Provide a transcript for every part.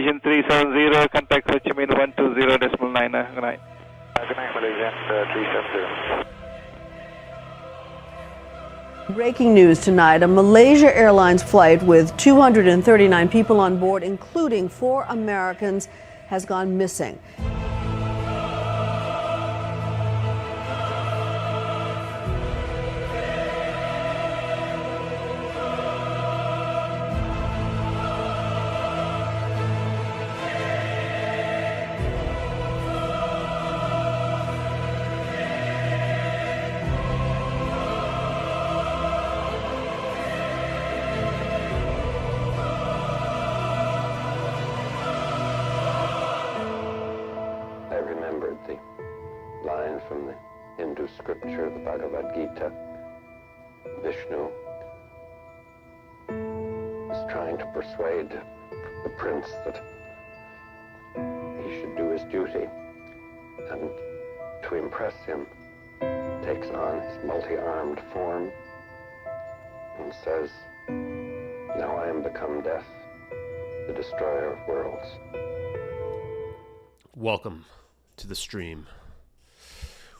Malaysian 370, contact Ho Chi Minh 120.9. Good night. Good night, Malaysian 370. Breaking news tonight, a Malaysia Airlines flight with 239 people on board, including 4 Americans, has gone missing. From the Hindu scripture, the Bhagavad Gita. Vishnu is trying to persuade the prince that he should do his duty, and to impress him takes on his multi-armed form and says, "Now I am become death, the destroyer of worlds." Welcome to the stream.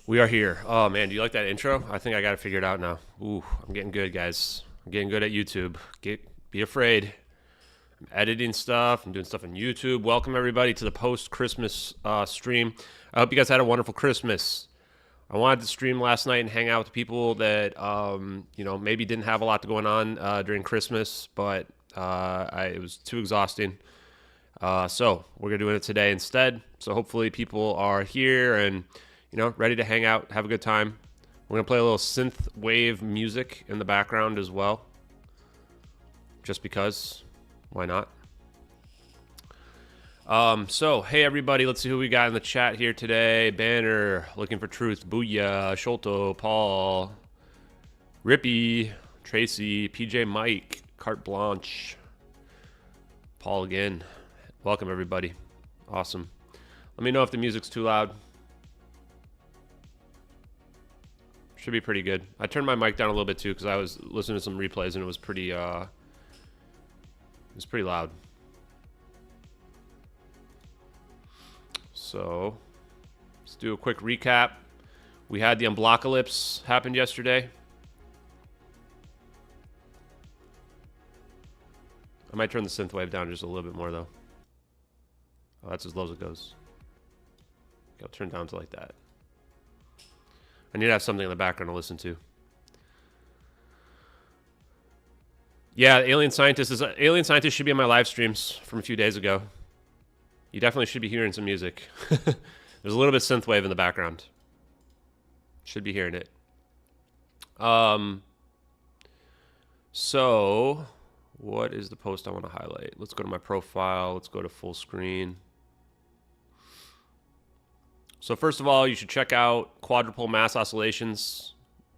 We are here. Oh man, do you like that intro? I think I got it figured out now. Ooh, I'm getting good, guys. I'm getting good at YouTube. Be afraid. I'm editing stuff. I'm doing stuff on YouTube. Welcome everybody to the post-Christmas stream. I hope you guys had a wonderful Christmas. I wanted to stream last night and hang out with people that maybe didn't have a lot going on during Christmas, but it was too exhausting. So we're gonna do it today instead. So hopefully people are here and ready to hang out, have a good time. We're going to play a little synth wave music in the background as well. Just because. Why not? So, hey everybody, let's see who we got in the chat here today. Banner, Looking for Truth, Booyah, Sholto, Paul, Rippy, Tracy, PJ Mike, Carte Blanche, Paul again. Welcome everybody. Awesome. Let me know if the music's too loud. Should be pretty good. I turned my mic down a little bit too because I was listening to some replays and it was pretty loud. So let's do a quick recap. We had the Ablockalypse happened yesterday. I might turn the synth wave down just a little bit more though. Oh, that's as low as it goes. Okay, I'll turn it down to like that. I need to have something in the background to listen to. Yeah, Alien Scientist should be on my live streams from a few days ago. You definitely should be hearing some music. There's a little bit of synthwave in the background. Should be hearing it. So what is the post I want to highlight? Let's go to my profile. Let's go to full screen. So first of all, you should check out Quadruple Mass Oscillations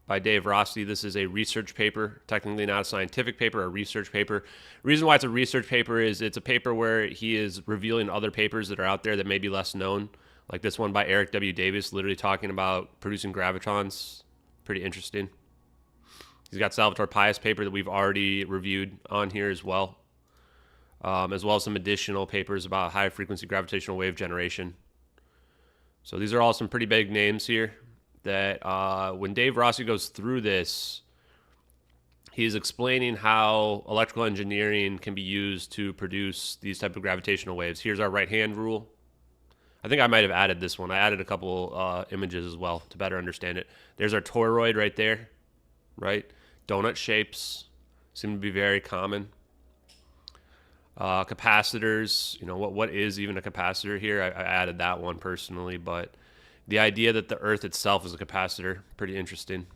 by Dave Rossi. This is a research paper, technically not a scientific paper, a research paper. The reason why it's a research paper is it's a paper where he is revealing other papers that are out there that may be less known, like this one by Eric W. Davis, literally talking about producing gravitons. Pretty interesting. He's got Salvatore Pais' paper that we've already reviewed on here as well as some additional papers about high-frequency gravitational wave generation. So these are all some pretty big names here that when Dave Rossi goes through this, he's explaining how electrical engineering can be used to produce these type of gravitational waves. Here's our right-hand rule. I think I might have added this one. I added a couple images as well to better understand it. There's our toroid right there, right? Donut shapes seem to be very common. Capacitors, what is even a capacitor here? I added that one personally, but the idea that the Earth itself is a capacitor, pretty interesting.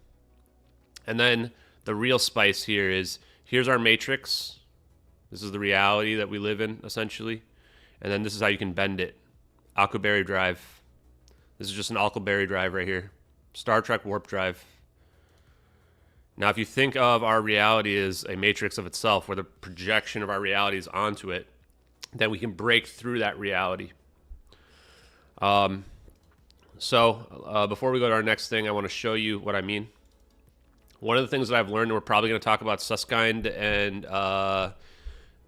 And then the real spice here is, here's our matrix. This is the reality that we live in, essentially. And then this is how you can bend it. Alcubierre drive. This is just an Alcubierre drive right here. Star Trek warp drive. Now, if you think of our reality as a matrix of itself, where the projection of our reality is onto it, then we can break through that reality. So before we go to our next thing, I want to show you what I mean. One of the things that I've learned, and we're probably going to talk about Susskind and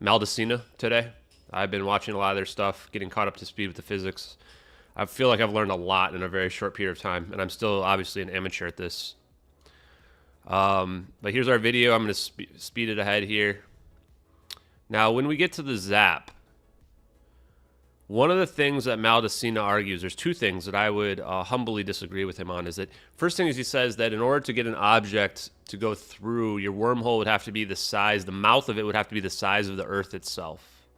Maldacena today. I've been watching a lot of their stuff, getting caught up to speed with the physics. I feel like I've learned a lot in a very short period of time, and I'm still obviously an amateur at this. But here's our video. I'm going to speed it ahead here. Now, when we get to the zap, one of the things that Maldacena argues, there's two things that I would humbly disagree with him on, is that first thing is he says that in order to get an object to go through, your wormhole would have to be the size, the mouth of it would have to be the size of the Earth itself.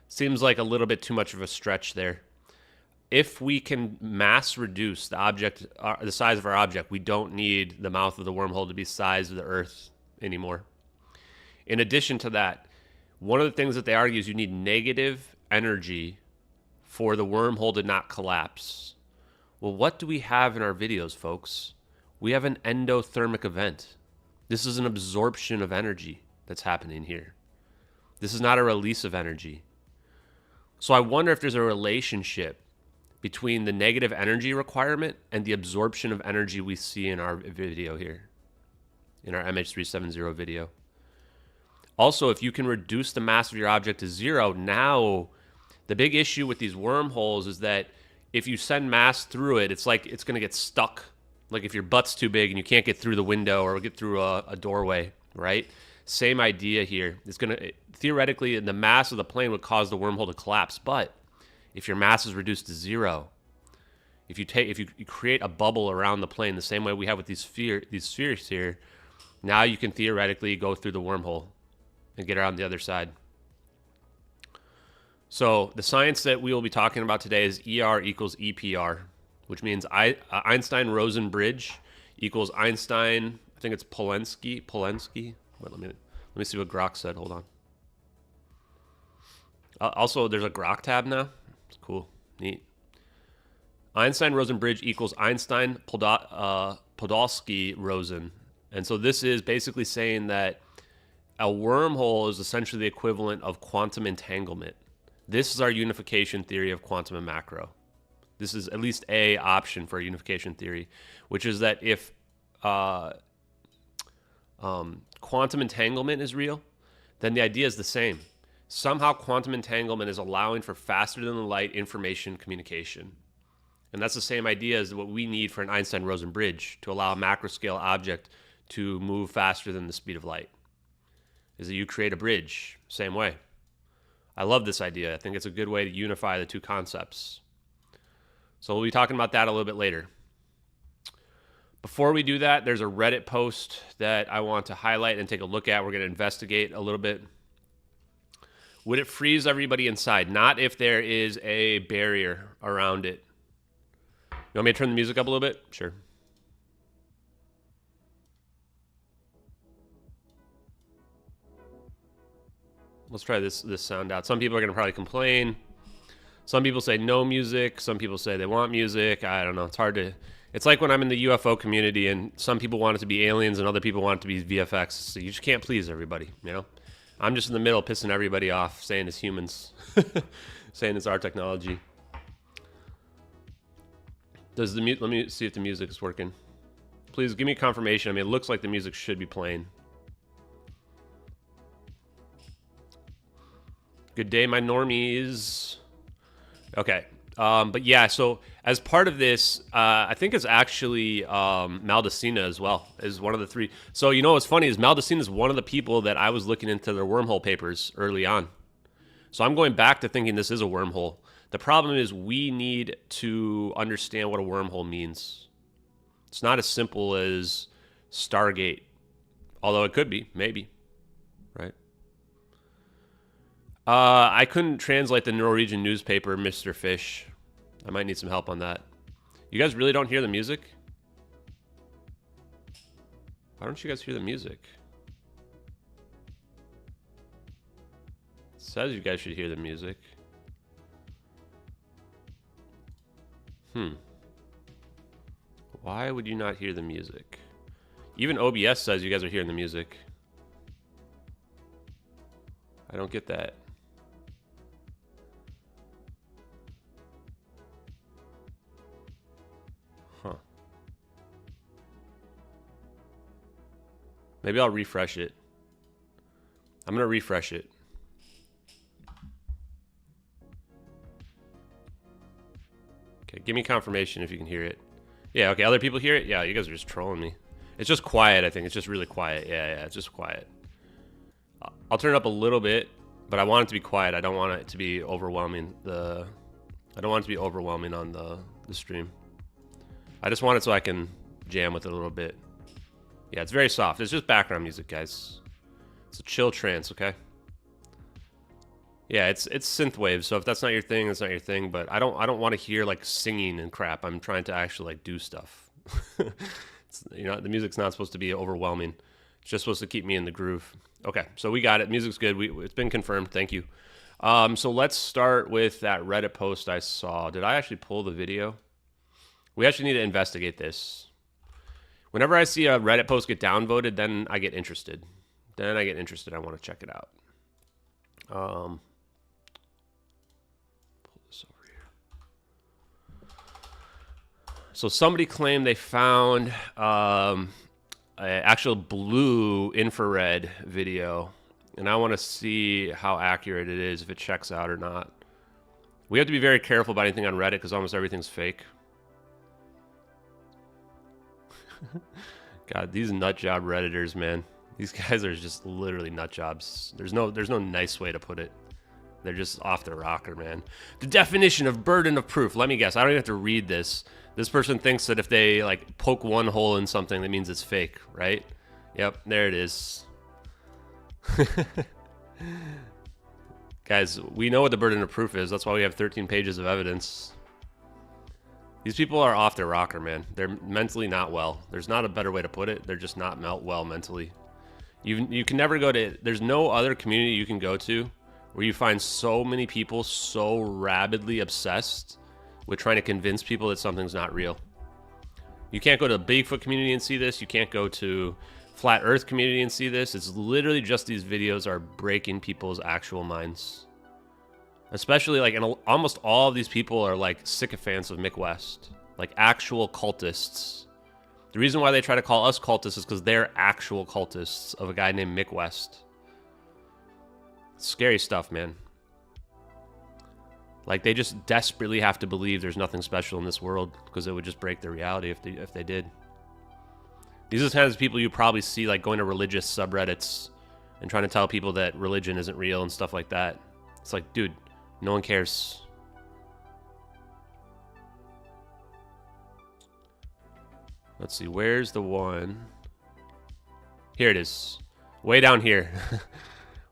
Seems like a little bit too much of a stretch there. If we can mass reduce the object, the size of our object, we don't need the mouth of the wormhole to be the size of the Earth anymore. In addition to that, one of the things that they argue is you need negative energy for the wormhole to not collapse. Well, what do we have in our videos, folks? We have an endothermic event. This is an absorption of energy that's happening here. This is not a release of energy. So I wonder if there's a relationship between the negative energy requirement and the absorption of energy we see in our video here, in our MH370 video. Also, if you can reduce the mass of your object to zero, now the big issue with these wormholes is that if you send mass through it, it's like it's going to get stuck. Like if your butt's too big and you can't get through the window or get through a doorway, right? Same idea here. It's going to, theoretically, the mass of the plane would cause the wormhole to collapse. But if your mass is reduced to zero, if you create a bubble around the plane the same way we have with these spheres here, now you can theoretically go through the wormhole and get around the other side. So the science that we will be talking about today is ER equals EPR, which means Einstein-Rosen bridge equals Einstein, I think it's Polensky. Wait, let me see what Grok said. Hold on. Also, there's a Grok tab now. It's cool. Neat. Einstein-Rosen bridge equals Einstein-Podolsky-Rosen. And so this is basically saying that a wormhole is essentially the equivalent of quantum entanglement. This is our unification theory of quantum and macro. This is at least a option for a unification theory, which is that if quantum entanglement is real, then the idea is the same. Somehow quantum entanglement is allowing for faster than the light information communication. And that's the same idea as what we need for an Einstein-Rosen bridge to allow a macro scale object to move faster than the speed of light. Is that you create a bridge, same way. I love this idea. I think it's a good way to unify the two concepts. So we'll be talking about that a little bit later. Before we do that, there's a Reddit post that I want to highlight and take a look at. We're going to investigate a little bit. Would it freeze everybody inside? Not if there is a barrier around it. You want me to turn the music up a little bit? Sure. Let's try this sound out. Some people are going to probably complain. Some people say no music. Some people say they want music. I don't know. It's hard to... It's like when I'm in the UFO community and some people want it to be aliens and other people want it to be VFX. So you just can't please everybody, you know? I'm just in the middle pissing everybody off, saying it's humans. Saying it's our technology. Let me see if the music is working. Please give me confirmation. I mean, it looks like the music should be playing. Good day, my normies. Okay. But yeah, so as part of this, I think it's actually Maldacena as well, is one of the three. So you know what's funny is Maldacena is one of the people that I was looking into their wormhole papers early on. So I'm going back to thinking this is a wormhole. The problem is we need to understand what a wormhole means. It's not as simple as Stargate, although it could be, maybe, right? I couldn't translate the Norwegian newspaper, Mr. Fish. I might need some help on that. You guys really don't hear the music? Why don't you guys hear the music? It says you guys should hear the music. Why would you not hear the music? Even OBS says you guys are hearing the music. I don't get that. Maybe I'll refresh it. I'm going to refresh it. Okay, give me confirmation if you can hear it. Yeah, okay, other people hear it? Yeah, you guys are just trolling me. It's just quiet, I think. It's just really quiet. Yeah, it's just quiet. I'll turn it up a little bit, but I want it to be quiet. I don't want it to be overwhelming. I don't want it to be overwhelming on the stream. I just want it so I can jam with it a little bit. Yeah, it's very soft. It's just background music, guys. It's a chill trance, okay? Yeah, it's synthwave, so if that's not your thing, that's not your thing, but I don't want to hear like singing and crap. I'm trying to actually like do stuff. You know, the music's not supposed to be overwhelming. It's just supposed to keep me in the groove. Okay, so we got it. Music's good. It's been confirmed. Thank you. So let's start with that Reddit post I saw. Did I actually pull the video? We actually need to investigate this. Whenever I see a Reddit post get downvoted, then I get interested. I want to check it out. Pull this over here. So somebody claimed they found an actual blue infrared video, and I want to see how accurate it is, if it checks out or not. We have to be very careful about anything on Reddit because almost everything's fake. God, these nut job Redditors, man. These guys are just literally nut jobs. There's no nice way to put it. They're just off their rocker, man. The definition of burden of proof. Let me guess. I don't even have to read this. This person thinks that if they like poke one hole in something, that means it's fake, right? Yep, there it is. Guys, we know what the burden of proof is. That's why we have 13 pages of evidence. These people are off their rocker, man. They're mentally not well. There's not a better way to put it. They're just not well mentally. You can never go to... There's no other community you can go to where you find so many people so rabidly obsessed with trying to convince people that something's not real. You can't go to the Bigfoot community and see this. You can't go to Flat Earth community and see this. It's literally just these videos are breaking people's actual minds. Especially, like, and almost all of these people are, like, sycophants of Mick West. Like, actual cultists. The reason why they try to call us cultists is because they're actual cultists of a guy named Mick West. Scary stuff, man. Like, they just desperately have to believe there's nothing special in this world because it would just break their reality if they did. These are the kinds of people you probably see, like, going to religious subreddits and trying to tell people that religion isn't real and stuff like that. It's like, dude, no one cares. Let's see, where's the one? Here it is. Way down here.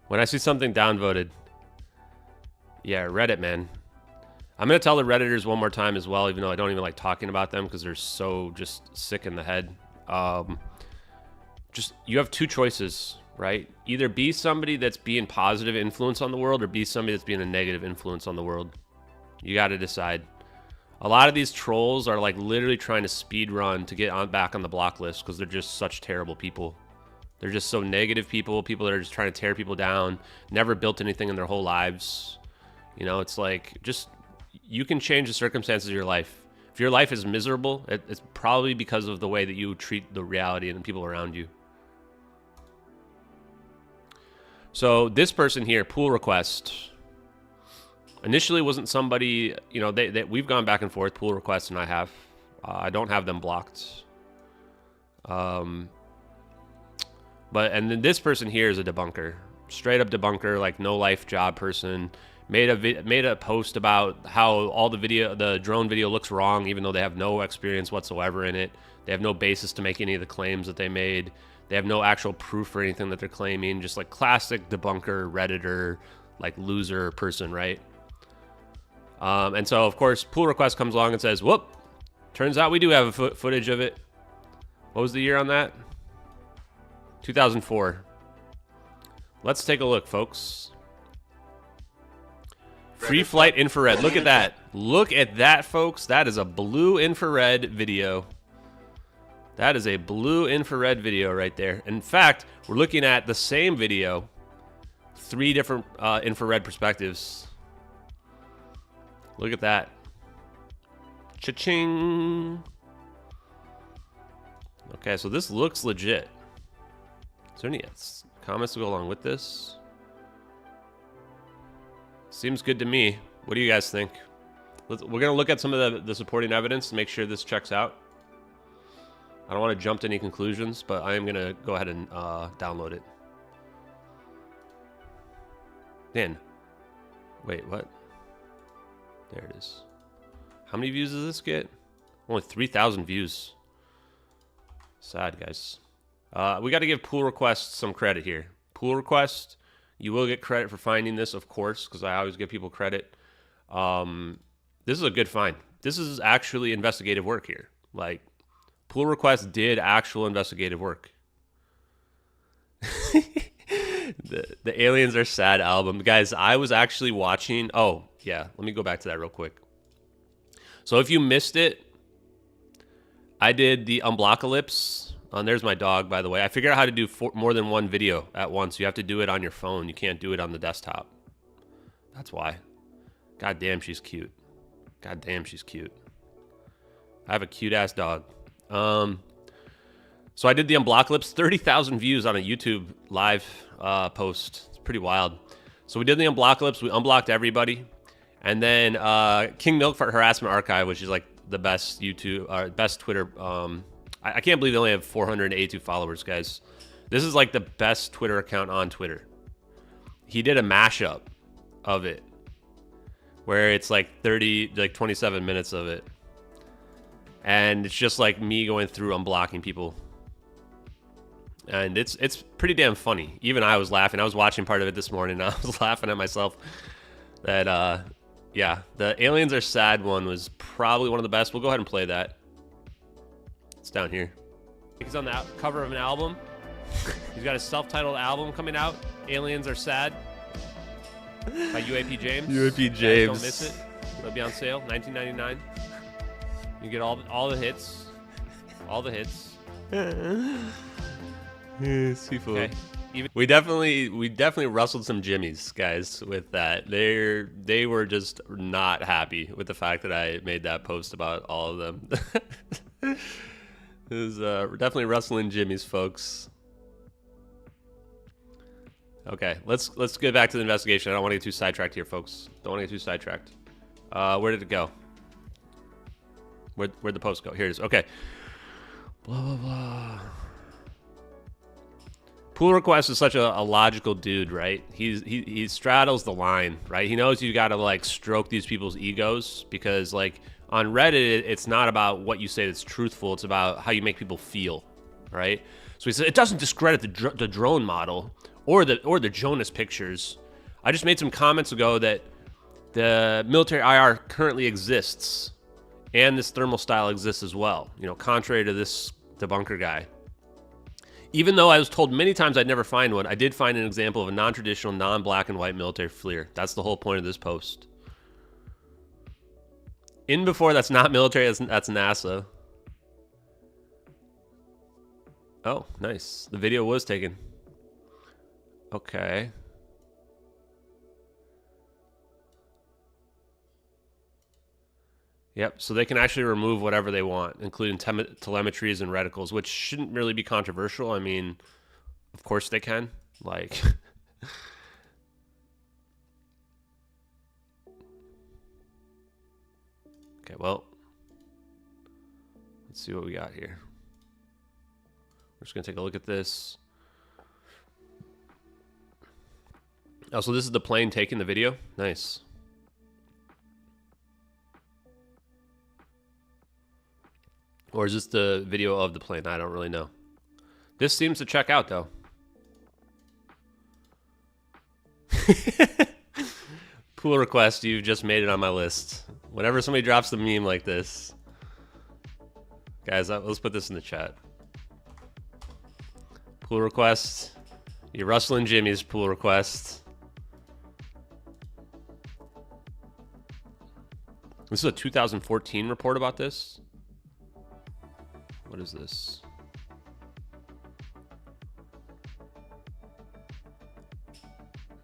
When I see something downvoted. Yeah, Reddit, man. I'm going to tell the Redditors one more time as well, even though I don't even like talking about them because they're so just sick in the head. You have two choices, right? Either be somebody that's being positive influence on the world or be somebody that's being a negative influence on the world. You got to decide. A lot of these trolls are like literally trying to speed run to get back on the block list because they're just such terrible people. They're just so negative people that are just trying to tear people down, never built anything in their whole lives. You know, it's like, just, you can change the circumstances of your life. If your life is miserable, it's probably because of the way that you treat the reality and the people around you. So this person here, pull request, initially wasn't somebody, you know, we've gone back and forth, pull requests, and I have. I don't have them blocked. And then this person here is a debunker. Straight up debunker, like no life job person. Made a post about how all the drone video looks wrong, even though they have no experience whatsoever in it. They have no basis to make any of the claims that they made. They have no actual proof for anything that they're claiming. Just like classic debunker, Redditor, like loser person, right? And so, of course, pull request comes along and says, whoop, turns out we do have footage of it. What was the year on that? 2004. Let's take a look, folks. Free flight infrared. Look at that. Look at that, folks. That is a blue infrared video. That is a blue infrared video right there. In fact, we're looking at the same video, 3 different infrared perspectives. Look at that. Cha-ching. Okay, so this looks legit. Is there any comments to go along with this? Seems good to me. What do you guys think? We're going to look at some of the supporting evidence to make sure this checks out. I don't want to jump to any conclusions, but I am going to go ahead and download it. Then, wait, what? There it is. How many views does this get? Only 3,000 views. Sad, guys. We got to give pull request some credit here. Pull request, you will get credit for finding this, of course, because I always give people credit. This is a good find. This is actually investigative work here. Like, pull request did actual investigative work. The Aliens Are Sad album. Guys, I was actually watching... Oh, yeah. Let me go back to that real quick. So if you missed it, I did the Unblockalypse. And there's my dog, by the way. I figured out how to do more than one video at once. You have to do it on your phone. You can't do it on the desktop. That's why. God damn, she's cute. God damn, she's cute. I have a cute-ass dog. So I did the Unblockalypse. 30,000 views on a YouTube live post. It's pretty wild. So we did the Unblockalypse. We unblocked everybody. And then King Milkfart Harassment Archive, which is like the best YouTube, best Twitter. I can't believe they only have 482 followers, guys. This is like the best Twitter account on Twitter. He did a mashup of it, where it's like 27 minutes of it. And it's just like me going through unblocking people. And it's pretty damn funny. Even I was laughing. I was watching part of it this morning, and I was laughing at myself. That, yeah, the Aliens Are Sad one was probably one of the best. We'll go ahead and play that. It's down here. He's on the cover of an album. He's got a self-titled album coming out. Aliens Are Sad by UAP James. UAP James. Don't miss it. It'll be on sale, $19.99. You get all the hits. All the hits. Okay. We definitely rustled some jimmies, guys, with that. They were just not happy with the fact that I made that post about all of them. It was definitely rustling jimmies, folks. Okay, let's get back to the investigation. I don't want to get too sidetracked here, folks. Don't want to get too sidetracked. Where did it go? Where'd the post go? Here it is. Okay. Blah, blah, blah. Pull request is such a logical dude, right? He straddles the line, right? He knows you got to like stroke these people's egos, because like on Reddit, it's not about what you say that's truthful. It's about how you make people feel, right? So he said it doesn't discredit the drone model or the Jonas pictures. I just made some comments ago that the military IR currently exists, and this thermal style exists as well. You know, contrary to this debunker guy. Even though I was told many times I'd never find one, I did find an example of a non-traditional, non-black and white military FLIR. That's the whole point of this post. In before, that's not military, that's NASA. Oh, nice. The video was taken. Okay. Yep, so they can actually remove whatever they want, including telemetries and reticles, which shouldn't really be controversial. I mean, of course they can. Like, okay, well, let's see what we got here. We're just gonna take a look at this. Oh, so this is the plane taking the video? Nice. Or is this the video of the plane? I don't really know. This seems to check out, though. Pull request, you've just made it on my list. Whenever somebody drops a meme like this. Guys, let's put this in the chat. Pull request. You're rustling Jimmy's pull request. This is a 2014 report about this. What is this?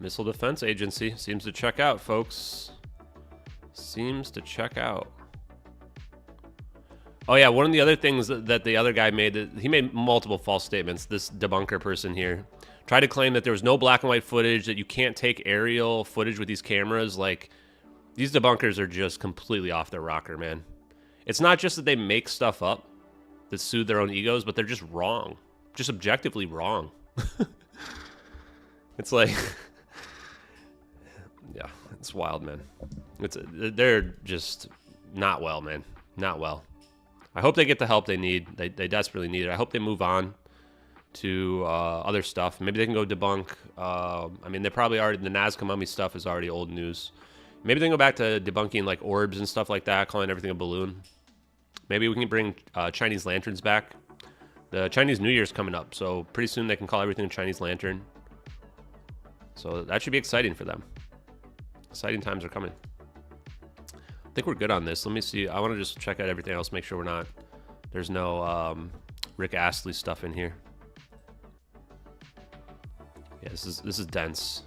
Missile Defense Agency. Seems to check out, folks. Seems to check out. Oh yeah, one of the other things that the other guy made, he made multiple false statements. This debunker person here tried to claim that there was no black and white footage, that you can't take aerial footage with these cameras. Like, These debunkers are just completely off their rocker, man. It's not just that they make stuff up that soothe their own egos, but they're just wrong. Just objectively wrong. It's like... yeah, it's wild, man. They're just not well, man. Not well. I hope they get the help they need. They desperately need it. I hope they move on to other stuff. Maybe they can go debunk. I mean, they probably already... The Nazca mummy stuff is already old news. Maybe they can go back to debunking like orbs and stuff like that, calling everything a balloon. Maybe we can bring Chinese lanterns back. The Chinese New Year's coming up, so pretty soon they can call everything a Chinese lantern. So that should be exciting for them. Exciting times are coming. I think we're good on this. Let me see. I want to just check out everything else, make sure we're not... There's no Rick Astley stuff in here. Yeah, this is dense.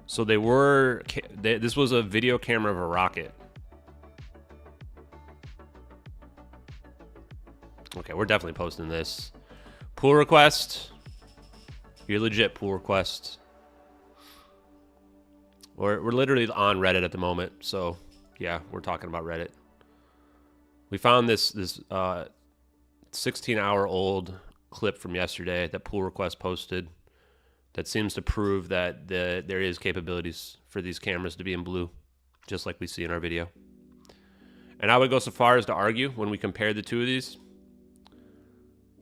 So this was a video camera of a rocket. Okay, we're definitely posting this. Pull request. You're legit, pull request. We're literally on Reddit at the moment, so yeah, we're talking about Reddit. We found this 16-hour-old clip from yesterday that pull request posted that seems to prove that there is capabilities for these cameras to be in blue, just like we see in our video. And I would go so far as to argue when we compare the two of these.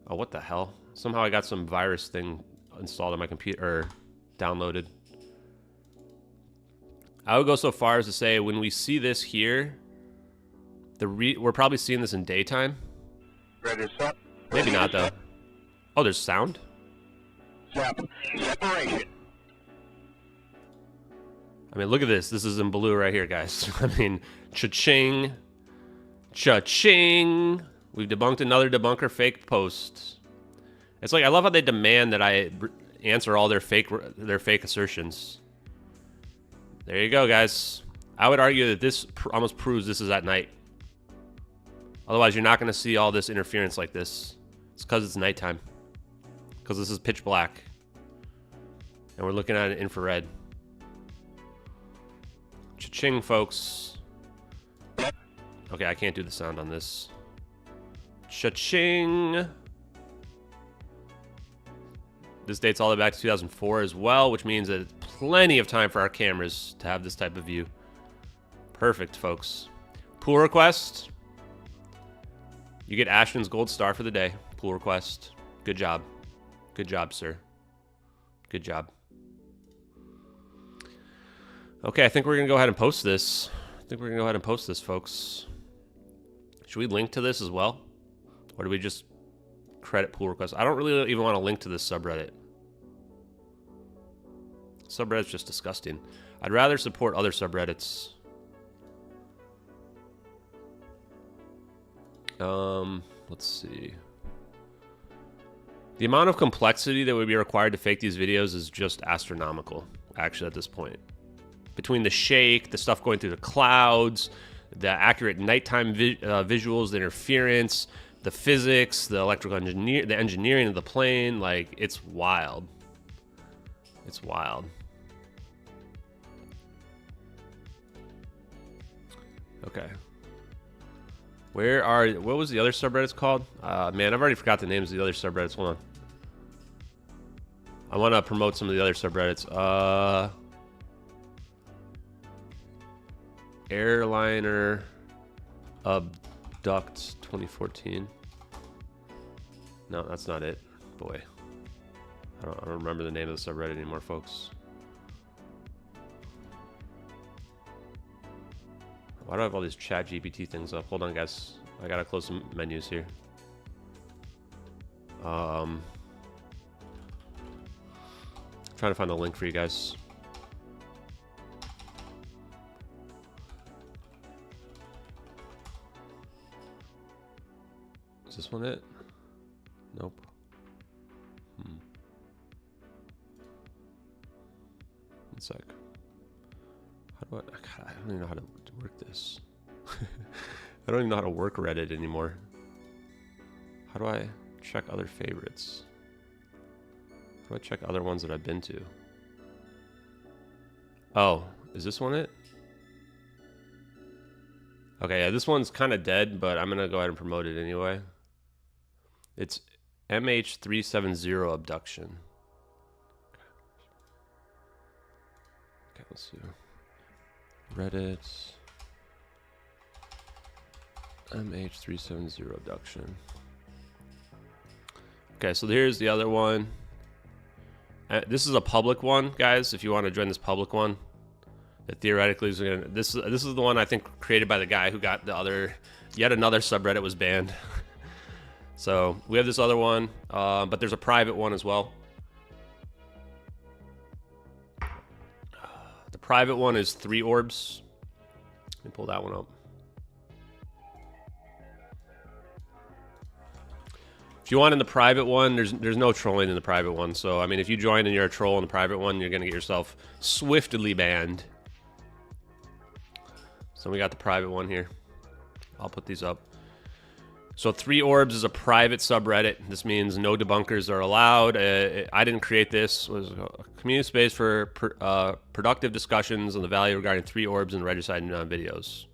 Oh, what the hell? Somehow I got some virus thing installed on my computer, or downloaded. I would go so far as to say when we see this here, we're probably seeing this in daytime. Ready, set. Maybe not, though. Oh, there's sound? Separation. I mean, look at this. This is in blue right here, guys. I mean, cha-ching. Cha-ching. We've debunked another debunker fake post. It's like, I love how they demand that I answer all their fake assertions. There you go, guys. I would argue that this almost proves this is at night. Otherwise, you're not going to see all this interference like this. It's because it's nighttime. Because this is pitch black. And we're looking at an infrared. Cha-ching, folks. Okay, I can't do the sound on this. Cha-ching. This dates all the way back to 2004 as well, which means that it's plenty of time for our cameras to have this type of view. Perfect, folks. Pull request. You get Ashton's gold star for the day. Pull request. Good job. Good job, sir. Good job. Okay, I think we're going to go ahead and post this. Folks. Should we link to this as well? Or do we just credit pull request? I don't really even want to link to this subreddit. Subreddit's just disgusting. I'd rather support other subreddits. Let's see. The amount of complexity that would be required to fake these videos is just astronomical, actually, at this point. Between the shake, the stuff going through the clouds, the accurate nighttime visuals, the interference, the physics, the electrical the engineering of the plane, like, it's wild. It's wild. Okay. What was the other subreddits called? Man, I've already forgot the names of the other subreddits. Hold on. I want to promote some of the other subreddits. Airliner Abduct 2014. No, that's not it. Boy. I don't remember the name of the subreddit anymore, folks. Why do I have all these chat GPT things up? Hold on, guys. I gotta close some menus here. Trying to find a link for you guys. Is this one it? Nope. One sec. How do I... God, I don't even know how to work this. I don't even know how to work Reddit anymore. How do I check other favorites? How do I check other ones that I've been to? Oh, is this one it? Okay, yeah, this one's kind of dead, but I'm going to go ahead and promote it anyway. It's MH370 abduction. Okay, let's see. Reddit. MH370 abduction. Okay, so here's the other one. This is a public one, guys. If you want to join this public one, that theoretically is gonna. This is the one I think created by the guy who got the other. Yet another subreddit was banned. So we have this other one, but there's a private one as well. The private one is 3 orbs. Let me pull that one up. If you want in the private one, there's no trolling in the private one. So I mean, if you join and you're a troll in the private one, you're gonna get yourself swiftly banned. So we got the private one here. I'll put these up. So 3 orbs is a private subreddit. This means no debunkers are allowed. I didn't create this. It was a community space for productive discussions on the value regarding 3 orbs and regicide videos.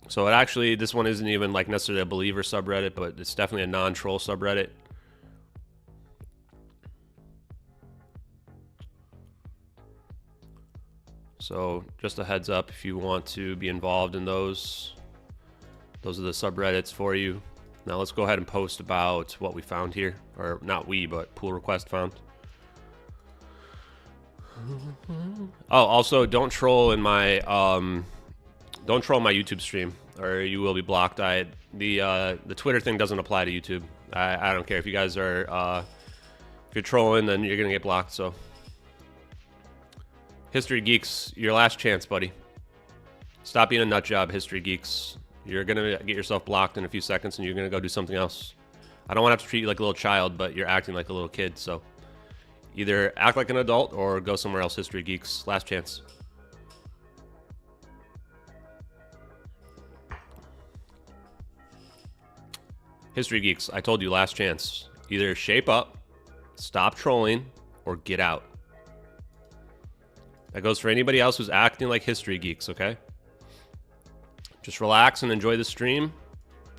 So it actually, this one isn't even like necessarily a believer subreddit, but it's definitely a non-troll subreddit. So just a heads up, if you want to be involved in those are the subreddits for you. Now let's go ahead and post about what we found here, or not we, but pull request found. Oh, also don't troll in my YouTube stream, or you will be blocked. The Twitter thing doesn't apply to YouTube. I don't care if you guys are if you're trolling, then you're gonna get blocked. So History Geeks, your last chance, buddy. Stop being a nut job, History Geeks. You're gonna get yourself blocked in a few seconds, and you're gonna go do something else. I don't want to have to treat you like a little child, but you're acting like a little kid. So either act like an adult or go somewhere else, History Geeks. Last chance. History Geeks, I told you, last chance. Either shape up, stop trolling, or get out. That goes for anybody else who's acting like History Geeks, okay? Just relax and enjoy the stream,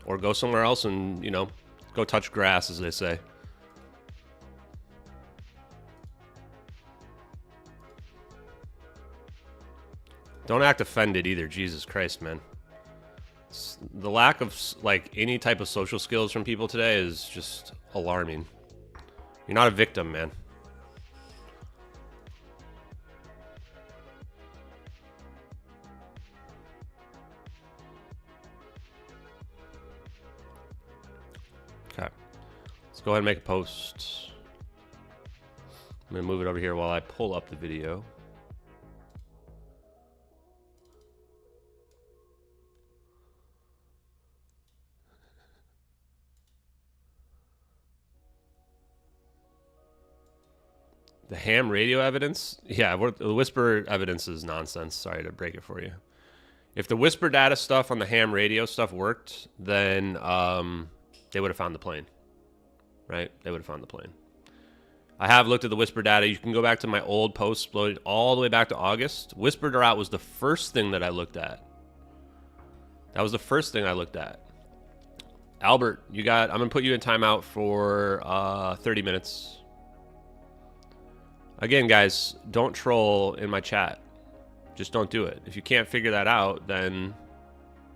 or go somewhere else and, you know, go touch grass, as they say. Don't act offended either, Jesus Christ, man. The lack of, like, any type of social skills from people today is just alarming. You're not a victim, man. Okay. Let's go ahead and make a post. I'm going to move it over here while I pull up the video. The ham radio evidence? Yeah, the whisper evidence is nonsense. Sorry to break it for you. If the whisper data stuff on the ham radio stuff worked, then they would have found the plane. Right? They would have found the plane. I have looked at the whisper data. You can go back to my old posts, loaded all the way back to August. Whispered or out was the first thing that I looked at. That was the first thing I looked at. Albert, I'm going to put you in timeout for 30 minutes. Again, guys, don't troll in my chat. Just don't do it. If you can't figure that out, then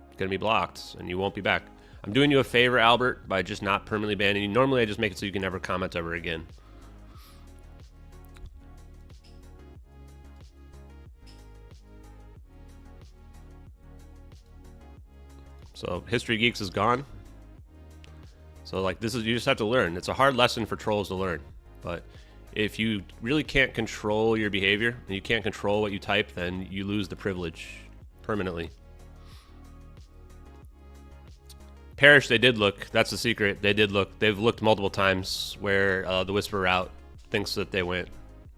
it's going to be blocked and you won't be back. I'm doing you a favor, Albert, by just not permanently banning you. Normally, I just make it so you can never comment ever again. So, History Geeks is gone. So, like, you just have to learn. It's a hard lesson for trolls to learn. But if you really can't control your behavior and you can't control what you type, then you lose the privilege permanently. Parrish, they did look. That's the secret. They did look. They've looked multiple times where the Whisper Route thinks that they went.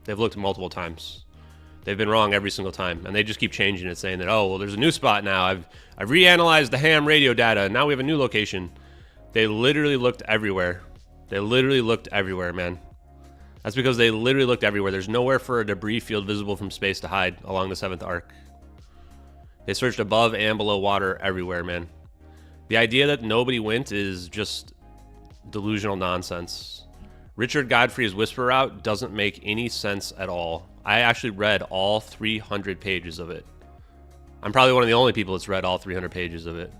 They've looked multiple times. They've been wrong every single time, and they just keep changing it, saying that, oh, well, there's a new spot now. I've reanalyzed the ham radio data, and now we have a new location. They literally looked everywhere. They literally looked everywhere, man. That's because they literally looked everywhere. There's nowhere for a debris field visible from space to hide along the 7th arc. They searched above and below water everywhere, man. The idea that nobody went is just delusional nonsense. Richard Godfrey's Whisper route doesn't make any sense at all. I actually read all 300 pages of it. I'm probably one of the only people that's read all 300 pages of it.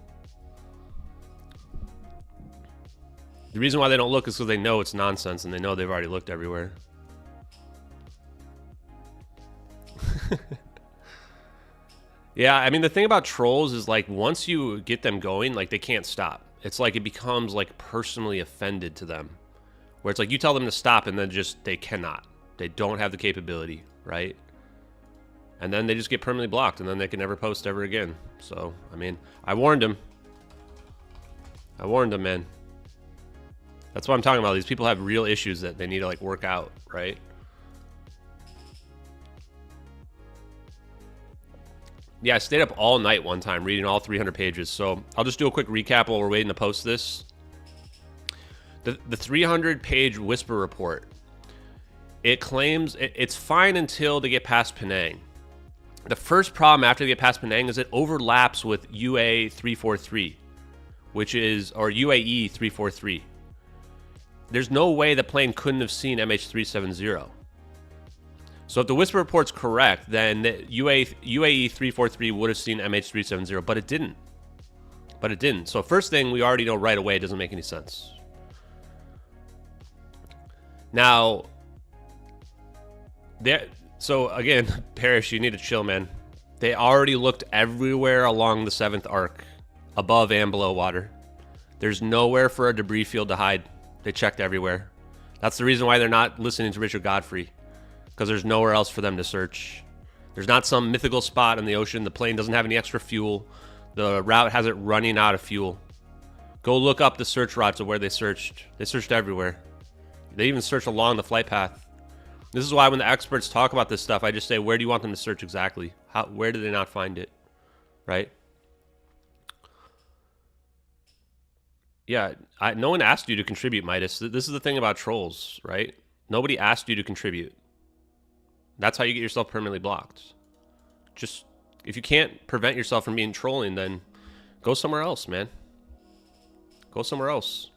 The reason why they don't look is because they know it's nonsense and they know they've already looked everywhere. Yeah, I mean, the thing about trolls is, like, once you get them going, like, they can't stop. It's like it becomes, like, personally offended to them. Where it's like you tell them to stop and then just, they cannot. They don't have the capability, right? And then they just get permanently blocked and then they can never post ever again. So, I mean, I warned them. I warned them, man. That's what I'm talking about. These people have real issues that they need to, like, work out, right? Yeah, I stayed up all night one time reading all 300 pages. So I'll just do a quick recap while we're waiting to post this. The 300-page Whisper report, it claims it's fine until they get past Penang. The first problem after they get past Penang is it overlaps with UA 343, which is, or UAE 343. There's no way the plane couldn't have seen MH370. So if the Whisper report's correct, then the UAE 343 would have seen MH370, but it didn't. But it didn't. So first thing, we already know right away it doesn't make any sense. Now, so again, Parrish, you need to chill, man. They already looked everywhere along the 7th arc, above and below water. There's nowhere for a debris field to hide. They checked everywhere. That's the reason why they're not listening to Richard Godfrey. Because there's nowhere else for them to search. There's not some mythical spot in the ocean. The plane doesn't have any extra fuel. The route has it running out of fuel. Go look up the search routes of where they searched. They searched everywhere. They even searched along the flight path. This is why when the experts talk about this stuff, I just say, where do you want them to search exactly? Where did they not find it? Right? Yeah, no one asked you to contribute, Midas. This is the thing about trolls, right? Nobody asked you to contribute. That's how you get yourself permanently blocked. Just, if you can't prevent yourself from being trolling, then go somewhere else, man. Go somewhere else.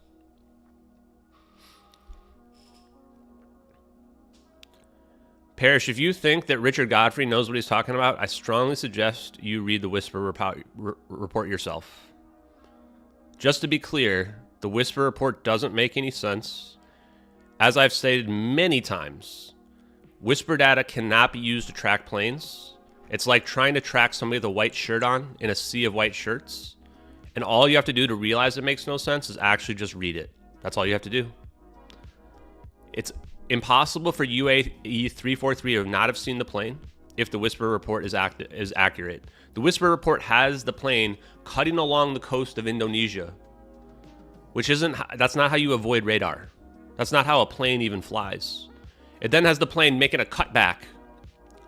Parrish, if you think that Richard Godfrey knows what he's talking about, I strongly suggest you read the Whisper report yourself. Just to be clear, the Whisper report doesn't make any sense. As I've stated many times, Whisper data cannot be used to track planes. It's like trying to track somebody with a white shirt on in a sea of white shirts. And all you have to do to realize it makes no sense is actually just read it. That's all you have to do. It's impossible for UAE 343 to not have seen the plane if the Whisper report is accurate. The Whisper report has the plane cutting along the coast of Indonesia, which that's not how you avoid radar. That's not how a plane even flies. It then has the plane making a cutback.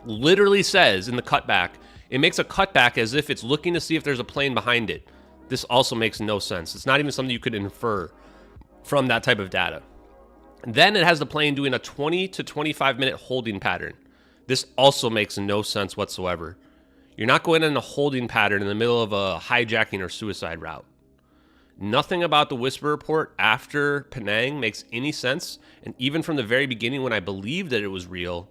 Literally says in the cutback, it makes a cutback as if it's looking to see if there's a plane behind it. This also makes no sense. It's not even something you could infer from that type of data. Then it has the plane doing a 20 to 25 minute holding pattern. This also makes no sense whatsoever. You're not going in a holding pattern in the middle of a hijacking or suicide route. Nothing about the Whisper report after Penang makes any sense, and even from the very beginning when I believed that it was real,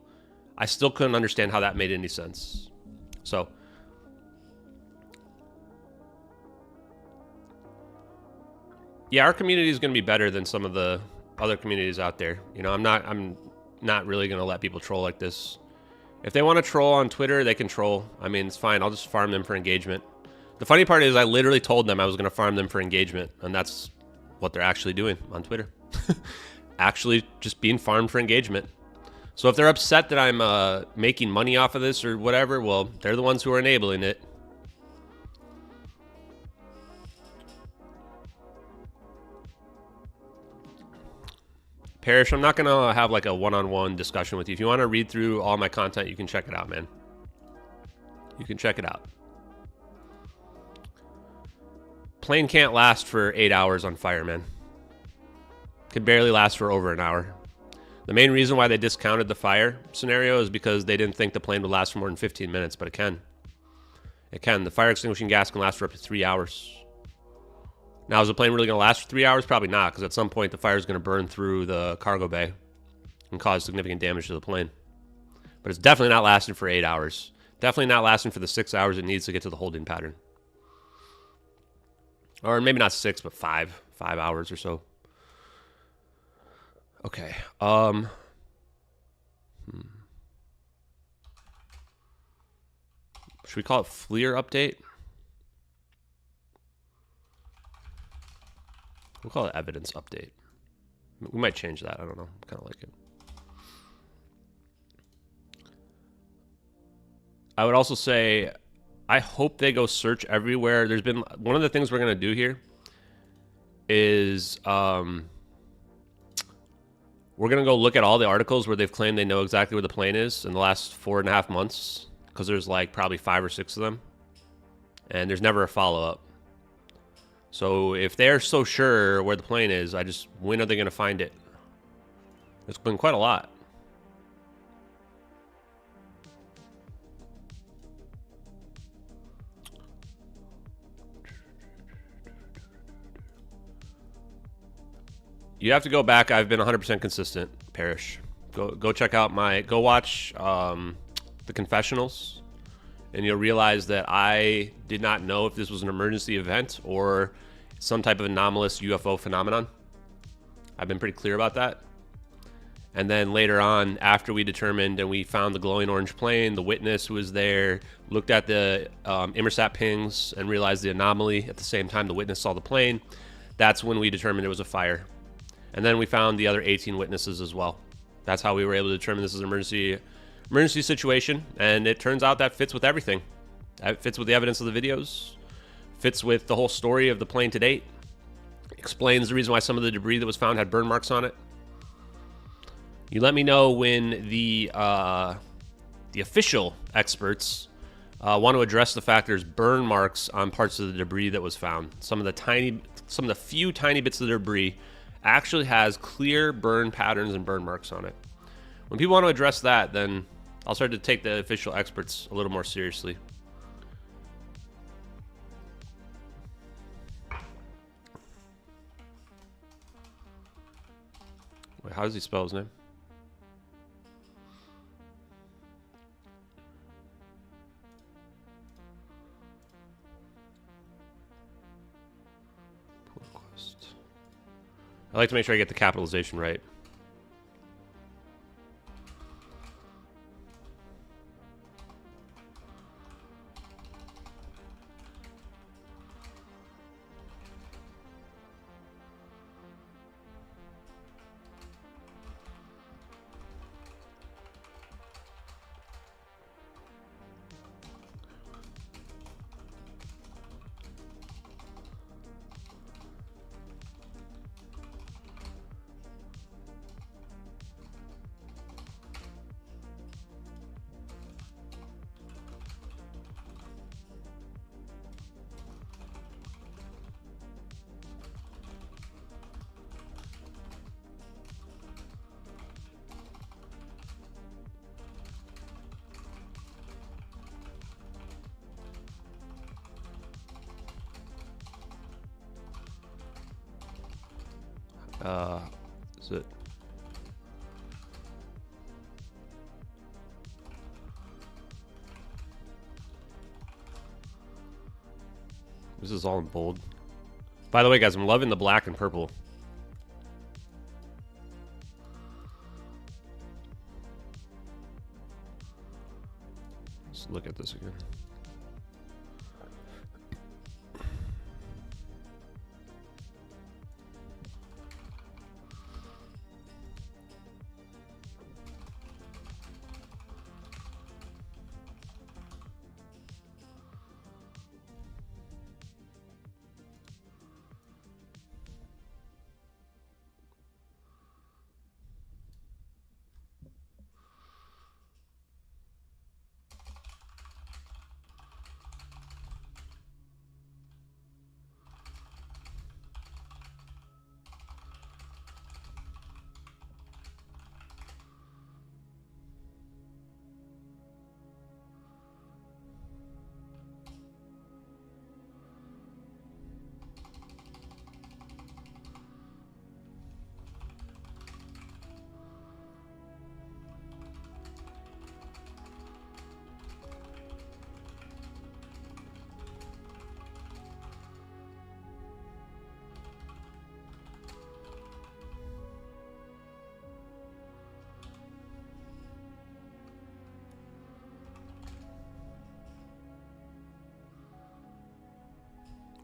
I still couldn't understand how that made any sense. So, yeah, our community is going to be better than some of the other communities out there. You know, I'm not really going to let people troll like this. If they want to troll on Twitter, they can troll. I mean, it's fine. I'll just farm them for engagement. The funny part is I literally told them I was going to farm them for engagement, and that's what they're actually doing on Twitter. Actually just being farmed for engagement. So if they're upset that I'm making money off of this or whatever, well, they're the ones who are enabling it. Parrish, I'm not going to have like a one-on-one discussion with you. If you want to read through all my content, you can check it out, man. You can check it out. Plane can't last for 8 hours on fire, man. Could barely last for over an hour. The main reason why they discounted the fire scenario is because they didn't think the plane would last for more than 15 minutes, but it can. It can. The fire extinguishing gas can last for up to 3 hours. Now, is the plane really going to last for 3 hours? Probably not, because at some point the fire is going to burn through the cargo bay and cause significant damage to the plane. But it's definitely not lasting for 8 hours. Definitely not lasting for the 6 hours it needs to get to the holding pattern. Or maybe not 6, but 5 hours or so. Okay. Should we call it FLIR update? We'll call it evidence update. We might change that. I don't know. I kind of like it. I would also say, I hope they go search everywhere. There's been one of the things we're going to do here is we're going to go look at all the articles where they've claimed they know exactly where the plane is in the last 4.5 months, because there's like probably 5 or 6 of them, and there's never a follow-up. So if they're so sure where the plane is, when are they going to find it? It's been quite a lot. You have to go back. I've been 100% consistent, Parrish. Go check out go watch the confessionals, and you'll realize that I did not know if this was an emergency event or some type of anomalous UFO phenomenon. I've been pretty clear about that. And then later on, after we determined and we found the glowing orange plane, the witness was there, looked at the Inmarsat pings and realized the anomaly at the same time the witness saw the plane. That's when we determined it was a fire. And then we found the other 18 witnesses as well. That's how we were able to determine this is an emergency situation. And it turns out that fits with everything. That fits with the evidence of the videos, fits with the whole story of the plane to date, explains the reason why some of the debris that was found had burn marks on it. You let me know when the official experts want to address the fact there's burn marks on parts of the debris that was found. Some of the few tiny bits of debris actually has clear burn patterns and burn marks on it. When people want to address that, then I'll start to take the official experts a little more seriously. Wait, how does he spell his name? I like to make sure I get the capitalization right. Is it? This is all in bold. By the way, guys, I'm loving the black and purple. Let's look at this again.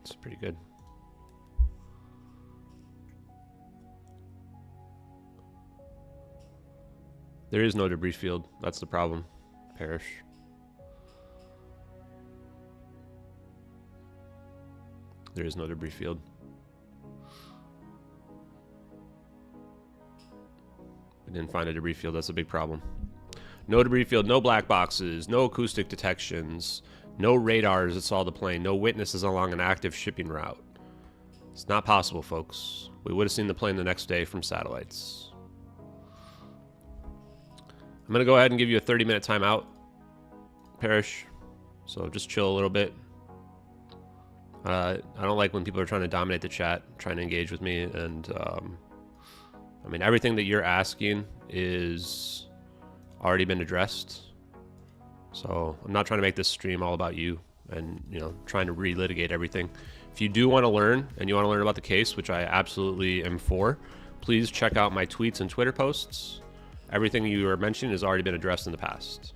It's pretty good. There is no debris field. That's the problem. Parrish. There is no debris field. We didn't find a debris field. That's a big problem. No debris field, no black boxes, no acoustic detections, no radars that saw the plane, no witnesses along an active shipping route. It's not possible, folks. We would have seen the plane the next day from satellites. I'm going to go ahead and give you a 30-minute timeout, Parrish. So just chill a little bit. I don't like when people are trying to dominate the chat, trying to engage with me, and I mean, everything that you're asking is already been addressed. So I'm not trying to make this stream all about you and, you know, trying to relitigate everything. If you do want to learn and you want to learn about the case, which I absolutely am for, please check out my tweets and Twitter posts. Everything you are mentioning has already been addressed in the past.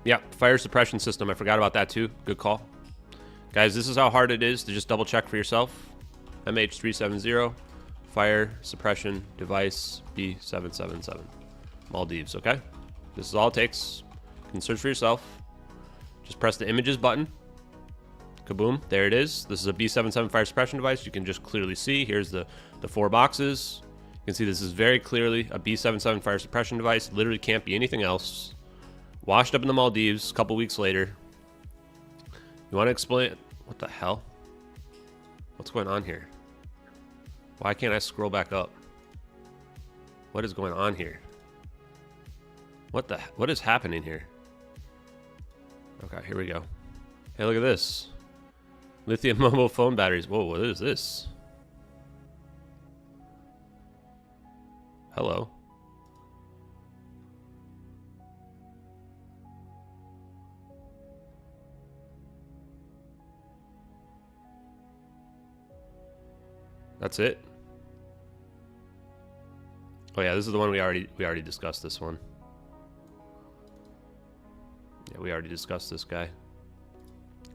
Yeah, fire suppression system. I forgot about that too. Good call. Guys, this is how hard it is to just double check for yourself. MH370, fire suppression device B777. Maldives, okay? This is all it takes. You can search for yourself. Just press the images button. Kaboom, there it is. This is a B77 fire suppression device. You can just clearly see. Here's the 4 boxes. You can see this is very clearly a B77 fire suppression device. Literally can't be anything else. Washed up in the Maldives a couple weeks later. You want to explain? What the hell? What's going on here? Why can't I scroll back up? What is going on here? What is happening here? Okay, here we go. Hey, look at this. Lithium mobile phone batteries. Whoa, what is this? Hello. That's it. Oh yeah, this is the one we already discussed this one. Yeah, we already discussed this guy.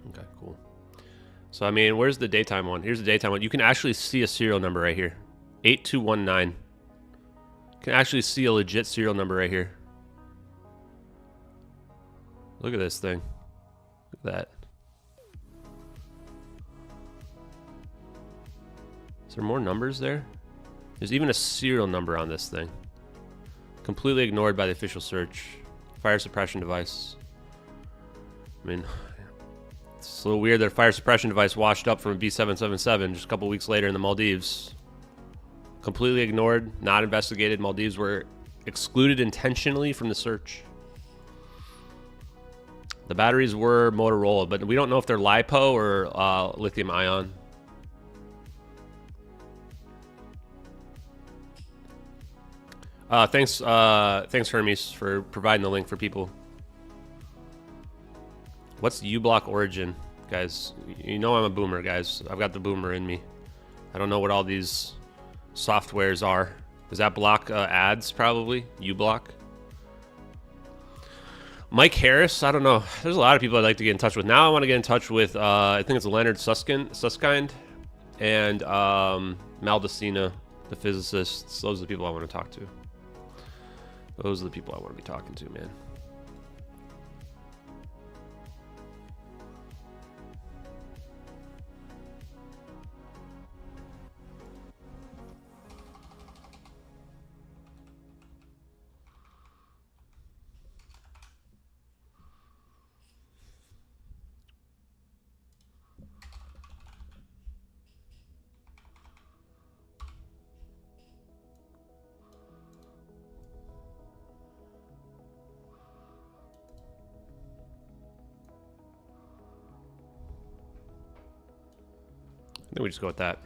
Okay, cool. So I mean, where's the daytime one? Here's the daytime one. You can actually see a serial number right here. 8219. You can actually see a legit serial number right here. Look at this thing. Look at that. Is there more numbers there? There's even a serial number on this thing. Completely ignored by the official search. Fire suppression device. I mean, it's a little weird that a fire suppression device washed up from a B777 just a couple weeks later in the Maldives. Completely ignored, not investigated. Maldives were excluded intentionally from the search. The batteries were Motorola, but we don't know if they're LiPo or lithium ion. Thanks Hermes for providing the link for people. What's uBlock origin, guys? You know I'm a boomer, guys. I've got the boomer in me. I don't know what all these softwares are. Does that block ads? Probably uBlock. Mike Harris. I don't know. There's a lot of people I'd like to get in touch with. Now I want to get in touch with. I think it's Leonard Susskind and Maldacena, the physicists. Those are the people I want to talk to. Those are the people I want to be talking to, man. I think we just go with that.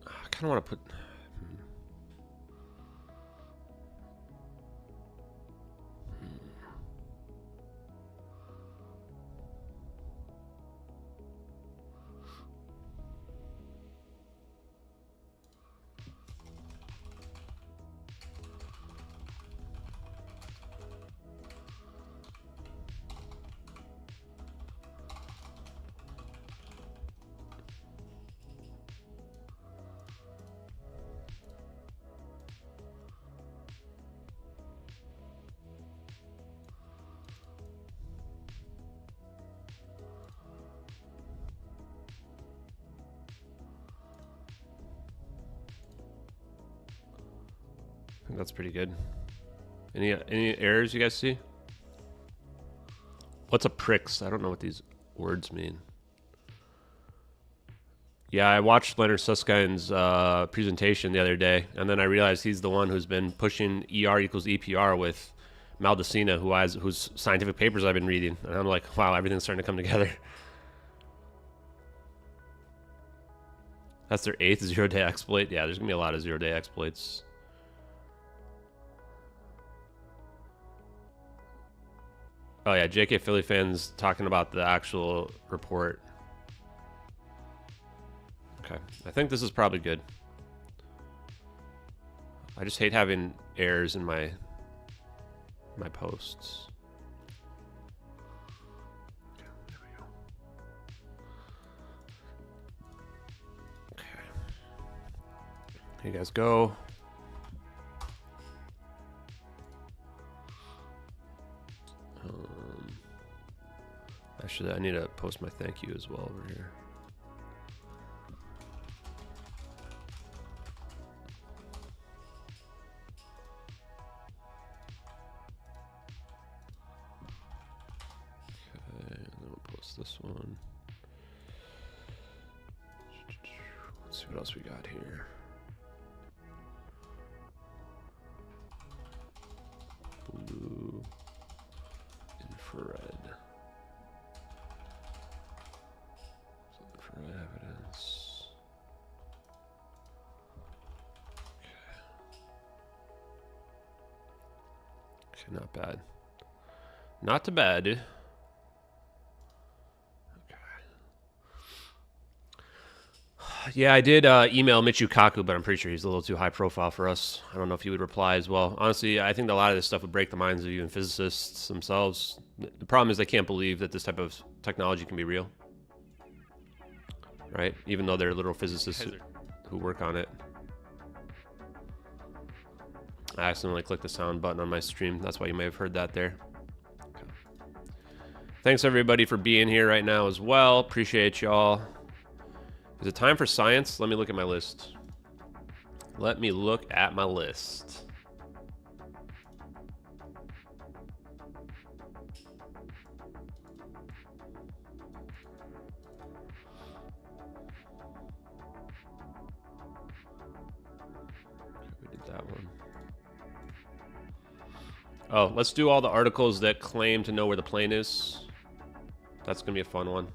I kind of want to put... think that's pretty good. Any errors you guys see? What's a pricks? I don't know what these words mean. Yeah, I watched Leonard Suskind's presentation the other day, and then I realized he's the one who's been pushing ER equals EPR with Maldacena, whose scientific papers I've been reading. And I'm like, wow, everything's starting to come together. That's their 8th zero-day exploit. Yeah, there's going to be a lot of zero-day exploits. Oh yeah, JK Philly fans talking about the actual report. Okay, I think this is probably good. I just hate having errors in my posts. Okay, there we go. Okay. Here you guys go. Actually, I need to post my thank you as well over here. Okay, and then we'll post this one. Let's see what else we got here. Blue, infrared. Evidence. Okay, not bad. Not too bad. Okay. Yeah, I did email Michio Kaku, but I'm pretty sure he's a little too high profile for us. I don't know if he would reply as well. Honestly, I think a lot of this stuff would break the minds of even physicists themselves. The problem is they can't believe that this type of technology can be real. Right? Even though they're literal physicists who work on it. I accidentally clicked the sound button on my stream. That's why you may have heard that there. Okay. Thanks everybody for being here right now as well. Appreciate y'all. Is it time for science? Let me look at my list. Let me look at my list. That one. Oh, let's do all the articles that claim to know where the plane is. That's gonna be a fun one.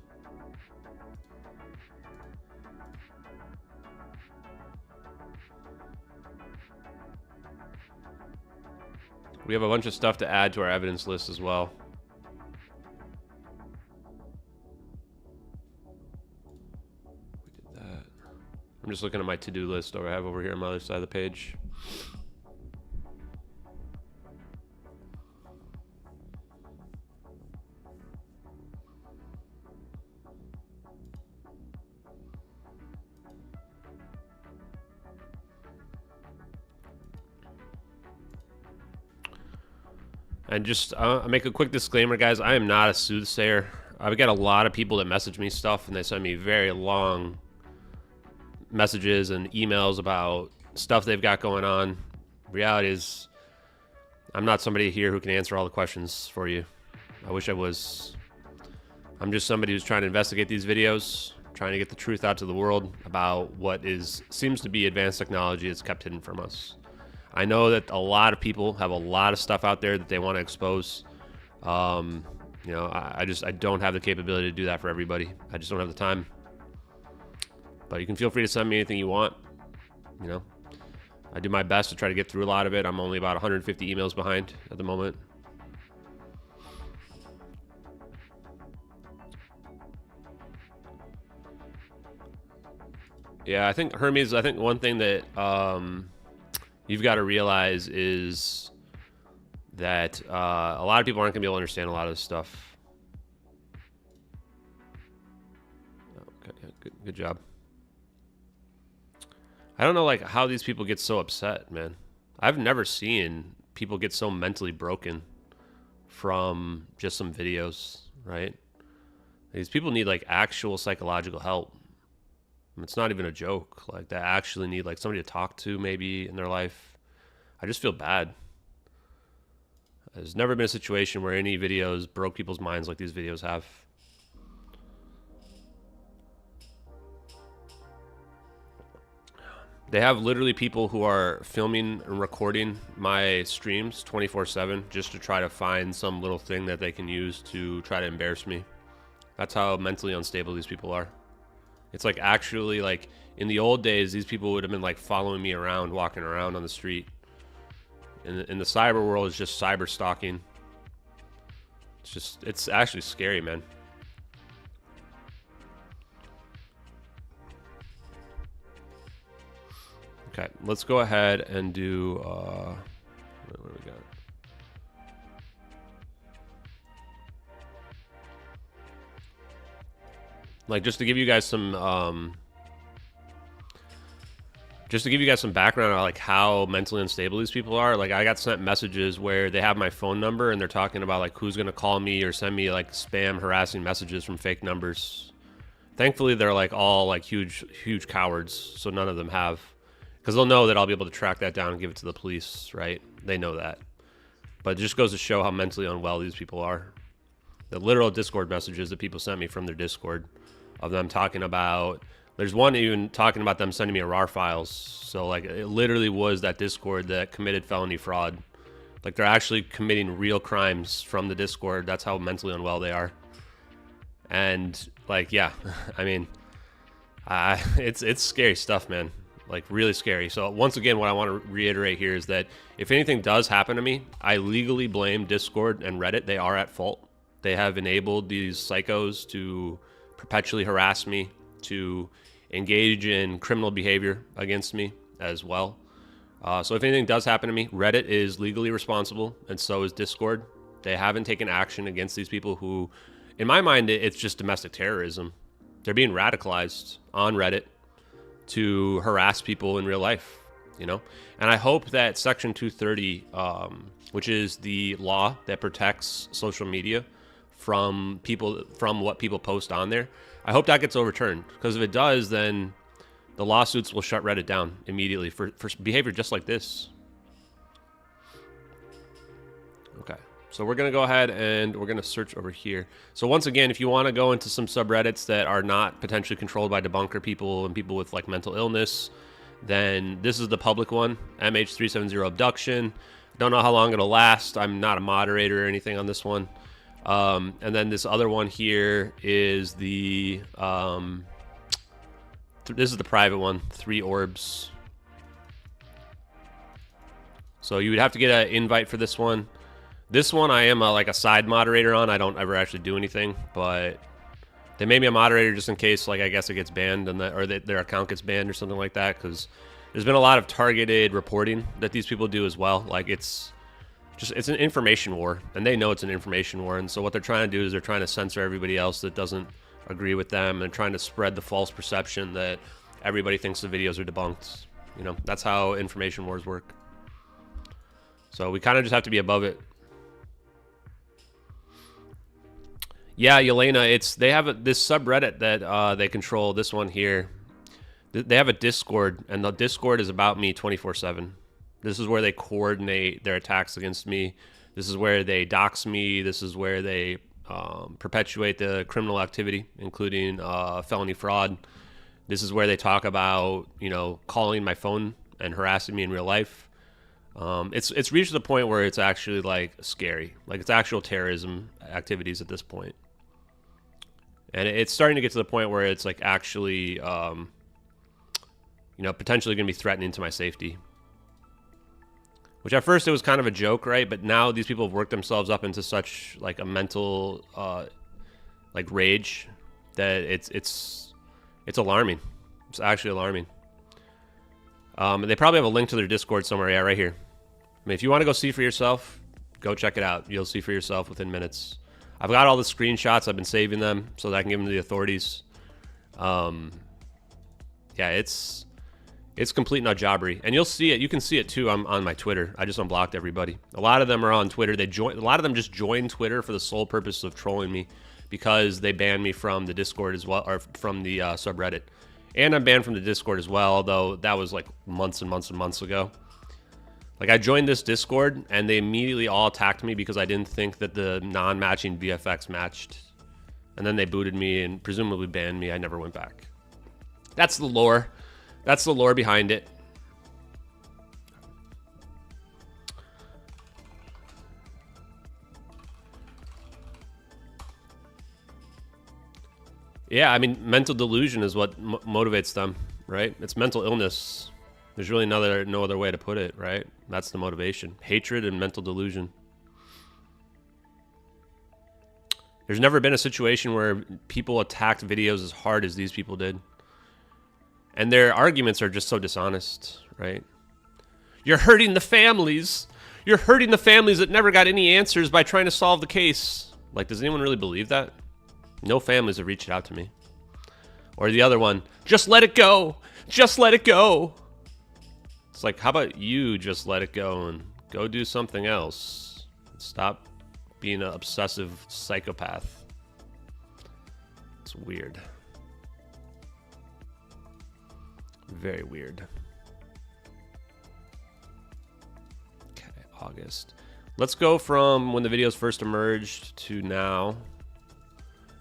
We have a bunch of stuff to add to our evidence list as well. We did that. I'm just looking at my to-do list I have over here on my other side of the page. And just make a quick disclaimer, guys. I am not a soothsayer. I've got a lot of people that message me stuff, and they send me very long messages and emails about stuff they've got going on. Reality is, I'm not somebody here who can answer all the questions for you. I wish I was. I'm just somebody who's trying to investigate these videos, trying to get the truth out to the world about what seems to be advanced technology that's kept hidden from us. I know that a lot of people have a lot of stuff out there that they want to expose. You know, I don't have the capability to do that for everybody. I just don't have the time. But you can feel free to send me anything you want. You know, I do my best to try to get through a lot of it. I'm only about 150 emails behind at the moment. Yeah, I think Hermes, I think one thing that you've got to realize is that a lot of people aren't going to be able to understand a lot of this stuff. Okay, yeah, good job. I don't know, like, how these people get so upset, man. I've never seen people get so mentally broken from just some videos, right? These people need, like, actual psychological help. It's not even a joke. Like, they actually need, like, somebody to talk to maybe in their life. I just feel bad. There's never been a situation where any videos broke people's minds like these videos have. They have literally people who are filming and recording my streams 24/7 just to try to find some little thing that they can use to try to embarrass me. That's how mentally unstable these people are. It's like, actually, like in the old days, these people would have been like following me around, walking around on the street. In the cyber world, it's just cyber stalking. It's actually scary, man. Okay, let's go ahead and do, what do we got? Like, just to give you guys some background on like how mentally unstable these people are. Like, I got sent messages where they have my phone number and they're talking about like who's gonna call me or send me like spam harassing messages from fake numbers. Thankfully, they're like all like huge cowards, so none of them have, because they'll know that I'll be able to track that down and give it to the police, right? They know that. But it just goes to show how mentally unwell these people are. The literal Discord messages that people sent me from their Discord of them talking about, there's one even talking about them sending me RAR files. So like, it literally was that Discord that committed felony fraud. Like, they're actually committing real crimes from the Discord. That's how mentally unwell they are. And like, yeah, I mean, it's scary stuff, man. Like, really scary. So once again, what I want to reiterate here is that if anything does happen to me, I legally blame Discord and Reddit. They are at fault. They have enabled these psychos to perpetually harass me, to engage in criminal behavior against me as well. So if anything does happen to me, Reddit is legally responsible, and so is Discord. They haven't taken action against these people who, in my mind, it's just domestic terrorism. They're being radicalized on Reddit to harass people in real life, you know? And I hope that Section 230, which is the law that protects social media from what people post on there, I hope that gets overturned, because if it does, then the lawsuits will shut Reddit down immediately for behavior just like this. Okay, so we're going to go ahead and we're going to search over here. So once again, if you want to go into some subreddits that are not potentially controlled by debunker people and people with like mental illness, then this is the public one, MH370 abduction. Don't know how long it'll last. I'm not a moderator or anything on this one. And then this other one here is the this is the private one, 3 orbs. So you would have to get an invite for this one. This one I am like a side moderator on. I don't ever actually do anything, but they made me a moderator just in case, like, I guess it gets banned and that, or their account gets banned or something like that, because there's been a lot of targeted reporting that these people do as well. Like, it's an information war, and they know it's an information war. And so what they're trying to do is they're trying to censor everybody else that doesn't agree with them, and trying to spread the false perception that everybody thinks the videos are debunked. You know, that's how information wars work. So we kind of just have to be above it. Yeah, Yelena, they have this subreddit that they control, this one here. They have a Discord, and the Discord is about me 24/7. This is where they coordinate their attacks against me. This is where they dox me. This is where they perpetuate the criminal activity, including felony fraud. This is where they talk about, you know, calling my phone and harassing me in real life. It's reached the point where it's actually like scary. Like, it's actual terrorism activities at this point. And it's starting to get to the point where it's like actually, you know, potentially going to be threatening to my safety. Which at first it was kind of a joke, right? But now these people have worked themselves up into such like a mental like rage that it's alarming. It's actually alarming. They probably have a link to their Discord somewhere. Yeah, right here. I mean, if you want to go see for yourself, go check it out. You'll see for yourself within minutes. I've got all the screenshots. I've been saving them so that I can give them to the authorities. Yeah, it's complete nut jobbery, and you'll see it. You can see it too on my Twitter. I just unblocked everybody. A lot of them are on Twitter. A lot of them just joined Twitter for the sole purpose of trolling me, because they banned me from the Discord as well, or from the subreddit. And I'm banned from the Discord as well, although that was like months and months and months ago. Like, I joined this Discord, and they immediately all attacked me because I didn't think that the non-matching VFX matched. And then they booted me and presumably banned me. I never went back. That's the lore. That's the lore behind it. Yeah, I mean, mental delusion is what motivates them, right? It's mental illness. There's really no other way to put it, right? That's the motivation. Hatred and mental delusion. There's never been a situation where people attacked videos as hard as these people did. And their arguments are just so dishonest, right? You're hurting the families. You're hurting the families that never got any answers by trying to solve the case. Like, does anyone really believe that? No families have reached out to me. Or the other one, just let it go. Just let it go. It's like, how about you just let it go and go do something else? Stop being an obsessive psychopath. It's weird. Very weird. Okay, August. Let's go from when the videos first emerged to now.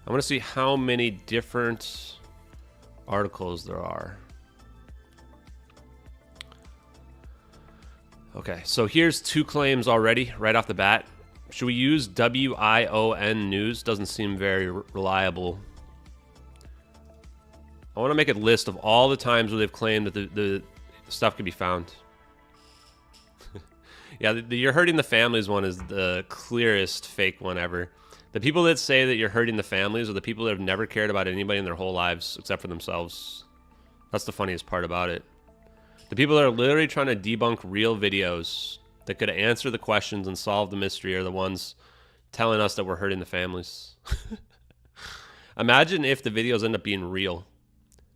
I want to see how many different articles there are. Okay, so here's 2 claims already right off the bat. Should we use WION News? Doesn't seem very reliable. I want to make a list of all the times where they've claimed that the stuff can be found. Yeah, the You're Hurting the Families one is the clearest fake one ever. The people that say that you're hurting the families are the people that have never cared about anybody in their whole lives except for themselves. That's the funniest part about it. The people that are literally trying to debunk real videos that could answer the questions and solve the mystery are the ones telling us that we're hurting the families. Imagine if the videos end up being real.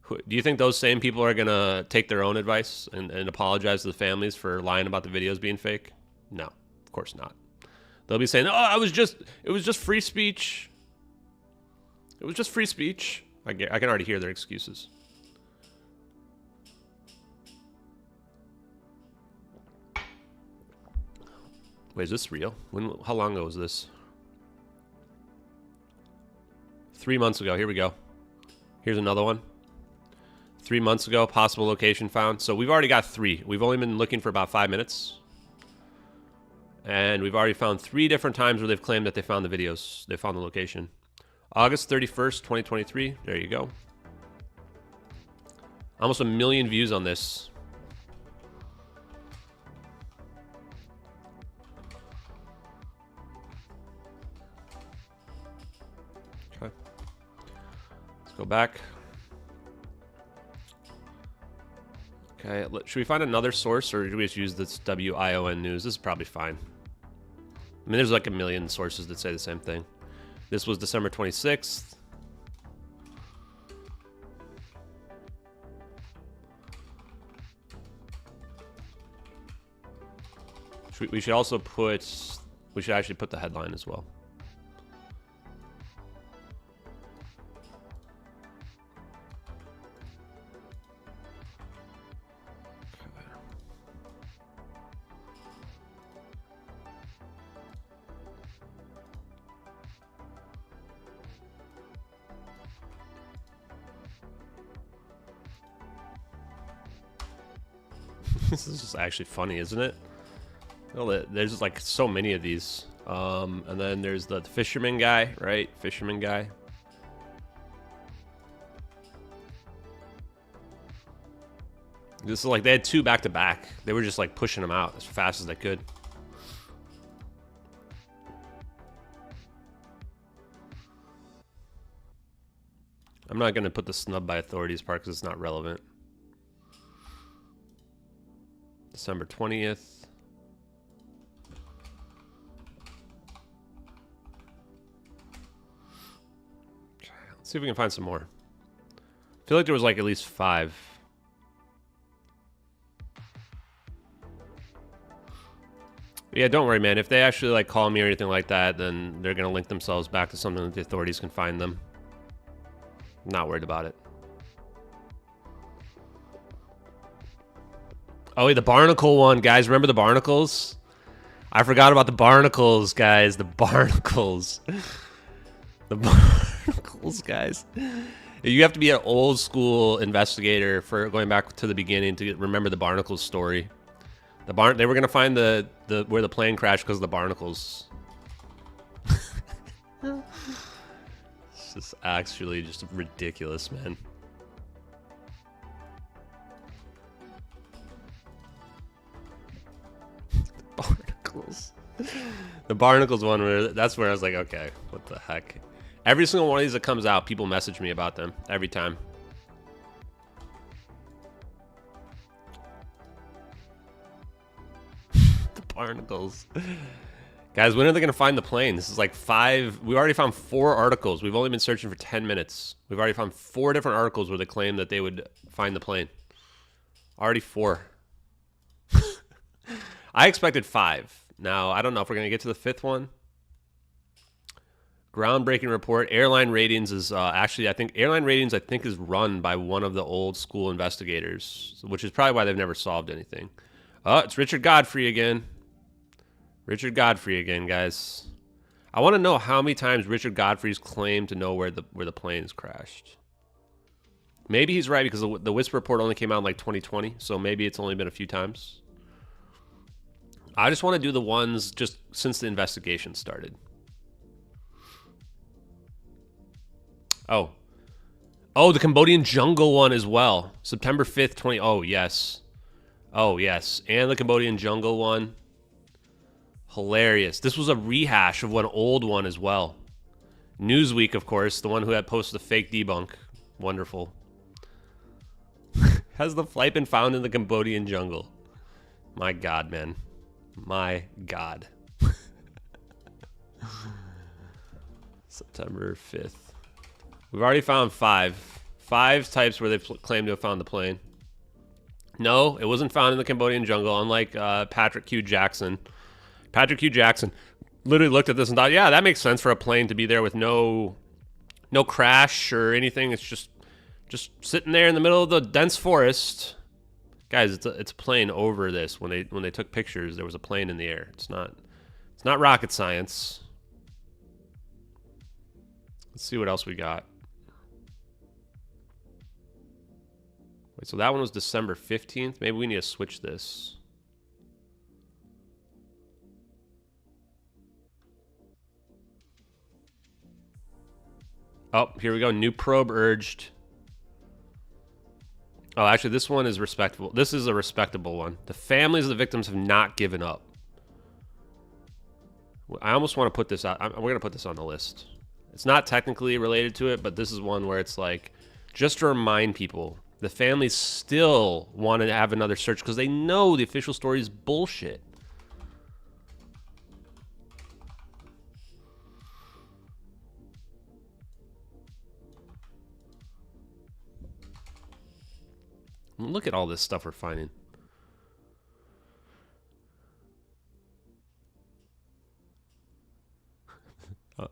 Do you think those same people are going to take their own advice and apologize to the families for lying about the videos being fake? No, of course not. They'll be saying, oh, it was just free speech. It was just free speech. I can already hear their excuses. Wait, is this real? How long ago was this? 3 months ago. Here we go. Here's another one. 3 months ago, possible location found. So we've already got 3. We've only been looking for about 5 minutes. And we've already found 3 different times where they've claimed that they found the videos. They found the location. August 31st, 2023. There you go. Almost 1 million views on this. Okay. Let's go back. Okay, should we find another source, or should we just use this WION News? This is probably fine. I mean, there's like 1 million sources that say the same thing. This was December 26th. We should also put... We should actually put the headline as well. This is just actually funny, isn't it? Well, there's just like so many of these. And then there's the fisherman guy, right? Fisherman guy. This is like they had 2 back to back. They were just like pushing them out as fast as they could. I'm not going to put the snub by authorities part because it's not relevant. December 20th. Let's see if we can find some more. I feel like there was like at least 5. Yeah, don't worry, man. If they actually like call me or anything like that, then they're gonna link themselves back to something that the authorities can find them. I'm not worried about it. Oh, the barnacle one, guys. Remember the barnacles? I forgot about the barnacles, guys. The barnacles. The barnacles, guys. You have to be an old school investigator for going back to the beginning to remember the barnacles story. They were gonna find the where the plane crashed because of the barnacles. It's just actually just ridiculous, man. Barnacles. The barnacles one, that's where I was like, okay, what the heck? Every single one of these that comes out, people message me about them every time. The barnacles. Guys, when are they going to find the plane? This is like 5. We already found 4 articles. We've only been searching for 10 minutes. We've already found 4 different articles where they claim that they would find the plane. Already 4. I expected 5. Now, I don't know if we're going to get to the 5th one. Groundbreaking report. Airline ratings is actually, I think is run by one of the old school investigators, which is probably why they've never solved anything. Oh, it's Richard Godfrey again. Richard Godfrey again, guys. I want to know how many times Richard Godfrey's claimed to know where the planes crashed. Maybe he's right because the Whisper report only came out in like 2020, so maybe it's only been a few times. I just want to do the ones just since the investigation started. Oh, the Cambodian jungle one as well. September 5th, 20. Oh, yes. Oh, yes. And the Cambodian jungle one. Hilarious. This was a rehash of one old one as well. Newsweek, of course, the one who had posted the fake debunk. Wonderful. Has the flight been found in the Cambodian jungle? My God, man. My God. September 5th. We've already found 5. 5 types where they've claimed to have found the plane. No, it wasn't found in the Cambodian jungle, unlike Patrick Q. Jackson. Patrick Q. Jackson literally looked at this and thought, yeah, that makes sense for a plane to be there with no crash or anything. It's just sitting there in the middle of the dense forest. Guys, it's a plane over this. When they took pictures, there was a plane in the air. It's not rocket science. Let's see what else we got. Wait, so that one was December 15th. Maybe we need to switch this. Oh, here we go. New probe urged. Oh, actually, this one is respectable. This is a respectable one. The families of the victims have not given up. I almost want to put this out. We're going to put this on the list. It's not technically related to it, but this is one where it's like, just to remind people, the families still want to have another search because they know the official story is bullshit. Look at all this stuff we're finding.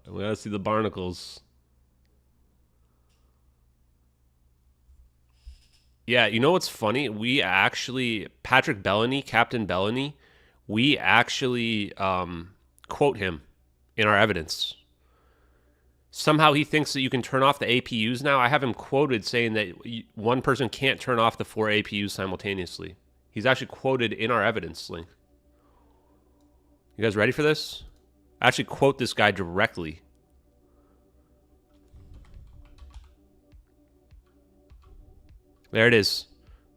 We gotta see the barnacles. Yeah, you know what's funny? We actually, Patrick Bellany, Captain Bellany, we actually quote him in our evidence. Somehow he thinks that you can turn off the APUs now. I have him quoted saying that one person can't turn off the 4 APUs simultaneously. He's actually quoted in our evidence link. You guys ready for this? I actually quote this guy directly. There it is.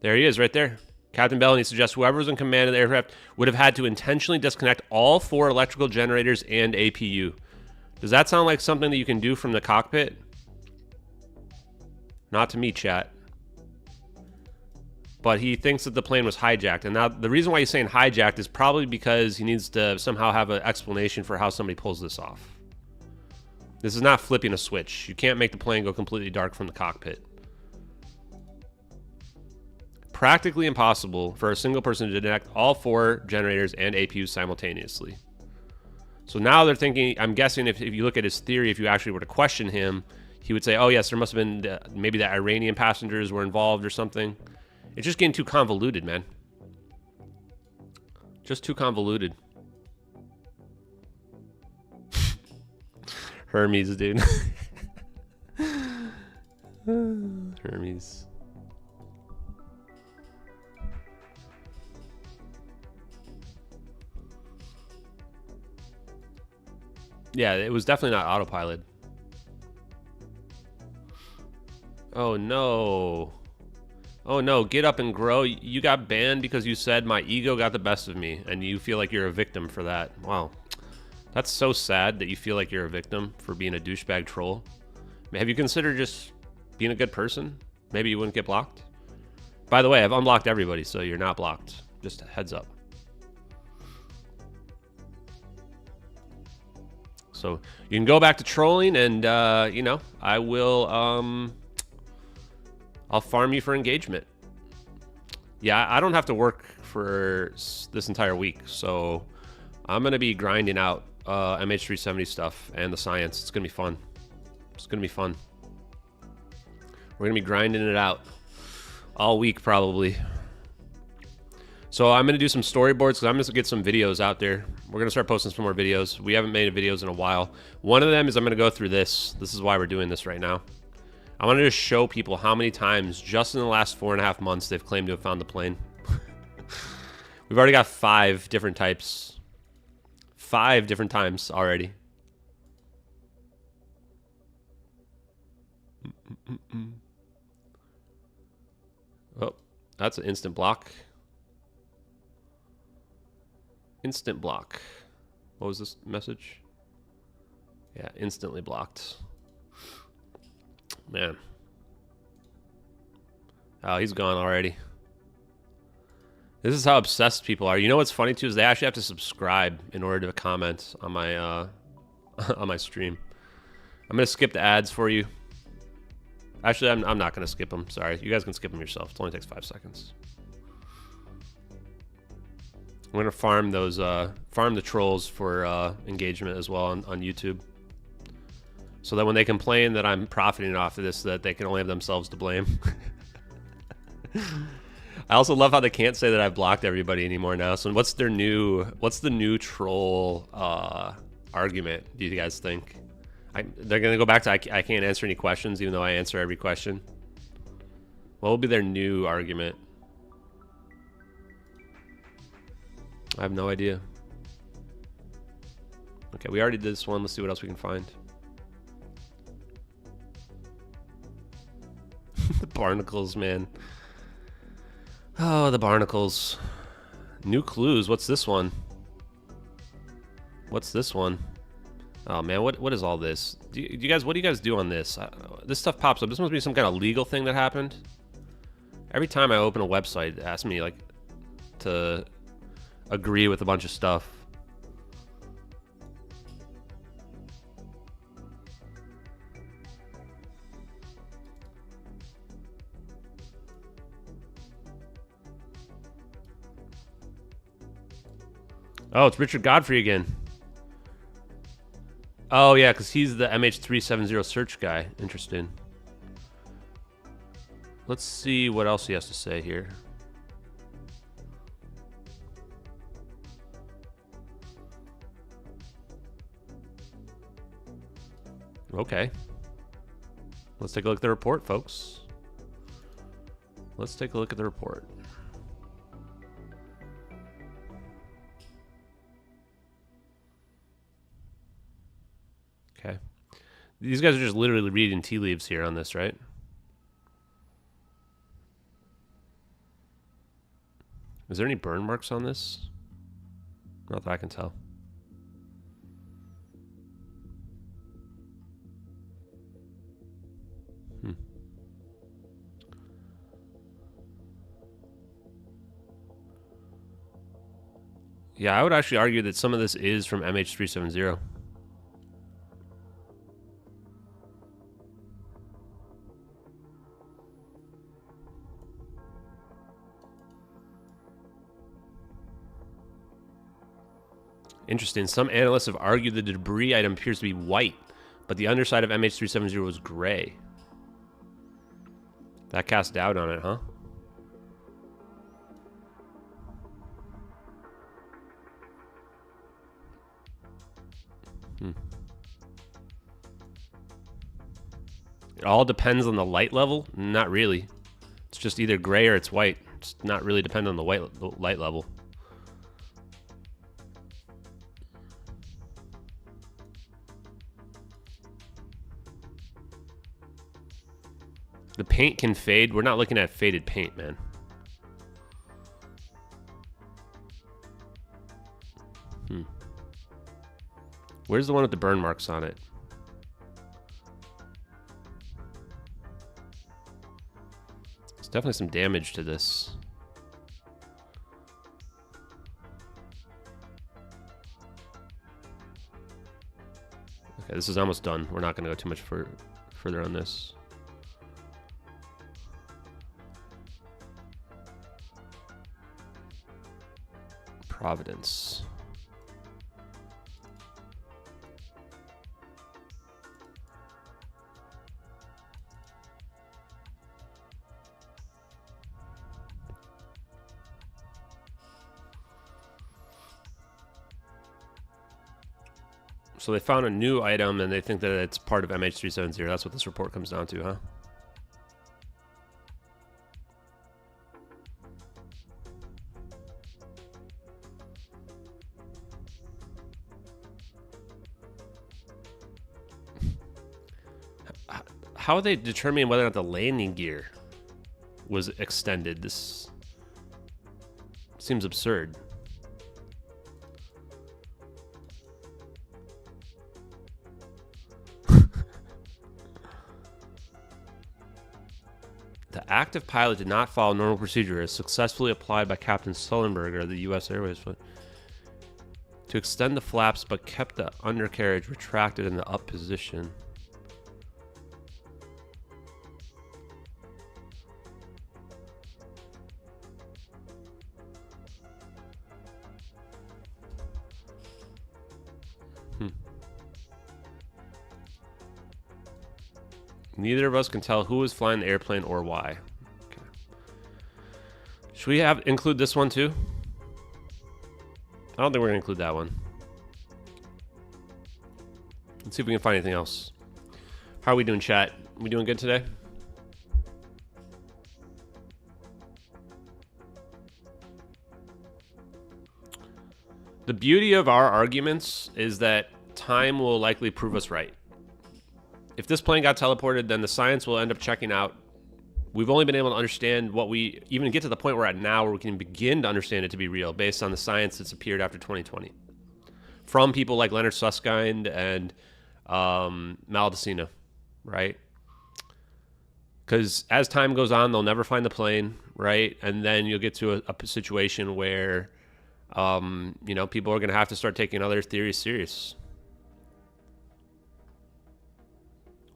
There he is right there. Captain Bellany suggests whoever was in command of the aircraft would have had to intentionally disconnect all 4 electrical generators and APU. Does that sound like something that you can do from the cockpit? Not to me, chat. But he thinks that the plane was hijacked. And now the reason why he's saying hijacked is probably because he needs to somehow have an explanation for how somebody pulls this off. This is not flipping a switch. You can't make the plane go completely dark from the cockpit. Practically impossible for a single person to connect all 4 generators and APUs simultaneously. So now they're thinking, I'm guessing if you look at his theory, if you actually were to question him, he would say, oh yes, there must have been, maybe the Iranian passengers were involved or something. It's just getting too convoluted, man. Just too convoluted. Hermes, dude. Hermes. Yeah, it was definitely not autopilot. Oh no. Oh no, get up and grow. You got banned because you said my ego got the best of me and you feel like you're a victim for that. Wow. That's so sad that you feel like you're a victim for being a douchebag troll. Have you considered just being a good person? Maybe you wouldn't get blocked? By the way, I've unblocked everybody, so you're not blocked. Just a heads up. So you can go back to trolling and, you know, I will, I'll farm you for engagement. Yeah, I don't have to work for this entire week, so I'm going to be grinding out MH370 stuff and the science. It's going to be fun. It's going to be fun. We're going to be grinding it out all week probably. So I'm going to do some storyboards because I'm going to get some videos out there. We're going to start posting some more videos. We haven't made videos in a while. One of them is I'm going to go through this. This is why we're doing this right now. I want to just show people how many times just in the last 4.5 months they've claimed to have found the plane. We've already got 5 different types. 5 different times already. Oh, that's an instant block. Instant block. What was this message? Yeah, instantly blocked. Man. Oh, he's gone already. This is how obsessed people are. You know what's funny too is they actually have to subscribe in order to comment on my on my stream. I'm gonna skip the ads for you. Actually, I'm not gonna skip them. Sorry, you guys can skip them yourself. It only takes 5 seconds. I'm gonna farm those farm the trolls for engagement as well on YouTube. So that when they complain that I'm profiting off of this, that they can only have themselves to blame. I also love how they can't say that I've blocked everybody anymore now. So what's the new troll argument, do you guys think? They're going to go back to I can't answer any questions even though I answer every question. What will be their new argument? I have no idea. Okay, we already did this one. Let's see what else we can find. The barnacles, man. Oh, the barnacles. New clues. What's this one? What's this one? Oh man, what is all this? Do you guys, what do you guys do on this? This stuff pops up. This must be some kind of legal thing that happened. Every time I open a website, it asks me like to agree with a bunch of stuff. Oh, it's Richard Godfrey again. Oh, yeah, because he's the MH370 search guy. Interesting. Let's see what else he has to say here. Okay. Let's take a look at the report, folks. Let's take a look at the report. Okay. These guys are just literally reading tea leaves here on this, right? Is there any burn marks on this? Not that I can tell. Yeah, I would actually argue that some of this is from MH370. Interesting. Some analysts have argued the debris item appears to be white, but the underside of MH370 was gray. That casts doubt on it, huh? It all depends on the light level? Not really. It's just either gray or it's white. It's not really dependent on the light level. The paint can fade. We're not looking at faded paint, man. Where's the one with the burn marks on it? There's definitely some damage to this. Okay, this is almost done. We're not going to go too much further on this. Providence. So they found a new item and they think that it's part of MH370. That's what this report comes down to, huh? How are they determining whether or not the landing gear was extended? This seems absurd. The active pilot did not follow normal procedure as successfully applied by Captain Sullenberger of the U.S. Airways to extend the flaps but kept the undercarriage retracted in the up position. Neither of us can tell who was flying the airplane or why. Okay. Should we include this one too? I don't think we're gonna include that one. Let's see if we can find anything else. How are we doing, chat? We doing good today? The beauty of our arguments is that time will likely prove us right. If this plane got teleported, then the science will end up checking out. We've only been able to understand what we even get to the point we're at now where we can begin to understand it to be real based on the science that's appeared after 2020. From people like Leonard Susskind and Maldacena, right? Because as time goes on, they'll never find the plane, right? And then you'll get to a situation where, you know, people are going to have to start taking other theories serious.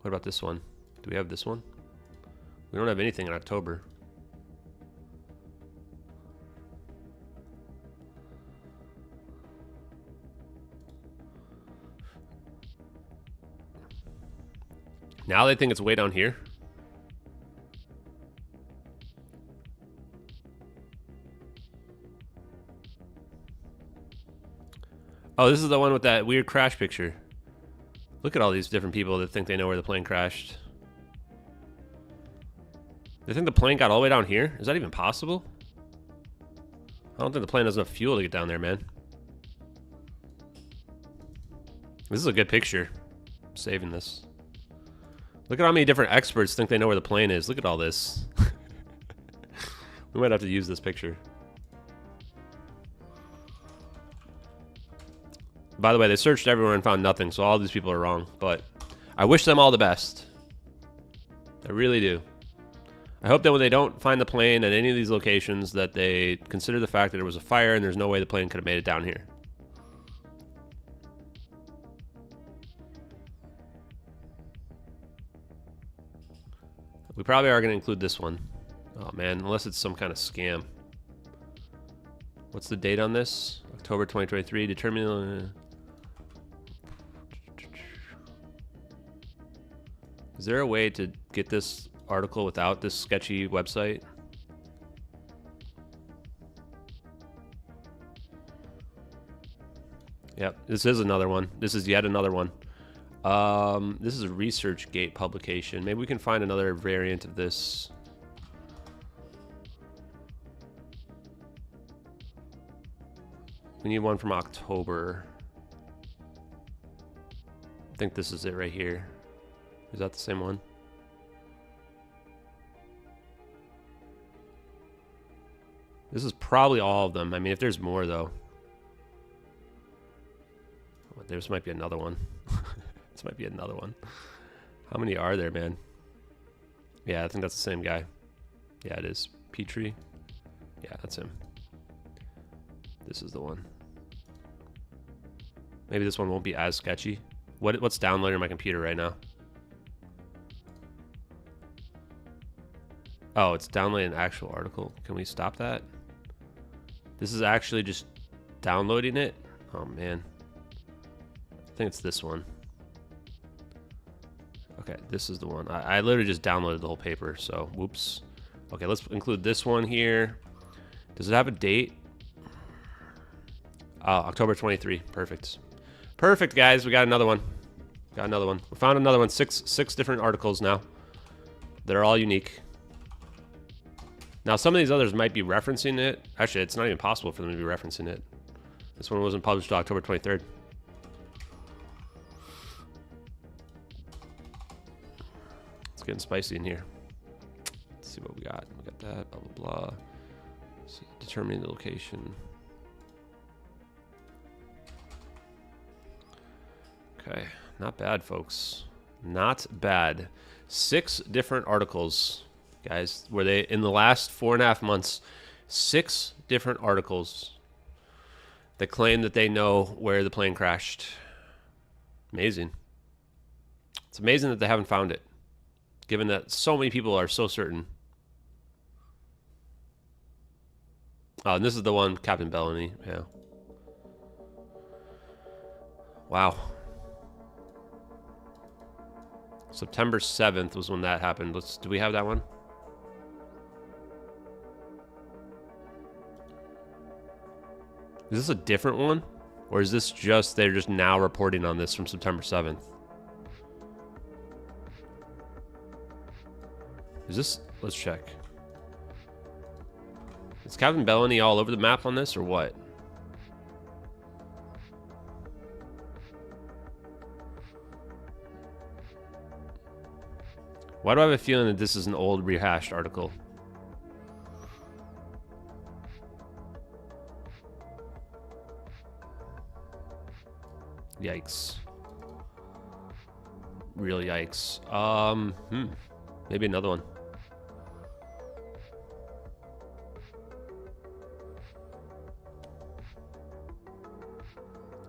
What about this one? Do we have this one? We don't have anything in October. Now they think it's way down here. Oh, this is the one with that weird crash picture. Look at all these different people that think they know where the plane crashed. They think the plane got all the way down here? Is that even possible? I don't think the plane has enough fuel to get down there, man. This is a good picture. I'm saving this. Look at how many different experts think they know where the plane is. Look at all this. We might have to use this picture. By the way, they searched everywhere and found nothing, so all these people are wrong. But I wish them all the best. I really do. I hope that when they don't find the plane at any of these locations, that they consider the fact that there was a fire and there's no way the plane could have made it down here. We probably are going to include this one. Oh man, unless it's some kind of scam. What's the date on this? October 2023. Determining. Is there a way to get this article without this sketchy website? Yep, this is another one. This is yet another one. This is a ResearchGate publication. Maybe we can find another variant of this. We need one from October. I think this is it right here. Is that the same one? This is probably all of them. I mean, if there's more, though. Oh, this might be another one. This might be another one. How many are there, man? Yeah, I think that's the same guy. Yeah, it is. Petrie. Yeah, that's him. This is the one. Maybe this one won't be as sketchy. What's downloading on my computer right now? Oh, it's downloading an actual article. Can we stop that? This is actually just downloading it. Oh, man. I think it's this one. Okay, this is the one. I literally just downloaded the whole paper, so whoops. Okay, let's include this one here. Does it have a date? October 23. Perfect. Perfect, guys. We got another one. Got another one. We found another one. Six different articles now. They're all unique. Now, some of these others might be referencing it. Actually, it's not even possible for them to be referencing it. This one wasn't published until October 23rd. It's getting spicy in here. Let's see what we got. We got that, blah, blah, blah. Let's see, determining the location. Okay, not bad, folks. Not bad. 6 different articles, guys. Were they in the last 4.5 months? 6 different articles that claim that they know where the plane crashed. Amazing. It's amazing that they haven't found it, given that so many people are so certain. Oh, and this is the one, Captain Bellamy. Yeah. Wow. September 7th was when that happened. Do we have that one? Is this a different one? Or is this just, they're just now reporting on this from September 7th? Is this, let's check. Is Captain Bellamy all over the map on this or what? Why do I have a feeling that this is an old rehashed article? Yikes. Real yikes. Maybe another one.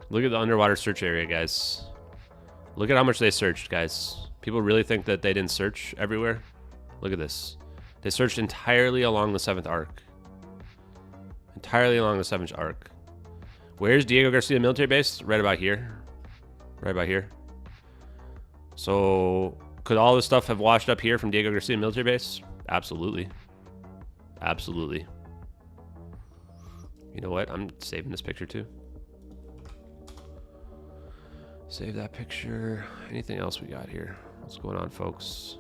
Look at the underwater search area, guys. Look at how much they searched, guys. People really think that they didn't search everywhere? Look at this. They searched entirely along the 7th arc. Entirely along the 7th arc. Where's Diego Garcia military base? Right about here. Right about here. So, could all this stuff have washed up here from Diego Garcia military base? Absolutely. Absolutely. You know what? I'm saving this picture too. Save that picture. Anything else we got here? What's going on, folks?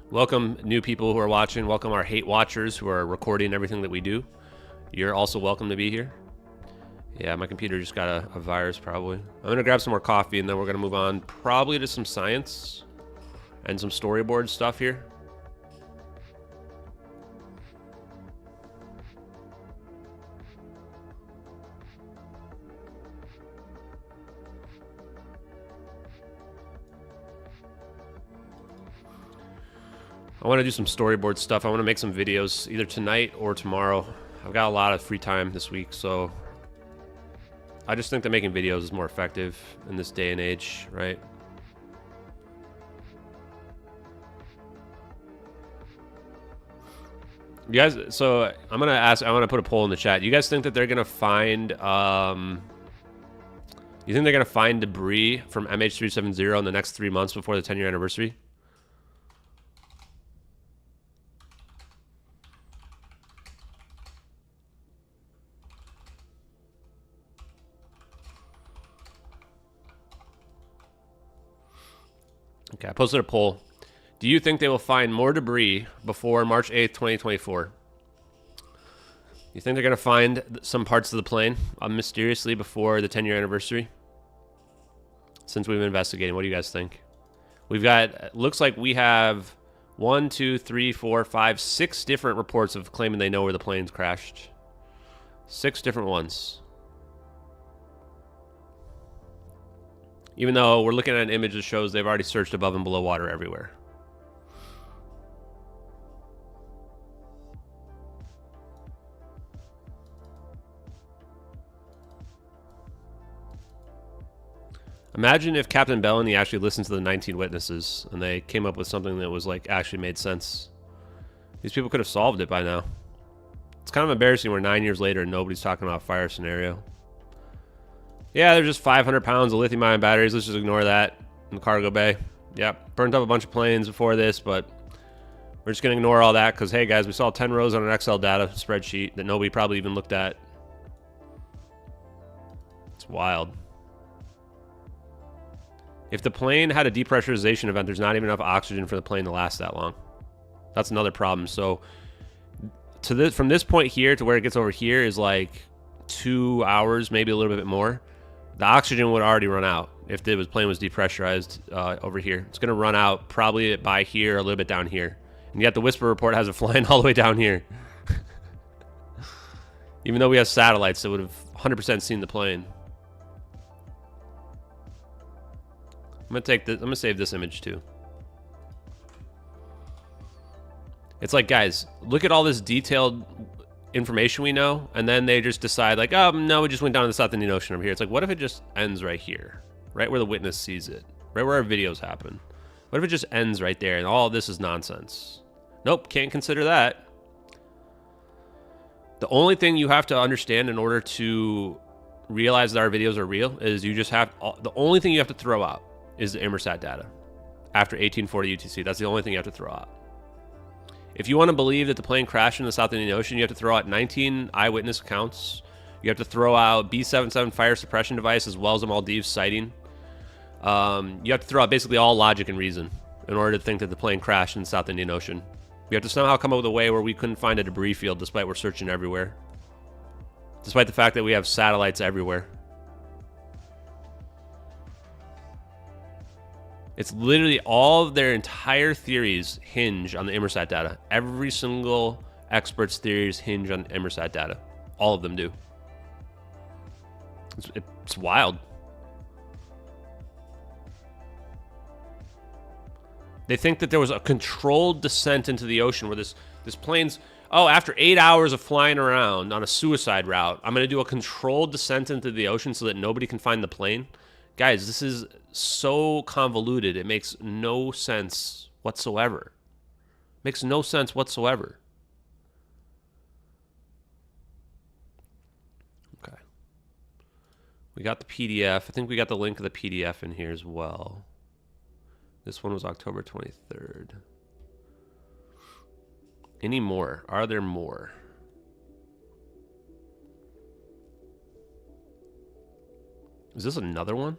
Welcome, new people who are watching. Welcome our hate watchers who are recording everything that we do. You're also welcome to be here. Yeah, my computer just got a virus, probably. I'm going to grab some more coffee, and then we're going to move on probably to some science and some storyboard stuff here. I want to do some storyboard stuff. I want to make some videos either tonight or tomorrow. I've got a lot of free time this week, so I just think that making videos is more effective in this day and age, right? You guys, so I'm going to ask, I want to put a poll in the chat. You guys think that they're going to find, you think they're going to find debris from MH370 in the next 3 months before the 10-year anniversary? Okay, I posted a poll. Do you think they will find more debris before March 8th, 2024? You think they're going to find some parts of the plane mysteriously before the 10-year anniversary? Since we've been investigating, what do you guys think? We've got, looks like we have 1, 2, 3, 4, 5, 6 different reports of claiming they know where the plane's crashed. 6 different ones. Even though we're looking at an image that shows they've already searched above and below water everywhere. Imagine if Captain Bellany actually listened to the 19 witnesses and they came up with something that was like actually made sense. These people could have solved it by now. It's kind of embarrassing we're 9 years later and nobody's talking about a fire scenario. Yeah, they're just 500 pounds of lithium-ion batteries. Let's just ignore that in the cargo bay. Yep, burnt up a bunch of planes before this, but we're just going to ignore all that because, hey, guys, we saw 10 rows on an Excel data spreadsheet that nobody probably even looked at. It's wild. If the plane had a depressurization event, there's not even enough oxygen for the plane to last that long. That's another problem. So from this point here to where it gets over here is like 2 hours, maybe a little bit more. The oxygen would already run out if the plane was depressurized over here. It's going to run out probably by here, a little bit down here. And yet the Whisper report has it flying all the way down here. Even though we have satellites that would have 100% seen the plane. I'm gonna save this image too. It's like, guys, look at all this detailed information we know, and then they just decide like, oh no, we just went down to the South Indian Ocean over here. It's like, what if it just ends right here, right where the witness sees it, right where our videos happen? What if it just ends right there and all of this is nonsense? Nope, can't consider that. The only thing you have to understand in order to realize that our videos are real is you just have, the only thing you have to throw out is the Inmarsat data after 1840 UTC. That's the only thing you have to throw out. If you want to believe that the plane crashed in the South Indian Ocean, you have to throw out 19 eyewitness accounts. You have to throw out B-77 fire suppression device as well as a Maldives sighting. You have to throw out basically all logic and reason in order to think that the plane crashed in the South Indian Ocean. We have to somehow come up with a way where we couldn't find a debris field despite we're searching everywhere. Despite the fact that we have satellites everywhere. It's literally all of their entire theories hinge on the Inmarsat data. Every single expert's theories hinge on Inmarsat data. All of them do. It's wild. They think that there was a controlled descent into the ocean where this plane's, oh, after 8 hours of flying around on a suicide route, I'm going to do a controlled descent into the ocean so that nobody can find the plane. Guys, this is so convoluted. It makes no sense whatsoever. Makes no sense whatsoever. Okay. We got the PDF. I think we got the link of the PDF in here as well. This one was October 23rd. Any more? Are there more? Is this another one?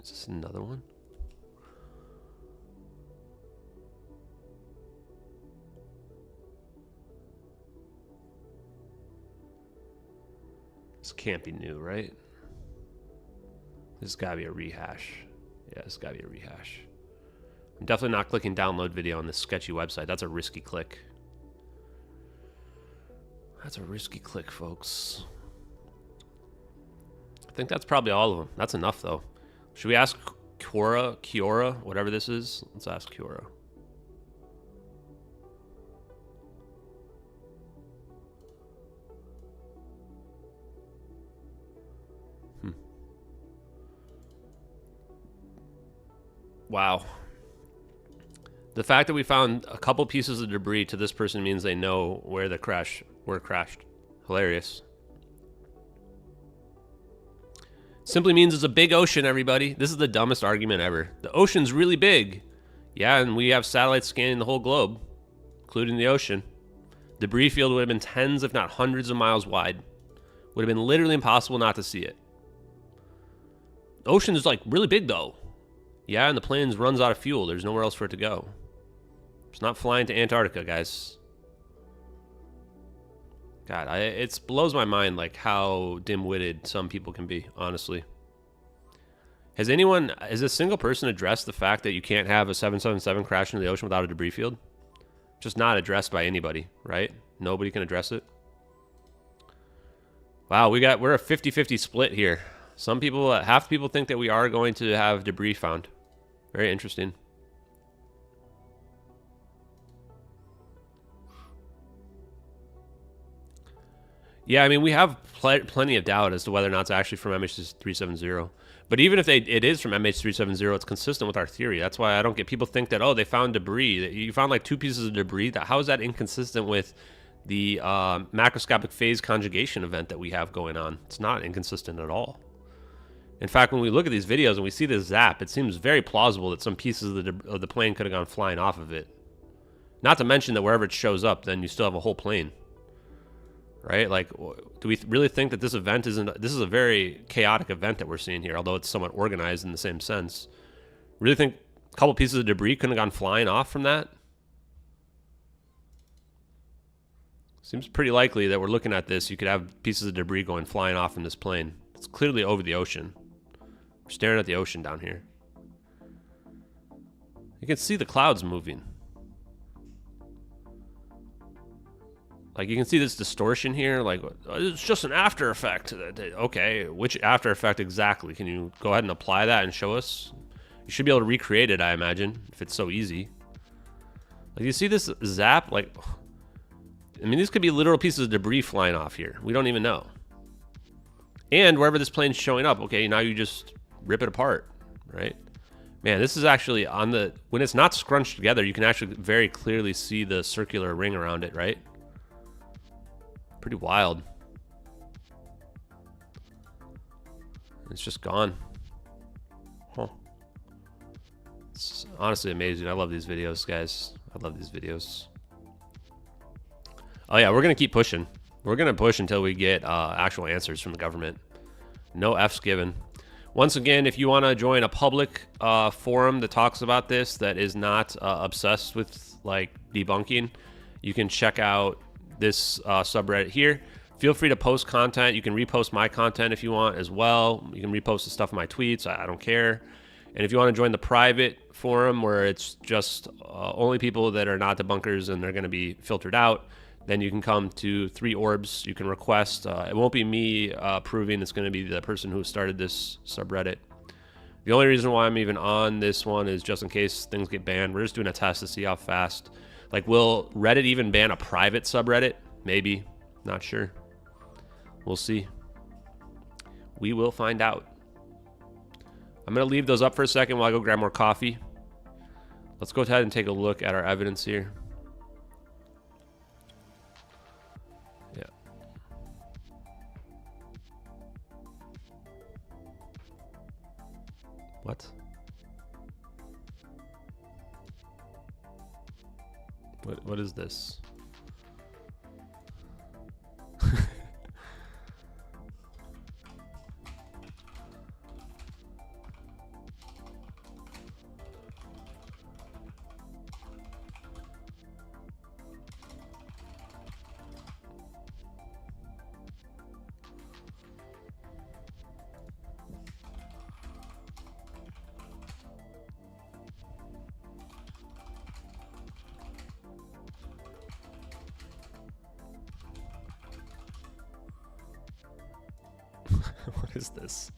Is this another one? This can't be new, right? This has got to be a rehash. Yeah, this has got to be a rehash. I'm definitely not clicking download video on this sketchy website. That's a risky click. That's a risky click, folks. I think that's probably all of them. That's enough, though. Should we ask Kiora, whatever this is? Let's ask Kiora. Wow. The fact that we found a couple pieces of debris to this person means they know where it crashed. Hilarious. Simply means it's a big ocean, everybody. This is the dumbest argument ever. The ocean's really big. Yeah, and we have satellites scanning the whole globe, including the ocean. Debris field would have been tens, if not hundreds of miles wide. Would have been literally impossible not to see it. The ocean is like really big though. Yeah, and the plane runs out of fuel. There's nowhere else for it to go. It's not flying to Antarctica, guys. God, it blows my mind like how dim-witted some people can be, honestly. Has a single person addressed the fact that you can't have a 777 crash into the ocean without a debris field? Just not addressed by anybody, right? Nobody can address it. Wow, we're a 50-50 split here. Some people, half the people think that we are going to have debris found. Very interesting. Yeah, I mean, we have plenty of doubt as to whether or not it's actually from MH370. But even if it is from MH370, it's consistent with our theory. That's why I don't get people think that, oh, they found debris. You found like 2 pieces of debris. How is that inconsistent with the macroscopic phase conjugation event that we have going on? It's not inconsistent at all. In fact, when we look at these videos and we see this zap, it seems very plausible that some pieces of the plane could have gone flying off of it. Not to mention that wherever it shows up, then you still have a whole plane. Right? Like, do we really think that this event isn't... This is a very chaotic event that we're seeing here, although it's somewhat organized in the same sense. Really think a couple pieces of debris couldn't have gone flying off from that? Seems pretty likely that we're looking at this. You could have pieces of debris going flying off from this plane. It's clearly over the ocean. We're staring at the ocean down here. You can see the clouds moving. Like, you can see this distortion here. Like, it's just an after effect. Okay, which after effect exactly? Can you go ahead and apply that and show us? You should be able to recreate it, I imagine, if it's so easy. Like, you see this zap? Like, I mean, these could be literal pieces of debris flying off here. We don't even know. And wherever this plane's showing up, okay, now you just rip it apart, right? Man, this is actually on the... When it's not scrunched together, you can actually very clearly see the circular ring around it, right? Pretty wild. It's just gone. Huh. It's honestly amazing. I love these videos, guys. I love these videos. Oh yeah, we're gonna keep pushing. We're gonna push until we get actual answers from the government. No F's given. Once again, if you want to join a public forum that talks about this, that is not obsessed with like debunking, you can check out this subreddit here. Feel free to post content. You can repost my content if you want as well. You can repost the stuff in my tweets. I don't care. And if you want to join the private forum where it's just only people that are not debunkers and they're going to be filtered out, then you can come to 3 Orbs. You can request. It won't be me approving. It's going to be the person who started this subreddit. The only reason why I'm even on this one is just in case things get banned. We're just doing a test to see how fast. Like, will Reddit even ban a private subreddit? Maybe. Not sure. We'll see. We will find out. I'm going to leave those up for a second while I go grab more coffee. Let's go ahead and take a look at our evidence here. Yeah. What? What is this? What is this?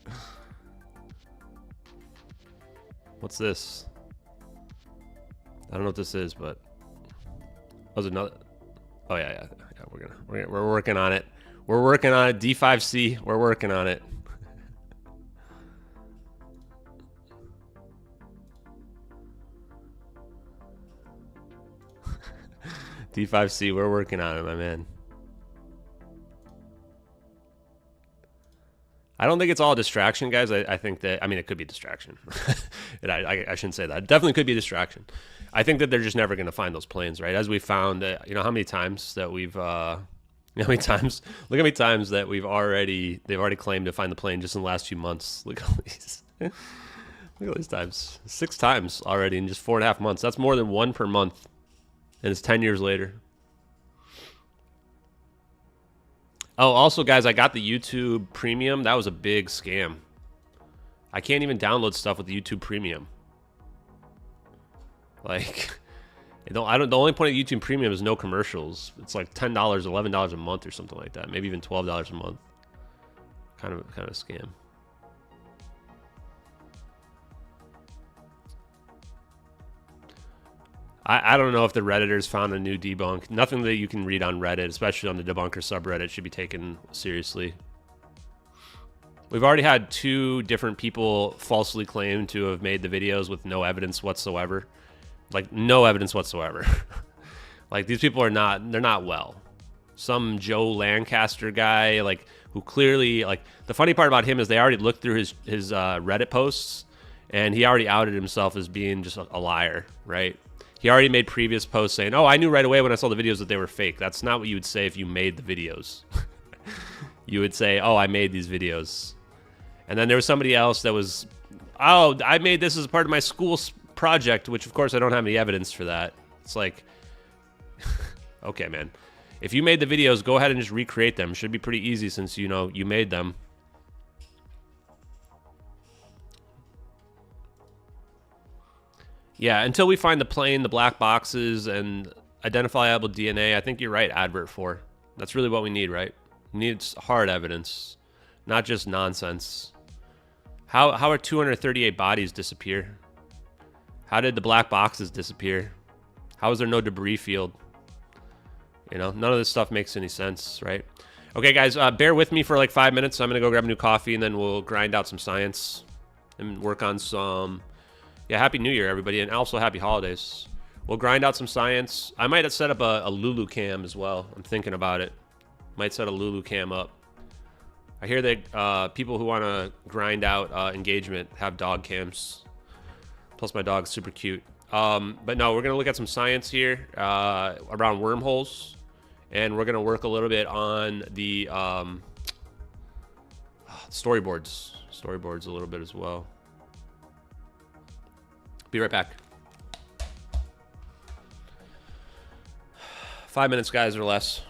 What's this? I don't know what this is, but was another. Oh yeah. We're working on it. We're working on it. D5C. We're working on it. D5C. We're working on it, my man. I don't think it's all a distraction, guys. I think that, I mean, it could be a distraction. I shouldn't say that. It definitely could be a distraction. I think that they're just never going to find those planes, right? As we found, you know, how many times that we've You know how many times? Look how many times that they've already claimed to find the plane just in the last few months. Look at all these. Look at all these times. 6 times already in just 4.5 months. That's more than 1 per month, and it's 10 years later. Oh, also, guys, I got the YouTube Premium. That was a big scam. I can't even download stuff with the YouTube Premium. Like, the only point of YouTube Premium is no commercials. It's like $10, $11 a month or something like that. Maybe even $12 a month. Kind of a scam. I don't know if the Redditors found a new debunk. Nothing that you can read on Reddit, especially on the Debunker subreddit, should be taken seriously. We've already had 2 different people falsely claim to have made the videos with no evidence whatsoever. Like, no evidence whatsoever. Like, these people they're not well. Some Joe Lancaster guy, like, who clearly, like, the funny part about him is they already looked through his Reddit posts, and he already outed himself as being just a liar, right? He already made previous posts saying, oh, I knew right away when I saw the videos that they were fake. That's not what you would say if you made the videos. You would say, oh, I made these videos. And then there was somebody else that was, oh, I made this as part of my school project, which, of course, I don't have any evidence for that. It's like, okay, man. If you made the videos, go ahead and just recreate them. Should be pretty easy since, you know, you made them. Yeah, until we find the plane, the black boxes, and identifiable DNA, I think you're right, Advert 4. That's really what we need, right? We need hard evidence, not just nonsense. How are 238 bodies disappear? How did the black boxes disappear? How is there no debris field? You know, none of this stuff makes any sense, right? Okay, guys, bear with me for like 5 minutes. I'm going to go grab a new coffee, and then we'll grind out some science and work on some... Yeah, Happy New Year, everybody, and also Happy Holidays. We'll grind out some science. I might set up a Lulu cam as well. I'm thinking about it. Might set a Lulu cam up. I hear that people who want to grind out engagement have dog cams. Plus, my dog's super cute. But no, we're going to look at some science here around wormholes. And we're going to work a little bit on the storyboards. Storyboards a little bit as well. Be right back. 5 minutes, guys, or less.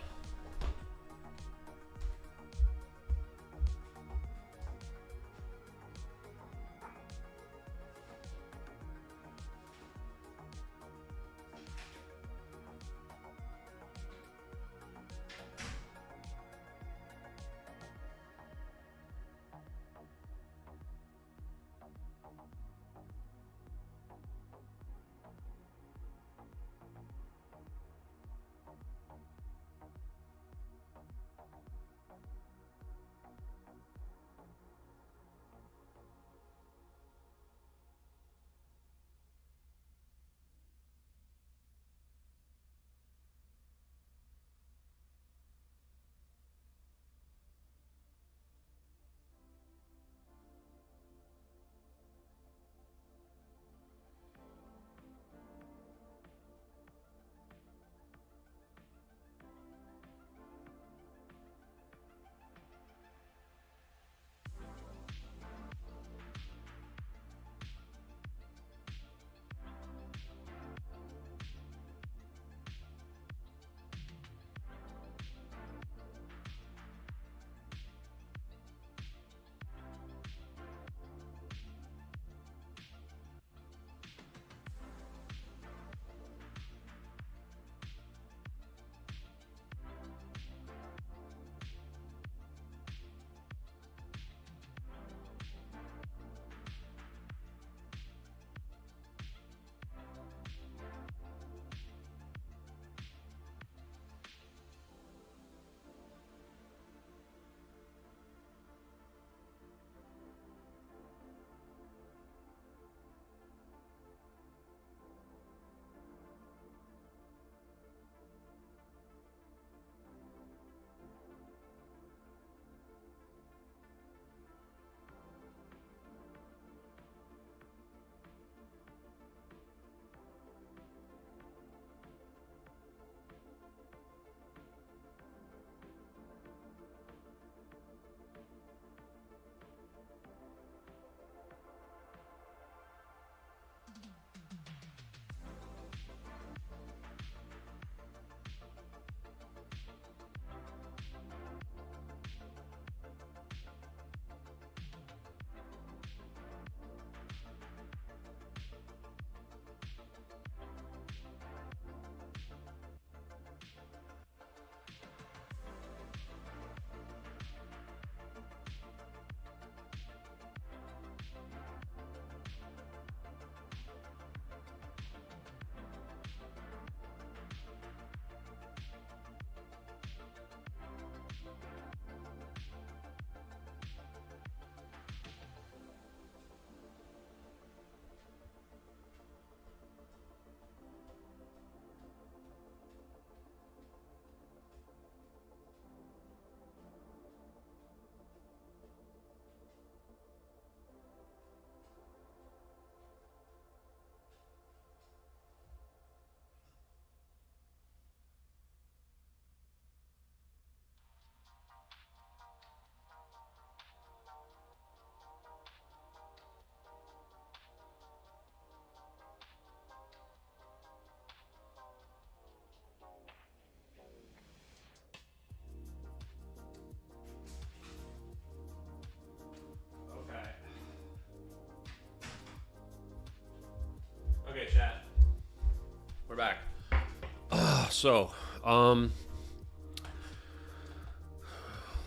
So, let's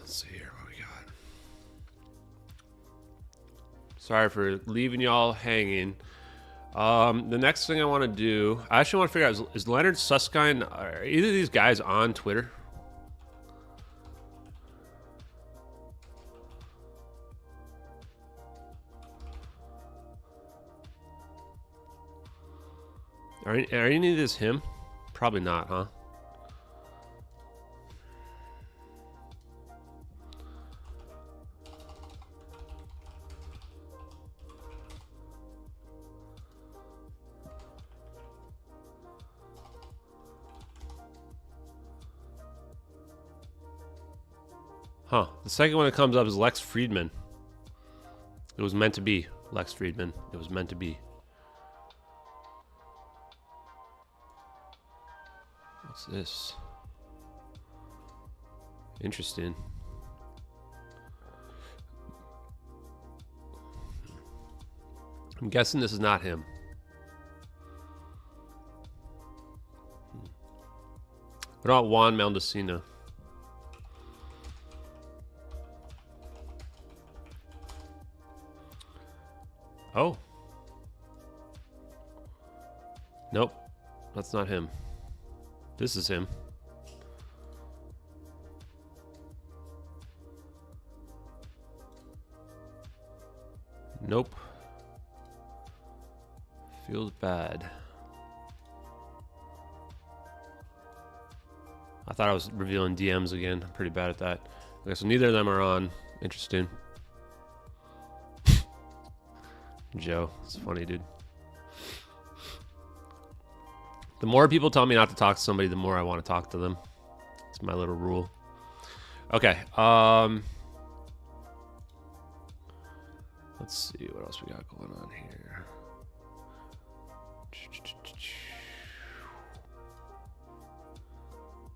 see here what we got. Sorry for leaving y'all hanging. The next thing I want to do, I actually want to figure out, is Leonard Susskind, are either of these guys on Twitter? Are any of this him? Probably not, huh? Huh. The second one that comes up is Lex Friedman. It was meant to be. Lex Friedman. It was meant to be. What's this? Interesting. I'm guessing this is not him. What about Juan Maldacena? Oh. Nope. That's not him. This is him. Nope. Feels bad. I thought I was revealing DMs again. I'm pretty bad at that. Okay, so neither of them are on. Interesting. Joe. It's funny, dude. The more people tell me not to talk to somebody, the more I want to talk to them. It's my little rule. Okay. Let's see what else we got going on here.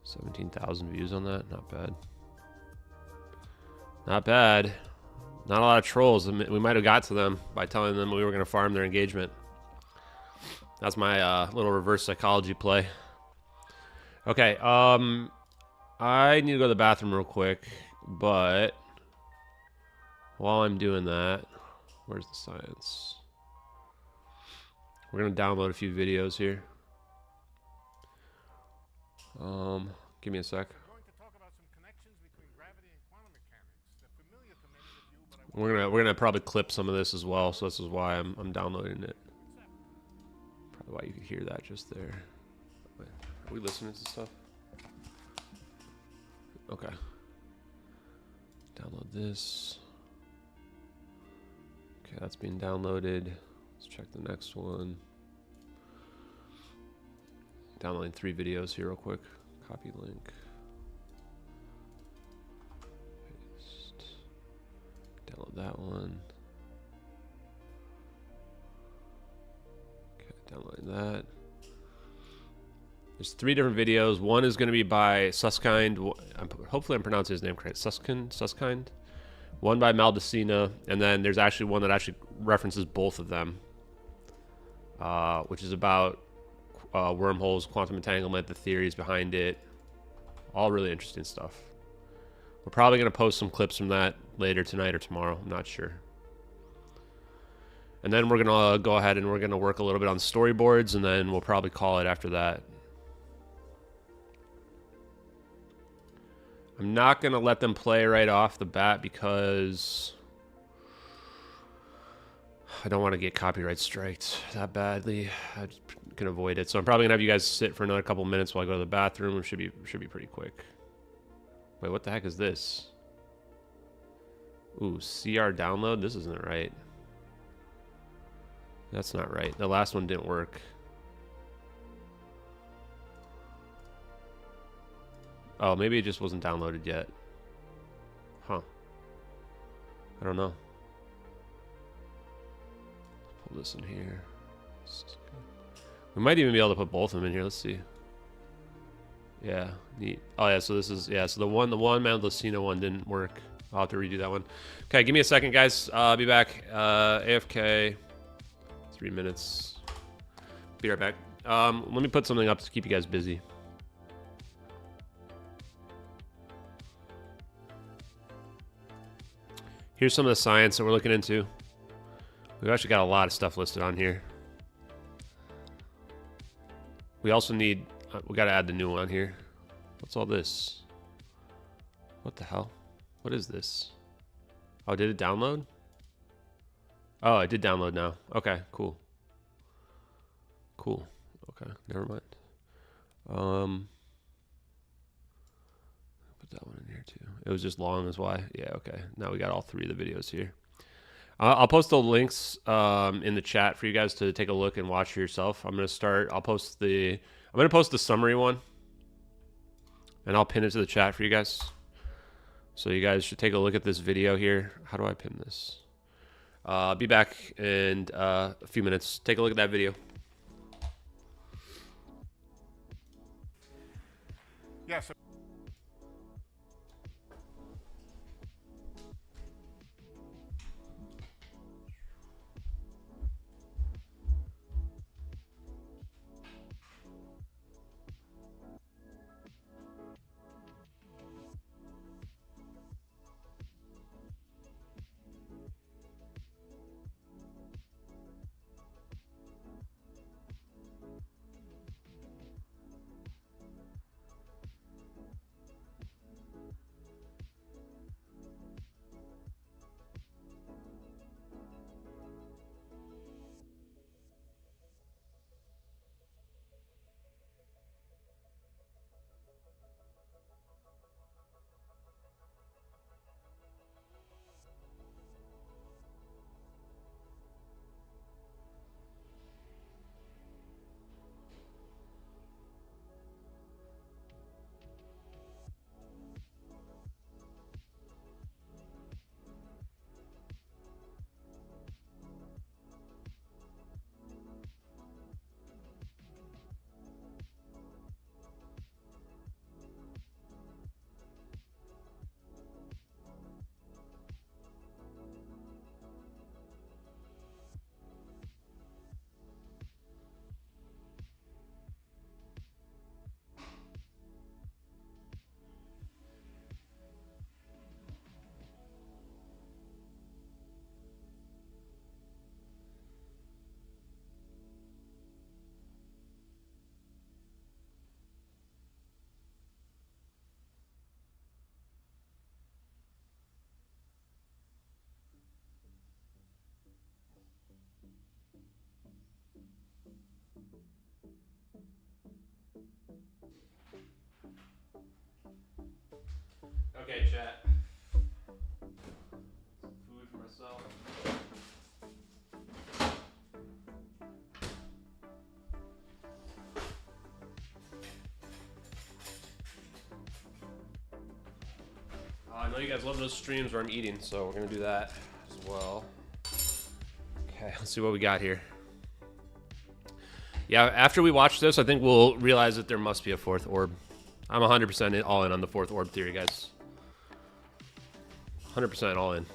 17,000 views on that. Not bad. Not bad. Not a lot of trolls. We might have got to them by telling them we were going to farm their engagement. That's my little reverse psychology play. Okay, I need to go to the bathroom real quick, but while I'm doing that, where's the science? We're going to download a few videos here. Give me a sec. We're gonna probably clip some of this as well, so this is why I'm downloading it. Probably why you could hear that just there. Wait, are we listening to stuff? Okay. Download this. Okay, that's being downloaded. Let's check the next one. Downloading 3 videos here real quick. Copy link. Paste. Download that one. Okay, downloading that. There's 3 different videos. One is going to be by Susskind. Hopefully I'm pronouncing his name correct. Susskind. One by Maldacena. And then there's actually one that actually references both of them. Which is about wormholes, quantum entanglement, the theories behind it. All really interesting stuff. We're probably going to post some clips from that later tonight or tomorrow. I'm not sure. And then we're going to go ahead and we're going to work a little bit on storyboards, and then we'll probably call it after that. I'm not going to let them play right off the bat because I don't want to get copyright striked that badly. I can avoid it. So I'm probably going to have you guys sit for another couple minutes while I go to the bathroom. It should be pretty quick. Wait, what the heck is this? Ooh, CR download? This isn't right. That's not right. The last one didn't work. Oh, maybe it just wasn't downloaded yet. Huh. I don't know. Let's pull this in here. We might even be able to put both of them in here. Let's see. Yeah, neat. Oh yeah, so this is, yeah, so the one Maldacena one didn't work. I'll have to redo that one. Okay, give me a second, guys. I'll be back. AFK. 3 minutes. Be right back. Let me put something up to keep you guys busy. Here's some of the science that we're looking into. We've actually got a lot of stuff listed on here. We also need, we got to add the new one here. What's all this? What the hell? What is this? Oh, did it download? Oh, it did download now. Okay, cool. Cool. Okay, never mind. Put that one in here too. It was just long as why. Yeah, okay. Now we got all three of the videos here. I'll post the links in the chat for you guys to take a look and watch for yourself. I'm gonna start. I'm gonna post the summary one, and I'll pin it to the chat for you guys. So you guys should take a look at this video here. How do I pin this? I'll be back in a few minutes. Take a look at that video. Yes. Okay, chat. Food for myself. I know you guys love those streams where I'm eating, so we're gonna do that as well. Okay, let's see what we got here. Yeah, after we watch this, I think we'll realize that there must be a fourth orb. I'm 100% all in on the fourth orb theory, guys. 100% all in.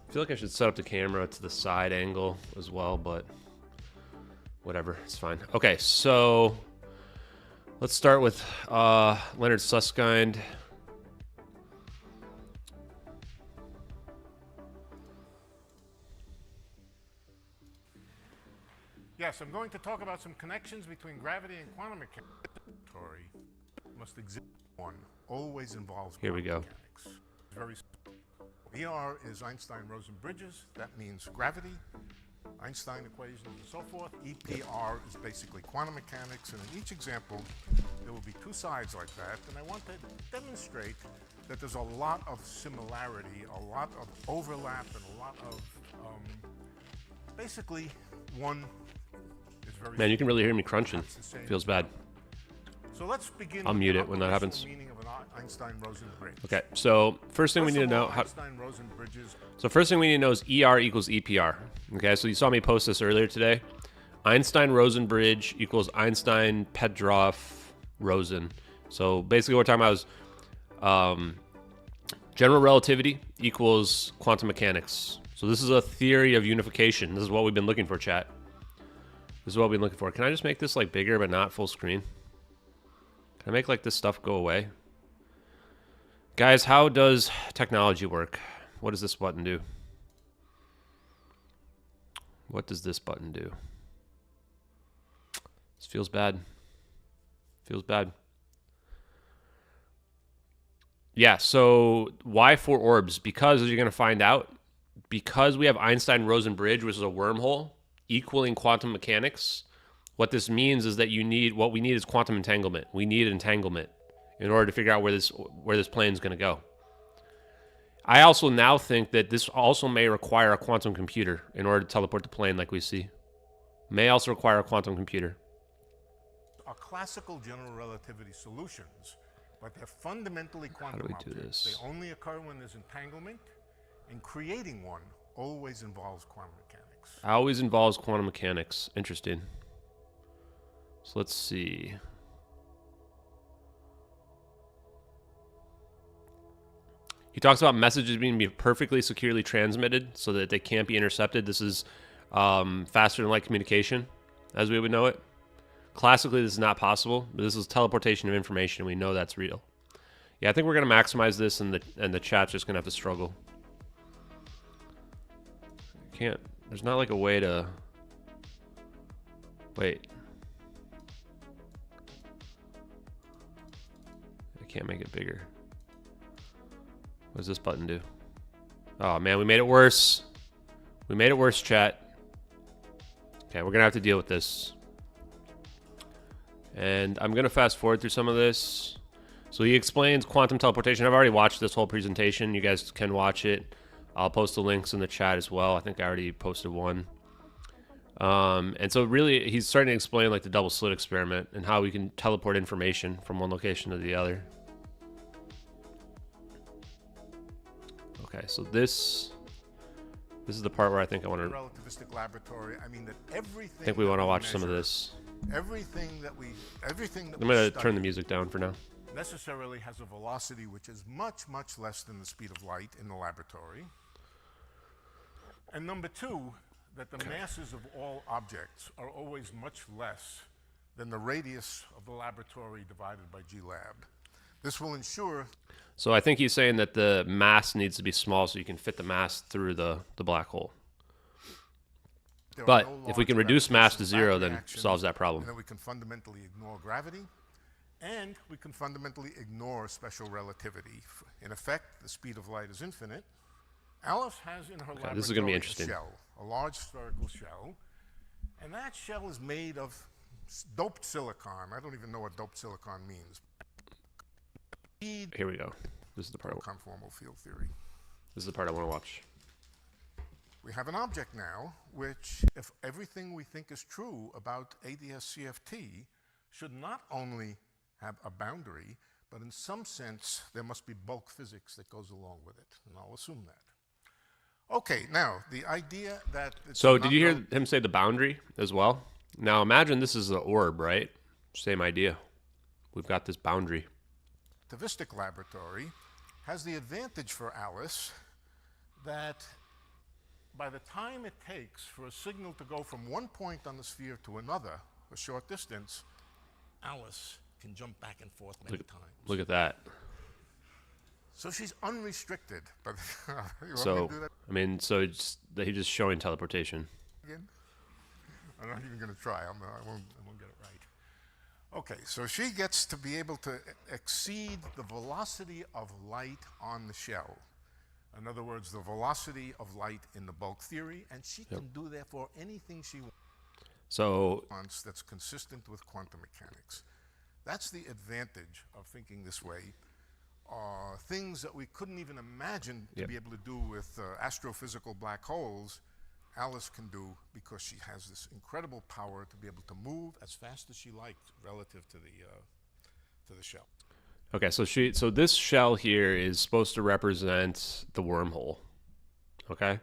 I feel like I should set up the camera to the side angle as well, but whatever, it's fine. Okay, so let's start with Leonard Susskind. Yes, I'm going to talk about some connections between gravity and quantum mechanics. Must exist one. Always involves Here we go. mechanics. Very ER is Einstein-Rosen bridges. That means gravity, Einstein equations, and so forth. EPR is basically quantum mechanics, and in each example, there will be two sides like that. And I want to demonstrate that there's a lot of similarity, a lot of overlap, and a lot of basically one is very. Man, you can really hear me crunching. Feels bad. So let's begin. I'll mute it when that happens. Meaning of an Einstein-Rosen bridge. Okay, so first thing we need to know. So first thing we need to know is ER equals EPR. Okay, so you saw me post this earlier today. Einstein-Rosen bridge equals Einstein-Petrov-Rosen. So basically what we're talking about is general relativity equals quantum mechanics. So this is a theory of unification. This is what we've been looking for, chat. This is what we've been looking for. Can I just make this like bigger but not full screen? Can I make like this stuff go away? Guys, how does technology work? What does this button do? What does this button do? This feels bad. Feels bad. Yeah, so why 4 orbs? Because, as you're going to find out, because we have Einstein-Rosen bridge, which is a wormhole, equaling quantum mechanics, what this means is that what we need is quantum entanglement. We need entanglement in order to figure out where this plane is going to go. I also now think that this also may require a quantum computer in order to teleport the plane like we see. May also require a quantum computer. Are classical general relativity solutions, but they're fundamentally quantum How do we objects. do this? They only occur when there's entanglement, and creating one always involves quantum mechanics. Always involves quantum mechanics. Interesting. So let's see. He talks about messages being perfectly securely transmitted so that they can't be intercepted. This is faster than light communication, as we would know it. Classically, this is not possible, but this is teleportation of information. We know that's real. Yeah, I think we're going to maximize this, and the chat's just going to have to struggle. Can't. There's not like a way to... Wait. I can't make it bigger. What does this button do? Oh, man, we made it worse. We made it worse, chat. Okay, we're going to have to deal with this. And I'm going to fast forward through some of this. So he explains quantum teleportation. I've already watched this whole presentation. You guys can watch it. I'll post the links in the chat as well. I think I already posted one. And so really, he's starting to explain like the double slit experiment and how we can teleport information from one location to the other. Okay, so this is the part where I think I want to... Relativistic laboratory. I mean that everything. I think we want to watch some of this. Everything that we I'm going to turn the music down for now. Necessarily has a velocity which is much, much less than the speed of light in the laboratory. And number 2, that the masses of all objects are always much less than the radius of the laboratory divided by G lab. This will ensure... So I think he's saying that the mass needs to be small so you can fit the mass through the black hole. But if we can reduce mass to 0, then solves that problem. And then we can fundamentally ignore gravity, and we can fundamentally ignore special relativity. In effect, the speed of light is infinite. Alice has in her laboratory this is gonna be interesting. a shell, a large spherical shell, and that shell is made of doped silicon. I don't even know what doped silicon means. Here we go. This is the part. Conformal field theory. This is the part I want to watch. We have an object now, which, if everything we think is true about ADS-CFT, should not only have a boundary, but in some sense, there must be bulk physics that goes along with it, and I'll assume that. Okay, now, the idea that... So, did you hear him say the boundary as well? Now, imagine this is the orb, right? Same idea. We've got this boundary. Relativistic laboratory has the advantage for Alice that by the time it takes for a signal to go from one point on the sphere to another, a short distance, Alice can jump back and forth many times. Look at that. So she's unrestricted. But so, I mean, so he's just showing teleportation. Again? I'm not even going to try. I won't get it right. Okay, so she gets to be able to exceed the velocity of light on the shell. In other words, the velocity of light in the bulk theory, and she can do, therefore, anything she wants. So that's consistent with quantum mechanics. That's the advantage of thinking this way. Things that we couldn't even imagine to be able to do with astrophysical black holes, Alice can do because she has this incredible power to be able to move as fast as she likes relative to the shell. Okay, so this shell here is supposed to represent the wormhole. Okay?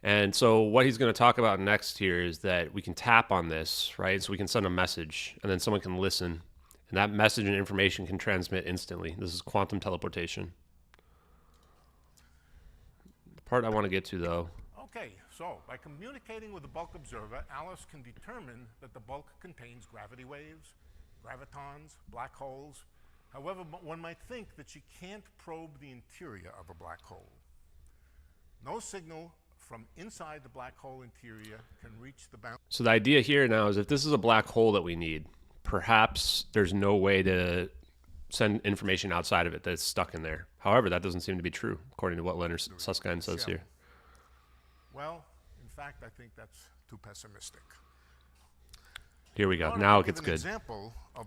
And so what he's going to talk about next here is that we can tap on this, right? So we can send a message, and then someone can listen, and that message and information can transmit instantly. This is quantum teleportation. The part I want to get to, though. Okay, so by communicating with the bulk observer, Alice can determine that the bulk contains gravity waves, gravitons, black holes, However, one might think that she can't probe the interior of a black hole. No signal from inside the black hole interior can reach the boundary. So the idea here now is if this is a black hole that we need, perhaps there's no way to send information outside of it that's stuck in there. However, that doesn't seem to be true, according to what Leonard Susskind says here. Well, in fact, I think that's too pessimistic. Here we go. Now it gets good.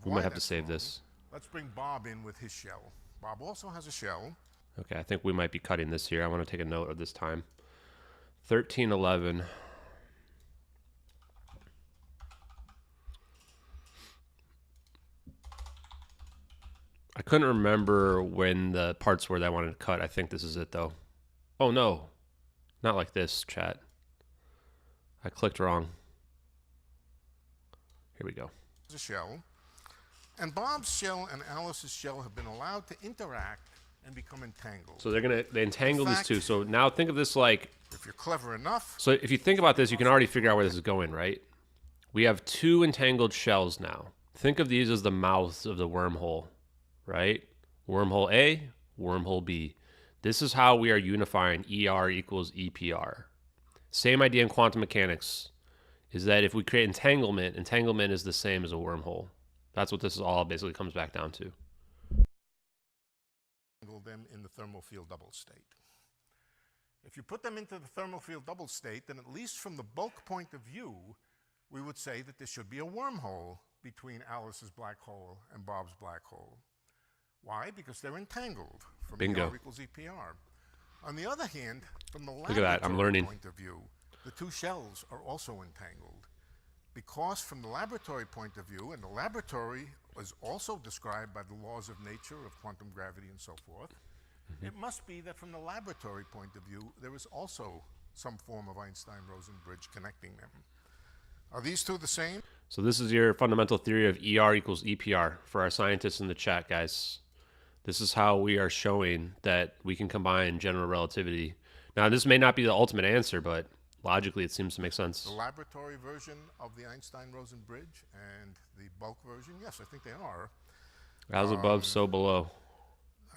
We might have to save this. Let's bring Bob in with his shell. Bob also has a shell. Okay, I think we might be cutting this here. I want to take a note of this time. 1311. I couldn't remember when the parts were that I wanted to cut. I think this is it, though. Oh, no. Not like this, chat. I clicked wrong. Here we go. The shell. And Bob's shell and Alice's shell have been allowed to interact and become entangled. So they entangle these two. So now think of this like, if you're clever enough. So if you think about this, you can already figure out where this is going, right? We have two entangled shells now. Think of these as the mouths of the wormhole, right? Wormhole A, wormhole B. This is how we are unifying ER equals EPR. Same idea in quantum mechanics is that if we create entanglement, entanglement is the same as a wormhole. That's what this is all basically comes back down to. Them in the thermal field double state. If you put them into the thermal field double state, then at least from the bulk point of view, we would say that there should be a wormhole between Alice's black hole and Bob's black hole. Why? Because they're entangled from Bingo. ER equals EPR. On the other hand, from the Look at that, I'm learning. point of view, the two shells are also entangled. Because from the laboratory point of view, and the laboratory was also described by the laws of nature, of quantum gravity and so forth, it must be that from the laboratory point of view, there is also some form of Einstein-Rosen bridge connecting them. Are these two the same? So this is your fundamental theory of ER equals EPR for our scientists in the chat, guys. This is how we are showing that we can combine general relativity. Now, this may not be the ultimate answer, but logically it seems to make sense. The laboratory version of the Einstein-Rosen bridge and the bulk version, yes, I think they are. As above, so below.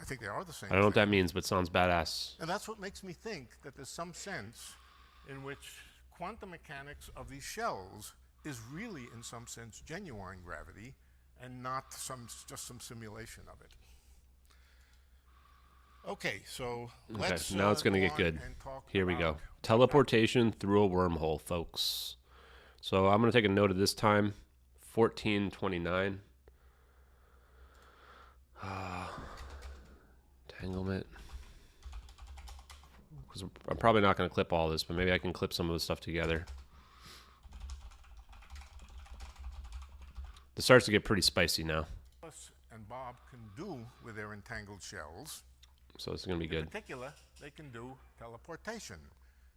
I think they are the same. I don't know what that means, but sounds badass. And that's what makes me think that there's some sense in which quantum mechanics of these shells is really, in some sense, genuine gravity and not just some simulation of it. Okay, so let's now it's going to get good. Here we go. Teleportation through a wormhole, folks. So I'm going to take a note of this time. 1429. Entanglement. Because I'm probably not going to clip all this, but maybe I can clip some of the stuff together. This starts to get pretty spicy now. Alice and Bob can do with their entangled shells. So it's going to be good. In particular, they can do teleportation.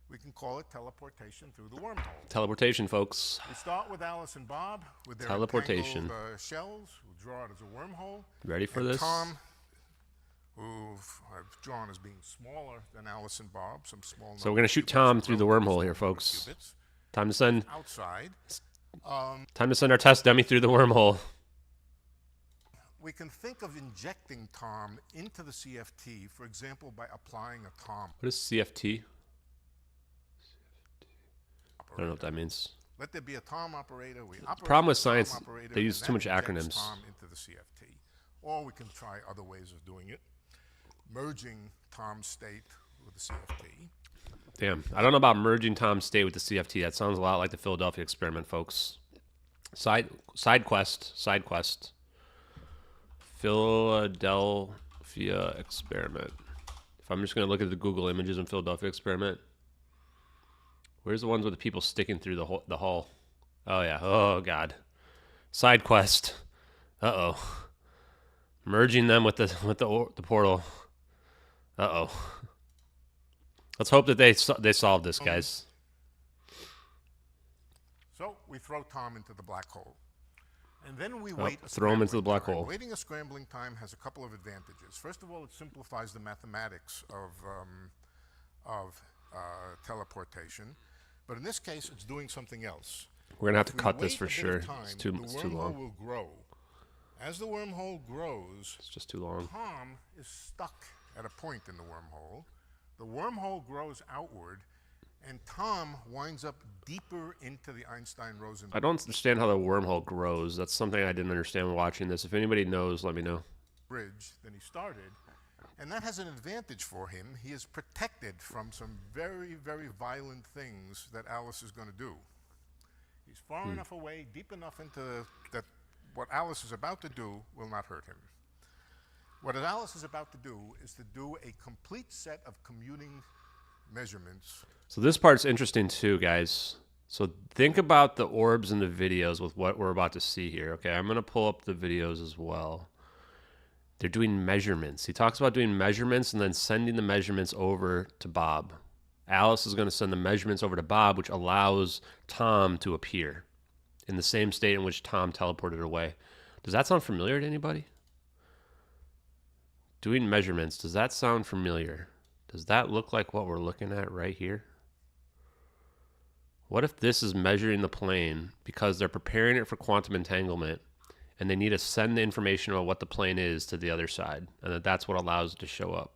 We can call it teleportation through the wormhole. Teleportation, folks. We start with Alice and Bob with their teleportation entangled shells. We'll draw it as a wormhole. Ready for and this? Tom, who I've drawn as being smaller than Alice and Bob, some small. So we're going to shoot Tom through the wormhole here, folks. Time to send outside. Time to send our test dummy through the wormhole. We can think of injecting Tom into the CFT, for example, by applying a Tom. What is CFT? I don't know what that means. Let there be a Tom operator. The problem with science, they use too much acronyms. Tom into the CFT. Or we can try other ways of doing it, merging Tom's state with the CFT. Damn, I don't know about merging Tom's state with the CFT. That sounds a lot like the Philadelphia experiment, folks. Side quest. Philadelphia experiment. If I'm just going to look at the Google images in Philadelphia experiment, where's the ones with the people sticking through the hull? Oh yeah. Oh god. Side quest. Uh-oh. Merging them with the portal. Uh-oh. Let's hope that they solve this, guys. So we throw Tom into the black hole. And then we wait. Throw him into the black hole. Waiting a scrambling time has a couple of advantages. First of all, it simplifies the mathematics of teleportation. But in this case, it's doing something else. We're going to have to cut this for sure. It's too the long. will grow. As the wormhole grows, It's just too long. Tom is stuck at a point in the wormhole. The wormhole grows outward, and Tom winds up deeper into the Einstein-Rosen I don't understand how the wormhole grows. That's something I didn't understand watching this. If anybody knows, let me know. bridge than he started. And that has an advantage for him. He is protected from some very, very violent things that Alice is going to do. He's far enough away, deep enough into that what Alice is about to do will not hurt him. What Alice is about to do is to do a complete set of commuting measurements. So this part's interesting too, guys. So think about the orbs in the videos with what we're about to see here. Okay, I'm going to pull up the videos as well. They're doing measurements. He talks about doing measurements and then sending the measurements over to Bob. Alice is going to send the measurements over to Bob, which allows Tom to appear in the same state in which Tom teleported away. Does that sound familiar to anybody? Doing measurements, does that sound familiar? Does that look like what we're looking at right here? What if this is measuring the plane because they're preparing it for quantum entanglement and they need to send the information about what the plane is to the other side, and that's what allows it to show up?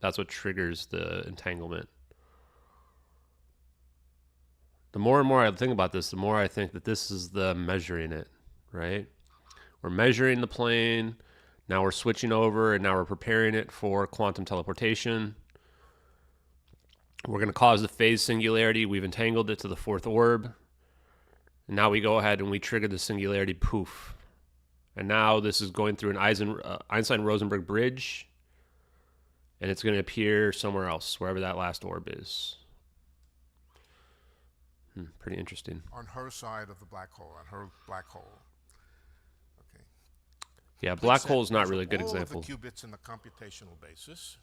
That's what triggers the entanglement. The more and more I think about this, the more I think that this is the measuring it, right? We're measuring the plane, now we're switching over, and now we're preparing it for quantum teleportation. We're going to cause the phase singularity. We've entangled it to the fourth orb. And now we go ahead and we trigger the singularity, poof. And now this is going through an Einstein-Rosen bridge, and it's going to appear somewhere else, wherever that last orb is. Pretty interesting. On her side of the black hole, on her black hole. Okay. Yeah, black hole is not really a good example. All of the qubits in the computational basis.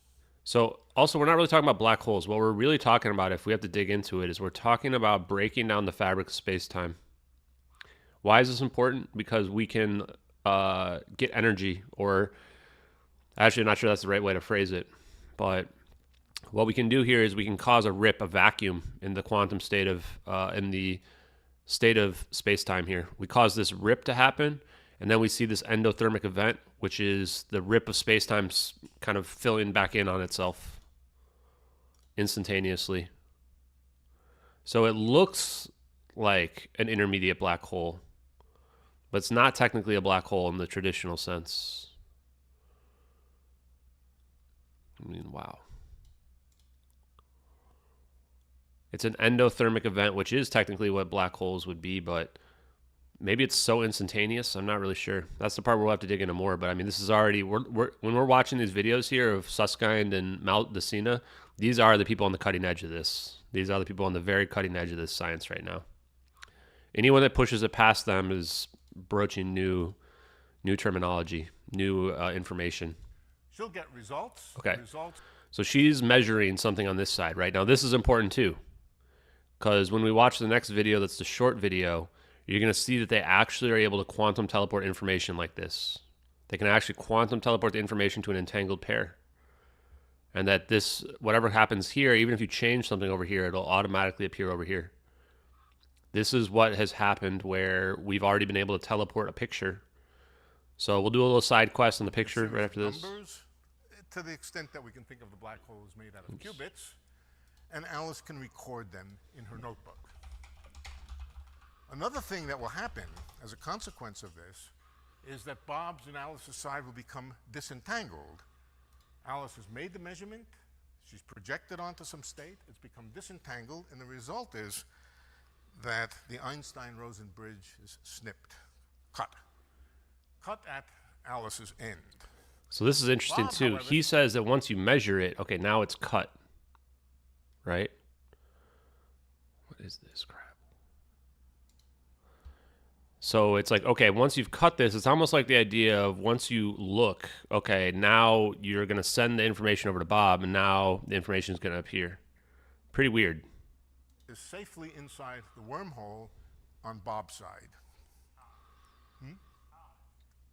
So also, we're not really talking about black holes. What we're really talking about, if we have to dig into it, is we're talking about breaking down the fabric of space-time. Why is this important? Because we can get energy, or actually, I'm not sure that's the right way to phrase it, but what we can do here is we can cause a rip, a vacuum in the quantum state of, in the state of space-time here. We cause this rip to happen, and then we see this endothermic event, which is the rip of space-time kind of filling back in on itself instantaneously. So it looks like an intermediate black hole, but it's not technically a black hole in the traditional sense. I mean, wow. It's an endothermic event, which is technically what black holes would be, but maybe it's so instantaneous. I'm not really sure. That's the part where we'll have to dig into more. But I mean, this is already, when we're watching these videos here of Susskind and Maldacena, these are the people on the cutting edge of this. These are the people on the very cutting edge of this science right now. Anyone that pushes it past them is broaching new terminology, new information. She'll get results. Okay. Results. So she's measuring something on this side, right? Now, this is important too, because when we watch the next video, that's the short video, you're going to see that they actually are able to quantum teleport information like this. They can actually quantum teleport the information to an entangled pair. And that this, whatever happens here, even if you change something over here, it'll automatically appear over here. This is what has happened where we've already been able to teleport a picture. So we'll do a little side quest on the picture right after this. Numbers, to the extent that we can think of the black hole is made out of qubits, and Alice can record them in her notebook. Another thing that will happen as a consequence of this is that Bob's and Alice's side will become disentangled. Alice has made the measurement, she's projected onto some state, it's become disentangled, and the result is that the Einstein-Rosen bridge is snipped, cut at Alice's end. So this is interesting Bob, too. however, He says that once you measure it, okay, now it's cut, right? What is this crap? So it's like, okay, once you've cut this, it's almost like the idea of once you look, okay, now you're going to send the information over to Bob, and now the information is going to appear. Pretty weird. Is safely inside the wormhole on Bob's side.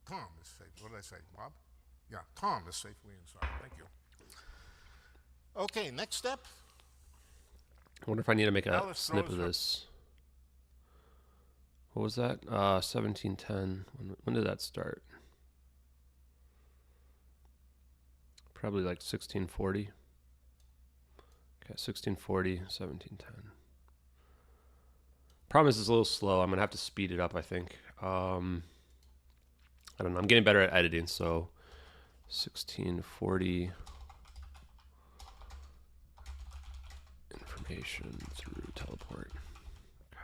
Tom is safe. What did I say, Bob? Yeah, Tom is safely inside. Thank you. Okay, next step. I wonder if I need to make a Alice snip of throws her- this. What was that? 1710. When did that start? Probably like 1640. Okay, 1640, 1710. Problem is it's a little slow. I'm going to have to speed it up, I think. I don't know. I'm getting better at editing, so 1640 information through teleport. Okay.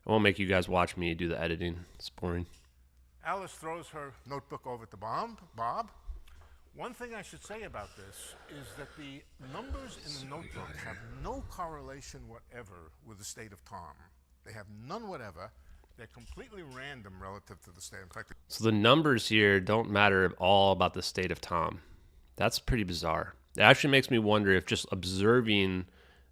I won't make you guys watch me do the editing. It's boring. Alice throws her notebook over to Bob. One thing I should say about this is that the numbers in the notebook have no correlation whatever with the state of Tom. They have none whatever. They're completely random relative to the state. In fact, so the numbers here don't matter at all about the state of Tom. That's pretty bizarre. It actually makes me wonder if just observing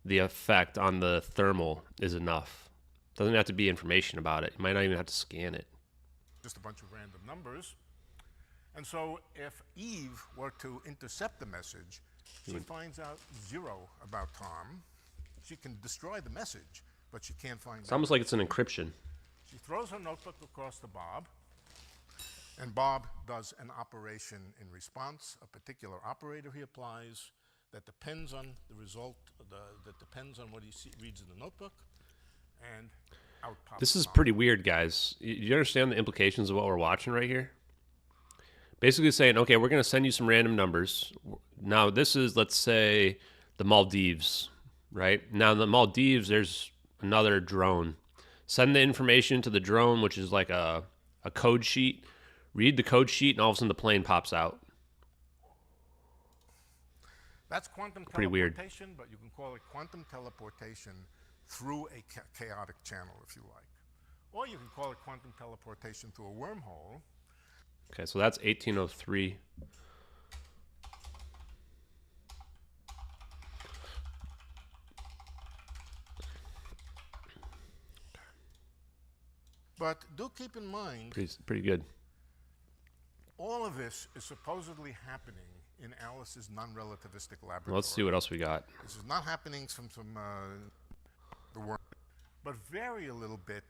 the effect on the thermal is enough. Doesn't have to be information about it. You might not even have to scan it. Just a bunch of random numbers. And so if Eve were to intercept the message, she finds out 0 about Tom. She can destroy the message, but she can't find It's almost like it's an encryption. She throws her notebook across to Bob, and Bob does an operation in response, a particular operator he applies that depends on the result, that depends on what he reads in the notebook, and out pops This is Tom. pretty weird, guys. You understand the implications of what we're watching right here? Basically saying, okay, we're going to send you some random numbers. Now, this is, let's say, the Maldives, right? Now, in the Maldives, there's another drone. Send the information to the drone, which is like a code sheet. Read the code sheet, and all of a sudden the plane pops out. That's quantum Pretty weird. teleportation, but you can call it quantum teleportation through a chaotic channel, if you like. Or you can call it quantum teleportation through a wormhole. Okay, so that's 1803. But do keep in mind, Pretty good. all of this is supposedly happening in Alice's non-relativistic laboratory. Well, let's see what else we got. This is not happening from the worm, but vary a little bit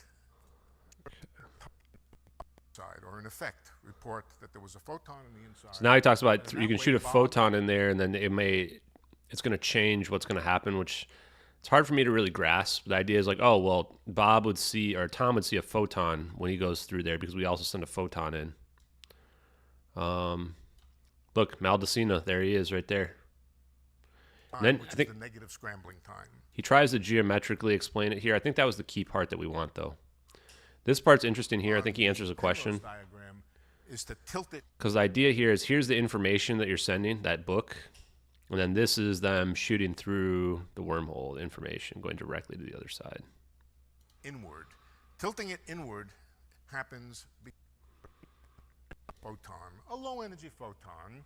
side, or in effect report that there was a photon on the inside. So now he talks about And you can that shoot a way Bob- photon in there, and then it's going to change what's going to happen, which it's hard for me to really grasp. The idea is like, oh, well, Bob would see, or Tom would see a photon when he goes through there because we also send a photon in. Look, Maldacena, there he is right there. And then which I think is the negative scrambling time. he tries to geometrically explain it here. I think that was the key part that we want, though. This part's interesting here. I think he answers a question. Penrose diagram is to tilt it. Because the idea here is here's the information that you're sending, that book, and then this is them shooting through the wormhole information, going directly to the other side. Inward. Tilting it inward happens photon, a low energy photon.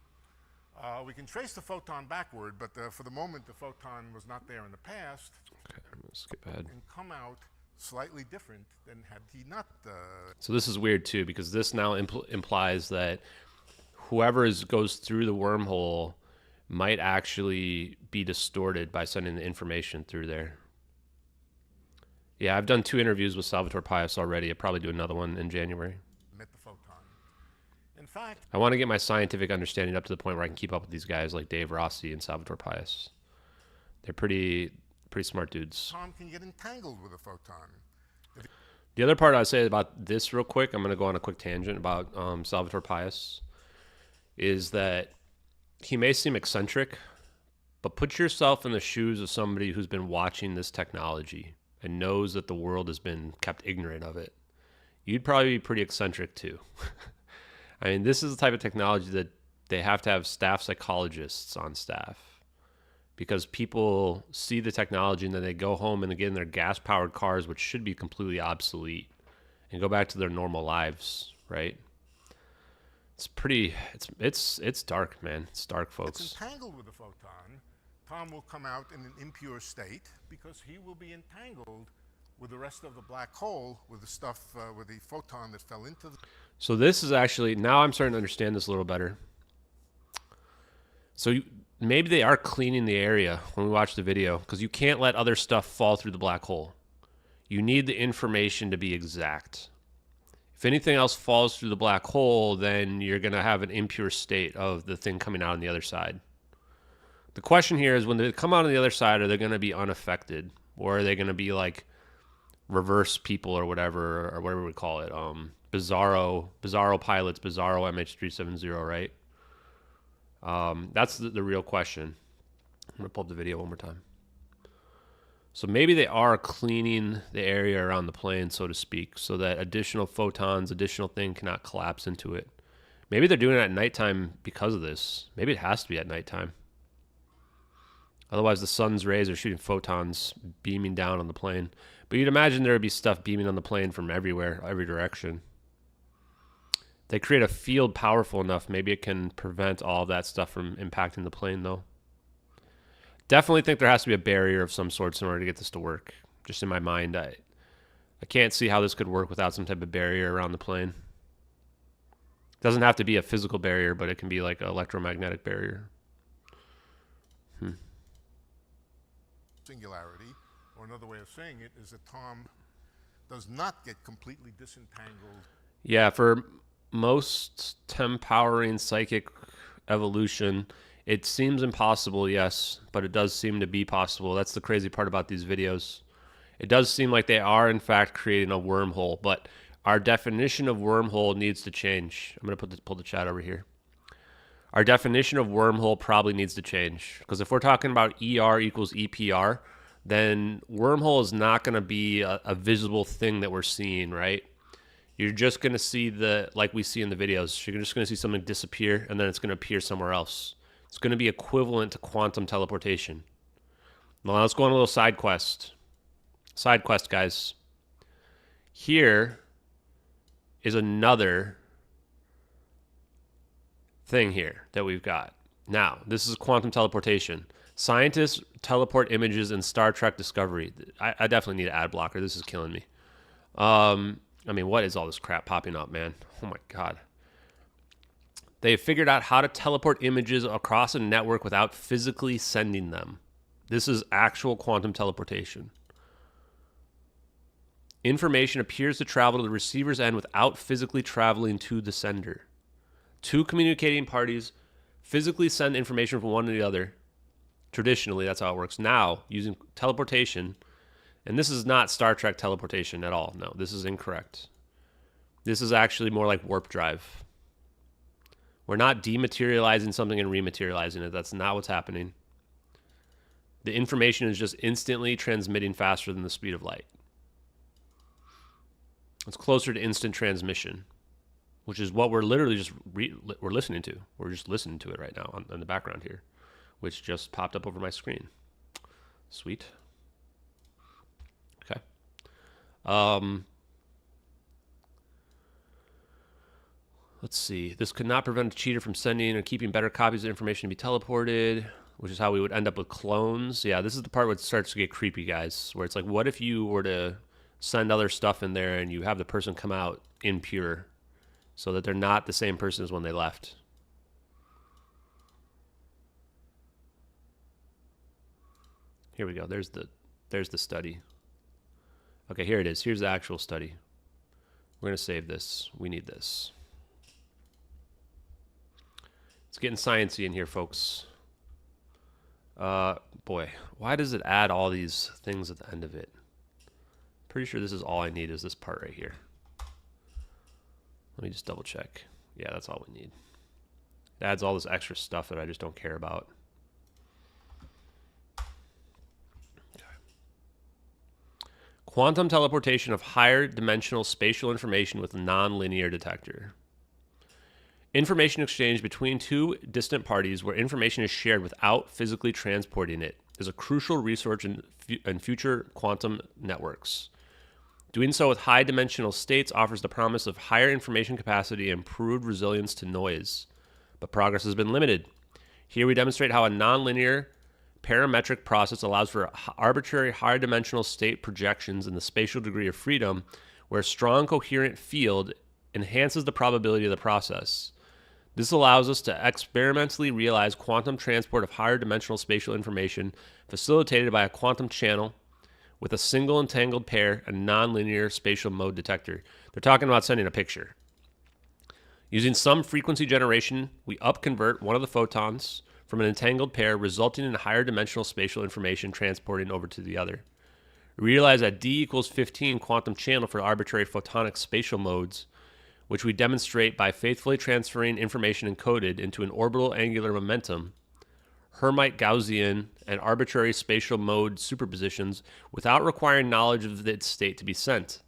We can trace the photon backward, but for the moment the photon was not there in the past. Okay, I'm going to skip ahead. And come out slightly different than had he not. So this is weird too, because this now implies that whoever goes through the wormhole might actually be distorted by sending the information through there. Yeah, I've done 2 interviews with Salvatore Pais already. I'll probably do another one in January. Emit the photon. In fact, I want to get my scientific understanding up to the point where I can keep up with these guys like Dave Rossi and Salvatore Pais. They're pretty smart dudes. Tom can get entangled with a photon. The other part I'd say about this real quick, I'm going to go on a quick tangent about Salvatore Pais, is that he may seem eccentric, but put yourself in the shoes of somebody who's been watching this technology and knows that the world has been kept ignorant of it. You'd probably be pretty eccentric too. I mean, this is the type of technology that they have to have staff psychologists on staff, because people see the technology and then they go home and they get in their gas-powered cars, which should be completely obsolete, and go back to their normal lives, right? It's dark, man. It's dark, folks. It's entangled with a photon. Tom will come out in an impure state because he will be entangled with the rest of the black hole, with the stuff, with the photon that fell into the... So this is actually, now I'm starting to understand this a little better. So maybe they are cleaning the area when we watch the video, because you can't let other stuff fall through the black hole. You need the information to be exact. If anything else falls through the black hole, then you're going to have an impure state of the thing coming out on the other side. The question here is, when they come out on the other side, are they going to be unaffected? Or are they going to be like reverse people or whatever we call it? Bizarro pilots, Bizarro MH370, right? That's the real question. I'm going to pull up the video one more time. So maybe they are cleaning the area around the plane, so to speak, so that additional photons, additional thing cannot collapse into it. Maybe they're doing it at nighttime because of this. Maybe it has to be at nighttime. Otherwise, the sun's rays are shooting photons beaming down on the plane. But you'd imagine there would be stuff beaming on the plane from everywhere, every direction. They create a field powerful enough, maybe it can prevent all of that stuff from impacting the plane, though. Definitely think there has to be a barrier of some sorts in order to get this to work. Just in my mind, I can't see how this could work without some type of barrier around the plane. It doesn't have to be a physical barrier, but it can be like an electromagnetic barrier. Singularity, or another way of saying it is that Tom does not get completely disentangled. Yeah, for most tempowering psychic evolution, it seems impossible, yes, but it does seem to be possible. That's the crazy part about these videos. It does seem like they are, in fact, creating a wormhole, but our definition of wormhole needs to change. I'm going to pull the chat over here. Our definition of wormhole probably needs to change, because if we're talking about ER equals EPR, then wormhole is not going to be a visible thing that we're seeing, right? You're just going to see like we see in the videos, you're just going to see something disappear, and then it's going to appear somewhere else. It's going to be equivalent to quantum teleportation. Now let's go on a little side quest. Side quest, guys. Here is another thing here that we've got. Now, this is quantum teleportation. Scientists teleport images in Star Trek Discovery. I definitely need an ad blocker. This is killing me. I mean, what is all this crap popping up, man? Oh my God. They have figured out how to teleport images across a network without physically sending them. This is actual quantum teleportation. Information appears to travel to the receiver's end without physically traveling to the sender. Two communicating parties physically send information from one to the other. Traditionally, that's how it works. Now, using teleportation, and this is not Star Trek teleportation at all. No, this is incorrect. This is actually more like warp drive. We're not dematerializing something and rematerializing it. That's not what's happening. The information is just instantly transmitting faster than the speed of light. It's closer to instant transmission, which is what we're literally just we're listening to. We're just listening to it right now in the background here, which just popped up over my screen. Sweet. Okay. Let's see. This could not prevent a cheater from sending or keeping better copies of information to be teleported, which is how we would end up with clones. Yeah, this is the part where it starts to get creepy, guys, where it's like, what if you were to send other stuff in there and you have the person come out impure so that they're not the same person as when they left? Here we go. There's the study. Okay, here it is. Here's the actual study. We're going to save this. We need this. It's getting sciencey in here, folks. Boy, why does it add all these things at the end of it? Pretty sure this is all I need is this part right here. Let me just double check. Yeah, that's all we need. It adds all this extra stuff that I just don't care about. Okay. Quantum teleportation of higher dimensional spatial information with a non-linear detector. Information exchange between two distant parties where information is shared without physically transporting it is a crucial resource in future quantum networks. Doing so with high dimensional states offers the promise of higher information capacity and improved resilience to noise, but progress has been limited. Here we demonstrate how a nonlinear parametric process allows for arbitrary higher dimensional state projections in the spatial degree of freedom, where a strong coherent field enhances the probability of the process. This allows us to experimentally realize quantum transport of higher dimensional spatial information facilitated by a quantum channel with a single entangled pair and nonlinear spatial mode detector. They're talking about sending a picture. Using some frequency generation, we upconvert one of the photons from an entangled pair, resulting in higher dimensional spatial information transporting over to the other. We realize that D equals 15 quantum channel for arbitrary photonic spatial modes, which we demonstrate by faithfully transferring information encoded into an orbital angular momentum, Hermite Gaussian, and arbitrary spatial mode superpositions without requiring knowledge of its state to be sent.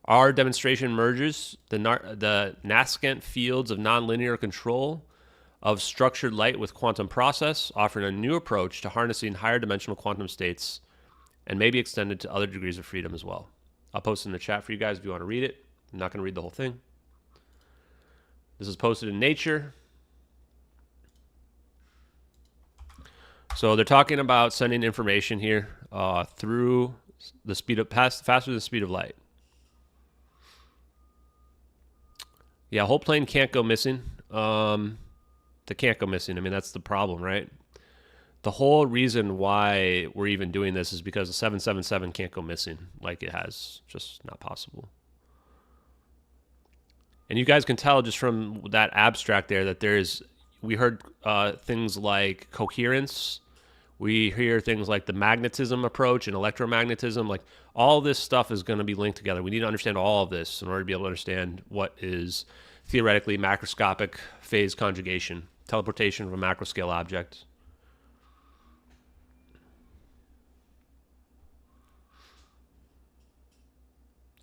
Our demonstration merges the nascent fields of nonlinear control of structured light with quantum process, offering a new approach to harnessing higher dimensional quantum states and maybe extended to other degrees of freedom as well. I'll post it in the chat for you guys if you want to read it. I'm not going to read the whole thing. This is posted in Nature. So they're talking about sending information here through the speed of faster than the speed of light. Yeah, whole plane can't go missing. They can't go missing. I mean, that's the problem, right? The whole reason why we're even doing this is because the 777 can't go missing like it has. Just not possible. And you guys can tell just from that abstract there that we heard things like coherence. We hear things like the magnetism approach and electromagnetism. Like all this stuff is going to be linked together. We need to understand all of this in order to be able to understand what is theoretically macroscopic phase conjugation, teleportation of a macro scale object.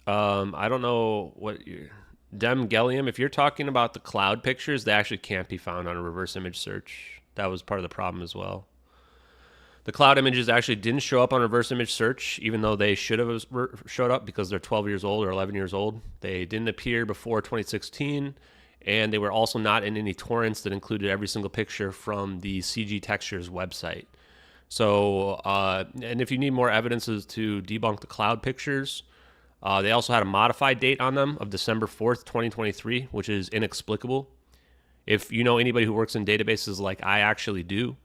I don't know what you're... Gallium, if you're talking about the cloud pictures, they actually can't be found on a reverse image search. That was part of the problem as well. The cloud images actually didn't show up on reverse image search, even though they should have showed up because they're 12 years old or 11 years old. They didn't appear before 2016, and they were also not in any torrents that included every single picture from the CG Textures website. So, and if you need more evidences to debunk the cloud pictures, they also had a modified date on them of December 4th, 2023, which is inexplicable. If you know anybody who works in databases like I actually do,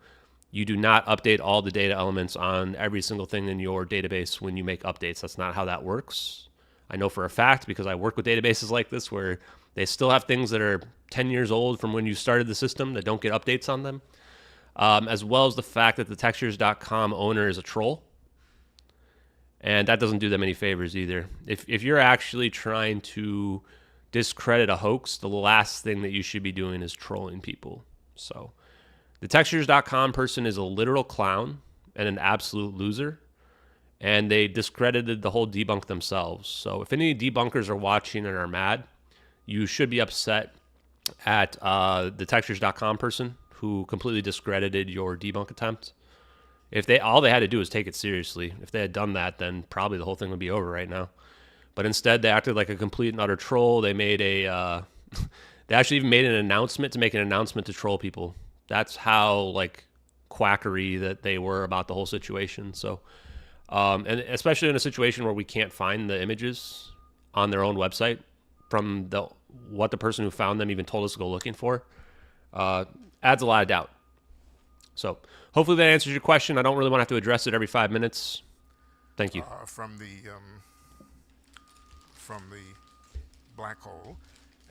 you do not update all the data elements on every single thing in your database when you make updates. That's not how that works. I know for a fact because I work with databases like this where they still have things that are 10 years old from when you started the system that don't get updates on them, as well as the fact that the textures.com owner is a troll. And that doesn't do them any favors either. If you're actually trying to discredit a hoax, the last thing that you should be doing is trolling people. So the textures.com person is a literal clown and an absolute loser. And they discredited the whole debunk themselves. So if any debunkers are watching and are mad, you should be upset at the textures.com person who completely discredited your debunk attempt. If all they had to do was take it seriously. If they had done that, then probably the whole thing would be over right now. But instead, they acted like a complete and utter troll. They made they actually even made an announcement to make an announcement to troll people. That's how like quackery that they were about the whole situation. So, and especially in a situation where we can't find the images on their own website from what the person who found them even told us to go looking for, adds a lot of doubt. So hopefully that answers your question. I don't really want to have to address it every 5 minutes. Thank you. From the black hole.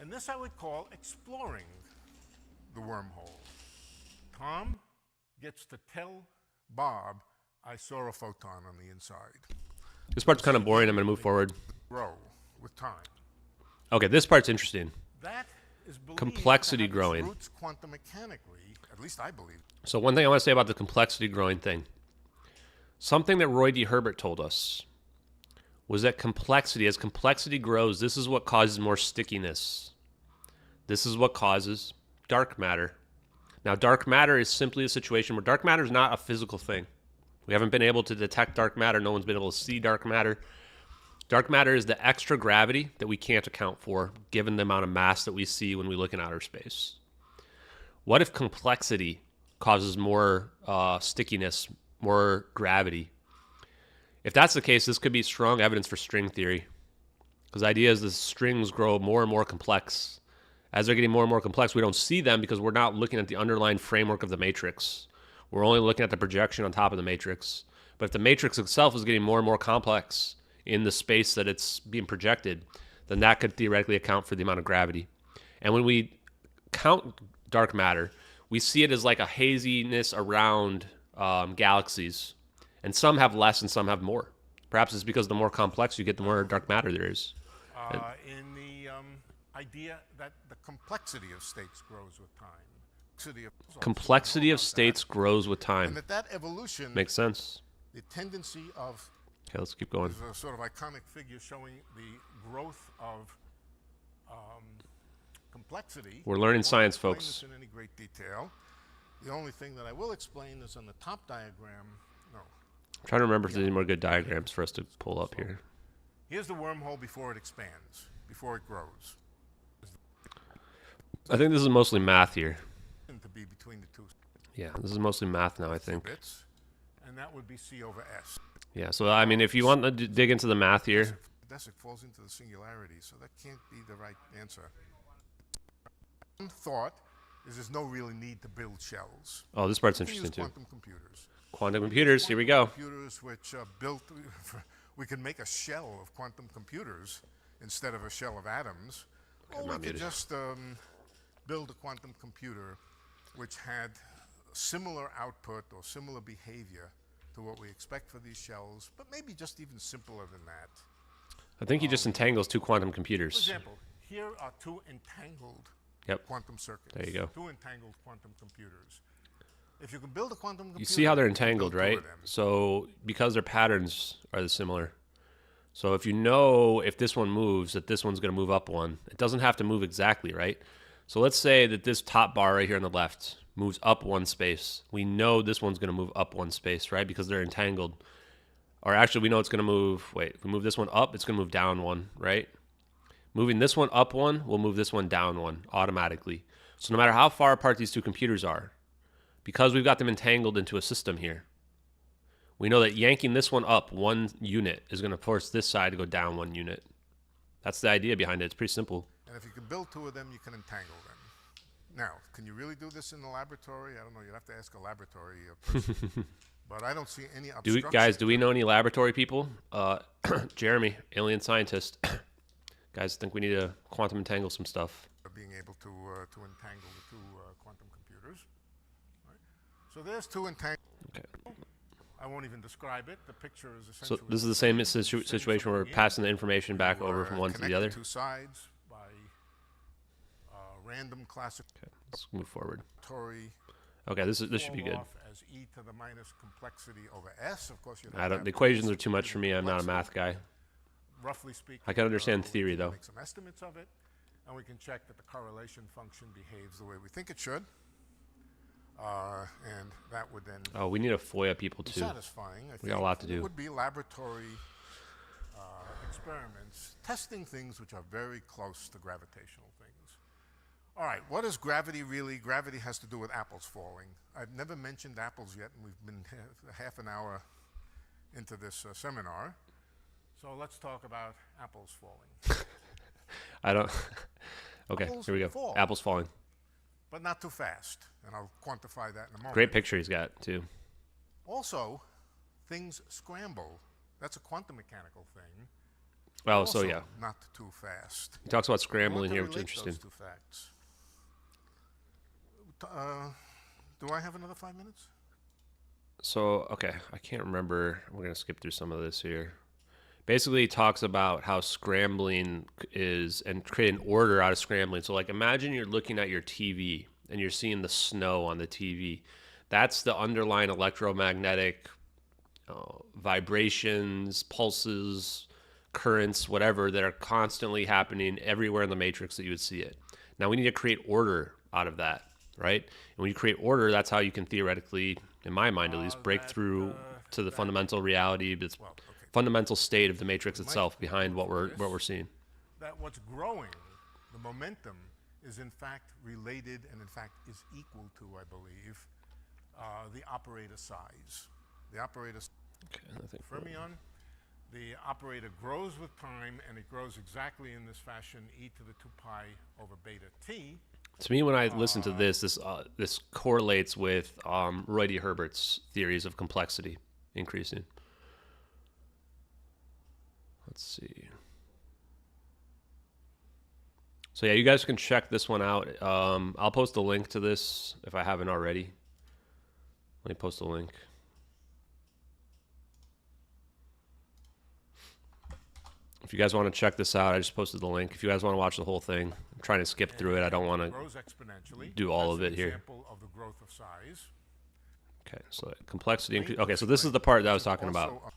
And this I would call exploring the wormhole. Tom gets to tell Bob, I saw a photon on the inside. This part's kind of boring. I'm going to move forward. Grow with time. Okay, this part's interesting. That is complexity growing. Roots quantum mechanically, at least I believe. So one thing I want to say about the complexity growing thing, something that Roy D. Herbert told us was that as complexity grows, this is what causes more stickiness. This is what causes dark matter. Now, dark matter is simply a situation where dark matter is not a physical thing. We haven't been able to detect dark matter. No one's been able to see dark matter. Dark matter is the extra gravity that we can't account for, given the amount of mass that we see when we look in outer space. What if complexity causes more stickiness, more gravity? If that's the case, this could be strong evidence for string theory. Because the idea is the strings grow more and more complex. As they're getting more and more complex, we don't see them because we're not looking at the underlying framework of the matrix. We're only looking at the projection on top of the matrix. But if the matrix itself is getting more and more complex in the space that it's being projected, then that could theoretically account for the amount of gravity. And when we count dark matter, we see it as like a haziness around galaxies. And some have less and some have more. Perhaps it's because the more complex you get, the more dark matter there is. In the idea that the complexity of states grows with time. Complexity of states grows with time. And that evolution makes sense. The tendency of... Okay, let's keep going. There's a sort of iconic figure showing the growth of complexity. We're learning science, explain folks. this in any great detail. The only thing that I will explain is on the top diagram. No. I'm trying to remember if there's any more good diagrams for us to pull up here. Here's the wormhole before it expands, before it grows. I think this is mostly math here. To be between the two. Yeah, this is mostly math now, I think. Bits, and that would be C over S. Yeah, so I mean, if you want to dig into the math here. Decic falls into the singularity, so that can't be the right answer. One thought is there's no really need to build shells. Oh, this part's interesting too. Quantum computers. Quantum computers, here we go. Computers which built, we can make a shell of quantum computers instead of a shell of atoms. Or we could just build a quantum computer which had similar output or similar behavior to what we expect for these shells, but maybe just even simpler than that. I think he just entangles two quantum computers. For example, here are two entangled quantum circuits. There you go. Two entangled quantum computers. If you can build a quantum computer... You see how they're entangled, right? So because their patterns are similar. So if you know if this one moves, that this one's going to move up one. It doesn't have to move exactly, right? So let's say that this top bar right here on the left moves up one space. We know this one's going to move up one space, right? Because they're entangled. Or actually, we know it's going to move... Wait, if we move this one up, it's going to move down one, right? Moving this one up one will move this one down one automatically. So no matter how far apart these two computers are, because we've got them entangled into a system here, we know that yanking this one up one unit is going to force this side to go down one unit. That's the idea behind it. It's pretty simple. And if you can build two of them, you can entangle them. Now, can you really do this in the laboratory? I don't know. You'd have to ask a laboratory person. But I don't see any obstruction. Guys, do we know any laboratory people? Jeremy, alien scientist. Guys, think we need to quantum entangle some stuff. Being able to entangle the two quantum computers. Right. So there's two entangled. Okay. I won't even describe it. The picture is essentially... So this is the same situation where we're passing the information back over from one to the other? Two sides by random classic... Okay, let's move forward. ...tory... Okay, this should be good. As e to the minus complexity over s. Of course, the equations are too much for me. I'm not a math guy. Roughly speaking, I can understand theory though. Make some estimates of it, and we can check that the correlation function behaves the way we think it should. And that would then. Oh, we need a FOIA people too. Satisfying. I we got a lot to do. It would be laboratory experiments testing things which are very close to gravitational things. All right, what is gravity really? Gravity has to do with apples falling. I've never mentioned apples yet, and we've been half an hour into this seminar. So let's talk about apples falling. I don't... Okay, apples here we go. Fall, apples falling. But not too fast, and I'll quantify that in a moment. Great picture he's got, too. Also, things scramble. That's a quantum mechanical thing. Oh, also, so yeah. Not too fast. He talks about scrambling here, which is interesting. Those two facts. Do I have another 5 minutes? So, okay, I can't remember. We're going to skip through some of this here. Basically, he talks about how scrambling is, and creating order out of scrambling. So, like, imagine you're looking at your TV, and you're seeing the snow on the TV. That's the underlying electromagnetic vibrations, pulses, currents, whatever, that are constantly happening everywhere in the matrix that you would see it. Now, we need to create order out of that, right? And when you create order, that's how you can theoretically, in my mind at least, break through to the fundamental reality, this fundamental state of the matrix itself behind what we're seeing. That what's growing, the momentum, is in fact related and in fact is equal to, I believe, the operator size. The operator fermion, the operator grows with time, and it grows exactly in this fashion, e to the 2 pi over beta t. To me, when I listen to this correlates with Roy D. Herbert's theories of complexity. increasing. Let's see. So yeah, you guys can check this one out. I'll post a link to this if I haven't already. Let me post a link. If you guys want to check this out, I just posted the link. If you guys want to watch the whole thing, I'm trying to skip through it. I don't want to do all of it here. Of the growth of size. Okay, so complexity increase. Okay, so this is the part that I was talking about.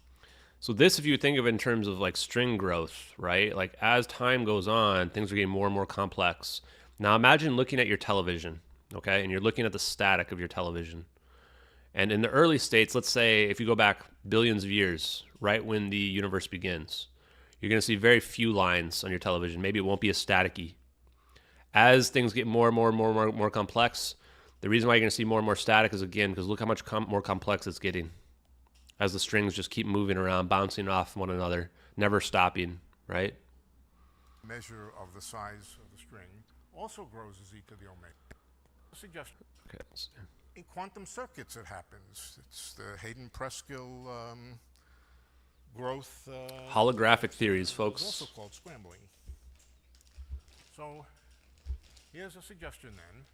So this, if you think of it in terms of like string growth, right? Like as time goes on, things are getting more and more complex. Now imagine looking at your television, okay? And you're looking at the static of your television. And in the early states, let's say if you go back billions of years, right when the universe begins, you're going to see very few lines on your television. Maybe it won't be as staticky. As things get more and more complex, the reason why you're going to see more and more static is, again, because look how much more complex it's getting as the strings just keep moving around, bouncing off one another, never stopping, right? Measure of the size of the string also grows as e to the omega. Suggestion. Okay, let's see. In quantum circuits, it happens. It's the Hayden-Preskill growth. Holographic theories, folks. It's also called scrambling. So here's a suggestion then.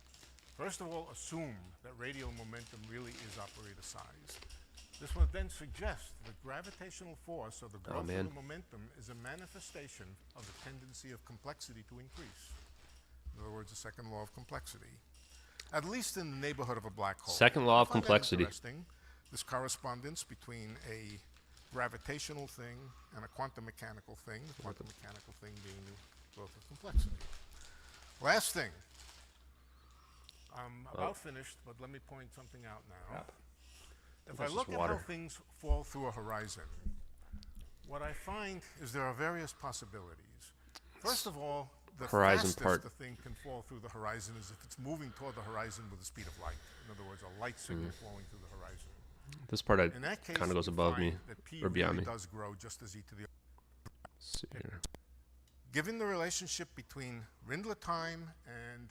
First of all, assume that radial momentum really is operator size. This would then suggest that gravitational force, or the growth of the momentum, is a manifestation of the tendency of complexity to increase. In other words, the second law of complexity. At least in the neighborhood of a black hole. Second law of complexity. Interesting, this correspondence between a gravitational thing and a quantum mechanical thing, the quantum mechanical thing being the growth of complexity. Last thing. I'm about finished, but let me point something out now. If I look at how things fall through a horizon, what I find is there are various possibilities. First of all, the fastest the thing can fall through the horizon is if it's moving toward the horizon with the speed of light. In other words, a light signal flowing through the horizon. This part kind of goes above me, or beyond me. Does grow just as e to the. Let's see here. Given the relationship between Rindler time and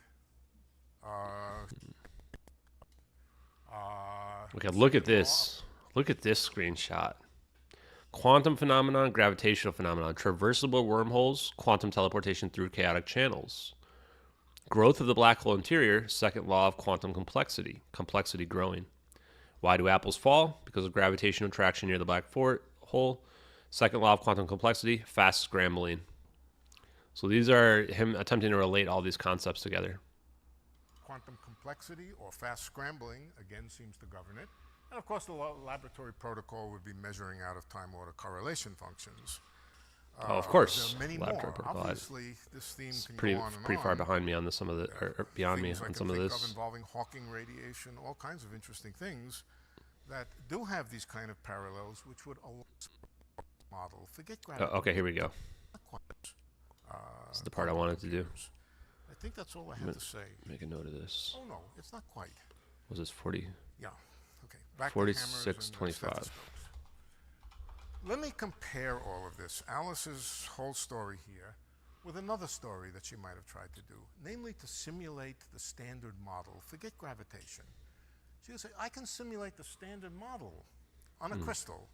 okay, look at this. Look at this screenshot. Quantum phenomenon, gravitational phenomenon, traversable wormholes, quantum teleportation through chaotic channels. Growth of the black hole interior, second law of quantum complexity, complexity growing. Why do apples fall? Because of gravitational attraction near the black hole. Second law of quantum complexity, fast scrambling. So these are him attempting to relate all these concepts together. Quantum complexity or fast scrambling, again, seems to govern it. And of course, the laboratory protocol would be measuring out of time order correlation functions. Of course. There are many more. Obviously, this theme can go on and pretty far behind me on some of the, or beyond me on some of this. Involving Hawking radiation, all kinds of interesting things that do have these kind of parallels, which would allow model. Forget gravity. Okay, here we go. This is the part I wanted to do. I think that's all I have to say. Make a note of this. Oh no, it's not quite. Was this 40? Yeah. Okay. Back 46.25. Let me compare all of this, Alice's whole story here, with another story that she might have tried to do, namely to simulate the standard model. Forget gravitation. She would say, I can simulate the standard model on a crystal,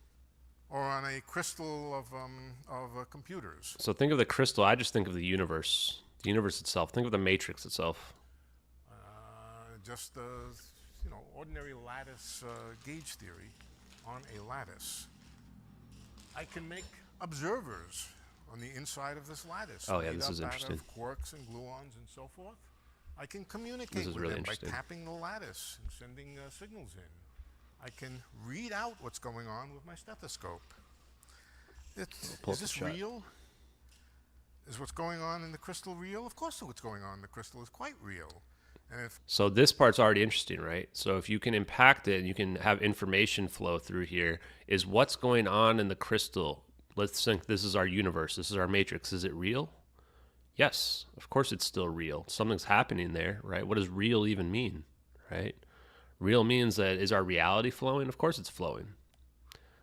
or on a crystal of computers. So think of the crystal. I just think of the universe. The universe itself. Think of the matrix itself. Just ordinary lattice gauge theory on a lattice. I can make observers on the inside of this lattice. Oh yeah, this is interesting. Out of quarks and gluons and so forth. I can communicate with them by tapping the lattice and sending signals in. I can read out what's going on with my stethoscope. Is this real? Is what's going on in the crystal real? Of course what's going on in the crystal is quite real. And so this part's already interesting, right? So if you can impact it and you can have information flow through here, is what's going on in the crystal. Let's think this is our universe. This is our matrix. Is it real? Yes, of course it's still real. Something's happening there, right? What does real even mean, right? Real means that is our reality flowing? Of course it's flowing.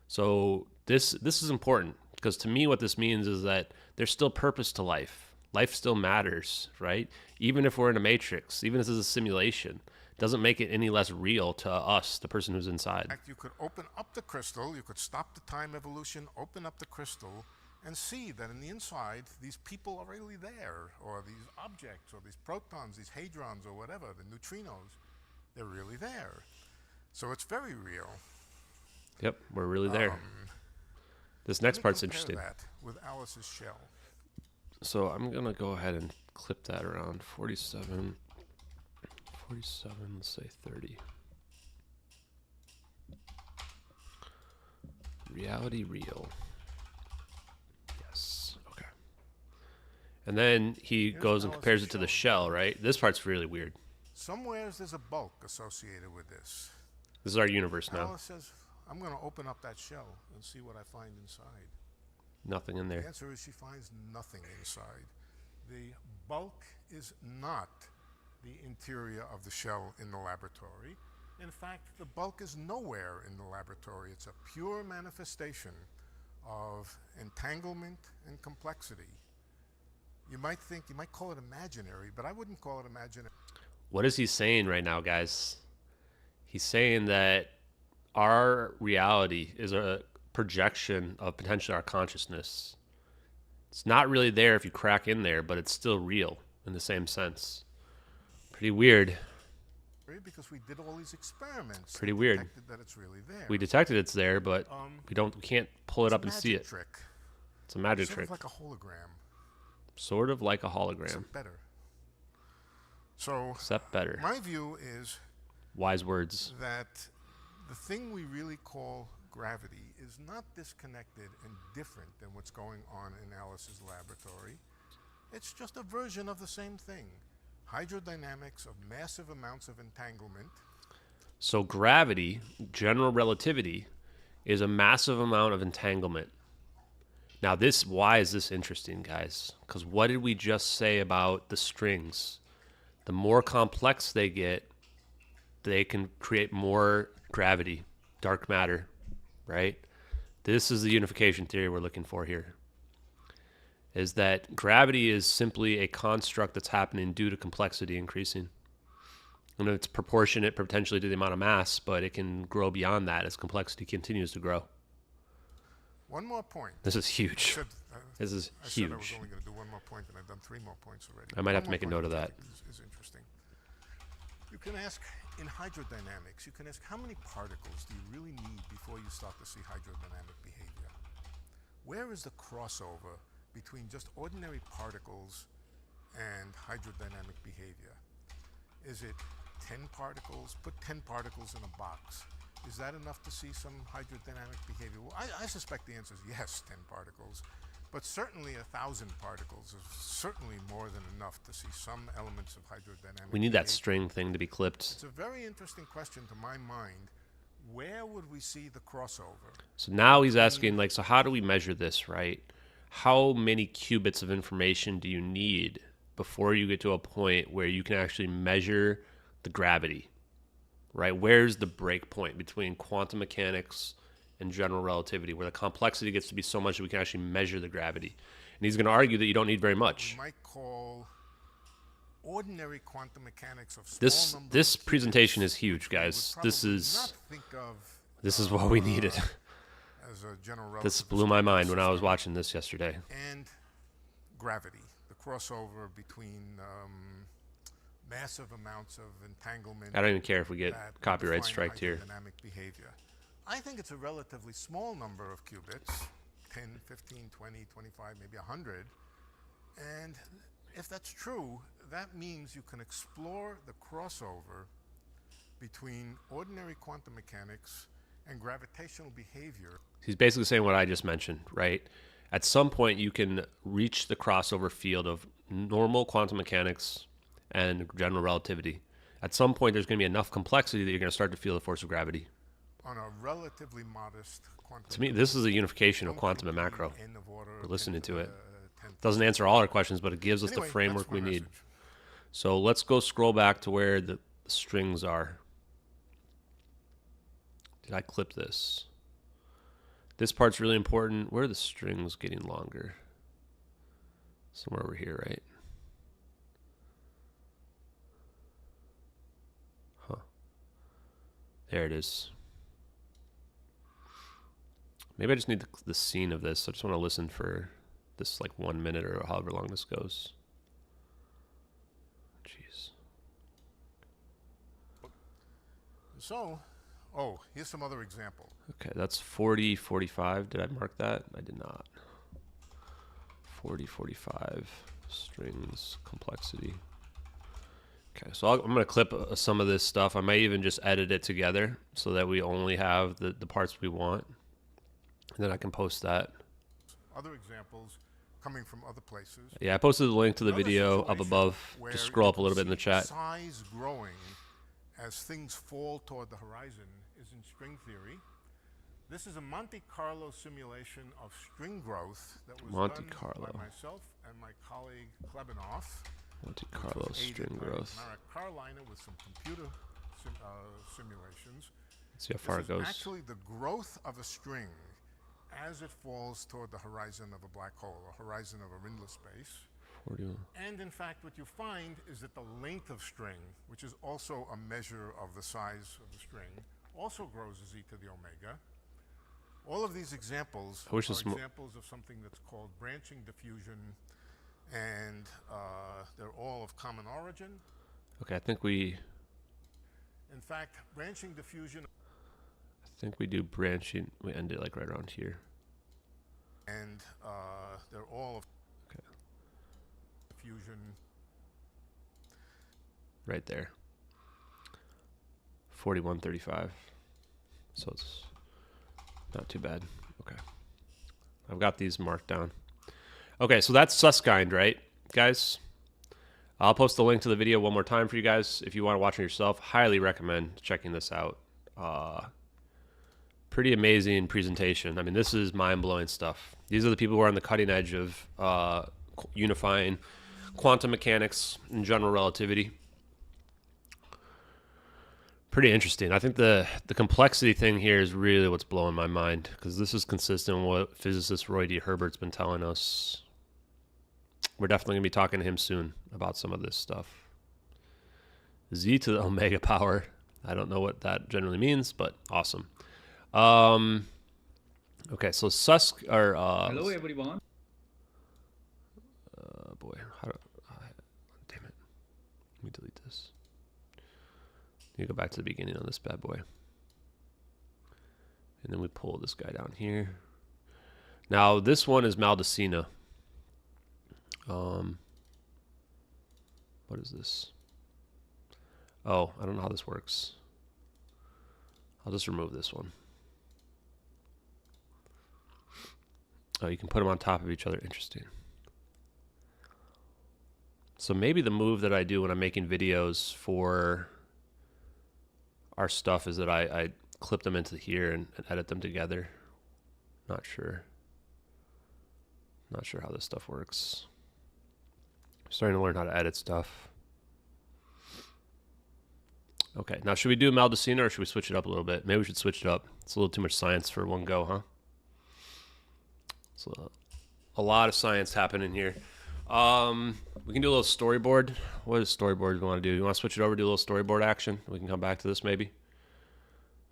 So this is important because to me what this means is that there's still purpose to life. Life still matters, right? Even if we're in a matrix, even if this is a simulation, doesn't make it any less real to us, the person who's inside. In fact, you could open up the crystal, you could stop the time evolution, open up the crystal, and see that in the inside, these people are really there, or these objects, or these protons, these hadrons, or whatever, the neutrinos, they're really there. So it's very real. Yep, we're really there. This next part's interesting. That with Alice's shell. So I'm going to go ahead and clip that around 47, let's say 30. Reality real. Yes, okay. And then he goes and compares it to the shell, right? This part's really weird. Somewheres there's a bulk associated with this. This is our universe now. Alice says, I'm going to open up that shell and see what I find inside. Nothing in there. The answer is she finds nothing inside. The bulk is not the interior of the shell in the laboratory. In fact, the bulk is nowhere in the laboratory. It's a pure manifestation of entanglement and complexity. You might call it imaginary, but I wouldn't call it imaginary. What is he saying right now, guys? He's saying that our reality is a projection of potentially our consciousness. It's not really there if you crack in there, but it's still real in the same sense. Pretty weird. Because we did all these experiments. Pretty weird. Detected that it's really there. We detected it's there, but we can't pull it up and see it. Trick. It's a magic trick. Sort of like a hologram. Sort of like a hologram. Except better. So, except better. My view is wise words. That the thing we really call gravity is not disconnected and different than what's going on in Alice's laboratory. It's just a version of the same thing. Hydrodynamics of massive amounts of entanglement. So gravity, general relativity, is a massive amount of entanglement. Now why is this interesting, guys? Because what did we just say about the strings? The more complex they get, they can create more gravity, dark matter, right? This is the unification theory we're looking for here. Is that gravity is simply a construct that's happening due to complexity increasing. And it's proportionate potentially to the amount of mass, but it can grow beyond that as complexity continues to grow. One more point. This is huge. This is huge. I was only going to do one more point, and I've done 3 more points already. I might have to make a note of that. Is interesting. You can ask, in hydrodynamics, you can ask how many particles do you really need before you start to see hydrodynamic behavior? Where is the crossover between just ordinary particles and hydrodynamic behavior? Is it 10 particles? Put 10 particles in a box. Is that enough to see some hydrodynamic behavior? Well, I suspect the answer is yes, 10 particles. But certainly 1,000 particles is certainly more than enough to see some elements of hydrodynamic We need that behavior. string thing to be clipped. It's a very interesting question to my mind. Where would we see the crossover? So now he's asking, so how do we measure this, right? How many qubits of information do you need before you get to a point where you can actually measure the gravity, right? Where's the break point between quantum mechanics and general relativity, where the complexity gets to be so much that we can actually measure the gravity? And he's going to argue that you don't need very much. We might call ordinary quantum mechanics of small number this of presentation qubits is huge, guys. This is what we needed. As a general This blew my mind when I was watching this yesterday. And gravity, the crossover between massive amounts of entanglement. I don't even care if we get copyright striked here. Dynamic behavior. I think it's a relatively small number of qubits, 10, 15, 20, 25, maybe 100. And if that's true, that means you can explore the crossover between ordinary quantum mechanics and gravitational behavior. He's basically saying what I just mentioned, right? At some point, you can reach the crossover field of normal quantum mechanics and general relativity. At some point, there's going to be enough complexity that you're going to start to feel the force of gravity. On a relatively modest quantum. To me, this is a unification of quantum and macro. We're listening to it. Doesn't answer all our questions, but it gives us the framework we need. So let's go scroll back to where the strings are. Did I clip this? This part's really important. Where are the strings getting longer? Somewhere over here, right? There it is. Maybe I just need the scene of this. I just want to listen for this like 1 minute or however long this goes. Jeez. So, oh, here's some other example. Okay, that's 40, 45. Did I mark that? I did not. 40, 45 strings complexity. Okay, so I'm going to clip some of this stuff. I might even just edit it together so that we only have the parts we want. And then I can post that. Other examples coming from other places. Yeah, I posted the link to the Another video up situation above. where Just scroll you up a little bit in the can chat. see size growing as things fall toward the horizon is in string theory. This is a Monte Carlo simulation of string growth that was done by myself and my colleague Klebanoff. Monte Carlo string growth. Marek Karliner with some computer simulations. Let's see how far it goes. Actually, the growth of a string as it falls toward the horizon of a black hole, or horizon of a windless space. 41. And in fact, what you find is that the length of string, which is also a measure of the size of the string, also grows as e to the omega. All of these examples are examples of something that's called branching diffusion, and they're all of common origin. Okay, I think we... In fact, branching diffusion... I think we do branching. We end it like right around here. And they're all of diffusion. Right there. 4135. So it's not too bad. Okay. I've got these marked down. Okay, so that's Susskind, right, guys? I'll post the link to the video one more time for you guys. If you want to watch it yourself, highly recommend checking this out. Pretty amazing presentation. I mean, this is mind-blowing stuff. These are the people who are on the cutting edge of unifying quantum mechanics and general relativity. Pretty interesting. I think the complexity thing here is really what's blowing my mind, because this is consistent with what physicist Roy D. Herbert's been telling us. We're definitely going to be talking to him soon about some of this stuff. Z to the omega power. I don't know what that generally means, but awesome. Okay, so hello everyone. Boy, damn it. Let me delete this. You go back to the beginning on this bad boy. And then we pull this guy down here. Now, this one is Maldacena. What is this? Oh, I don't know how this works. I'll just remove this one. Oh, you can put them on top of each other. Interesting. So maybe the move that I do when I'm making videos for our stuff is that I clip them into here and edit them together. Not sure. Not sure how this stuff works. I'm starting to learn how to edit stuff. Okay, now should we do Maldacena or should we switch it up a little bit? Maybe we should switch it up. It's a little too much science for one go, huh? So a lot of science happening here. We can do a little storyboard. What is storyboard we want to do? You want to switch it over, do a little storyboard action? We can come back to this maybe.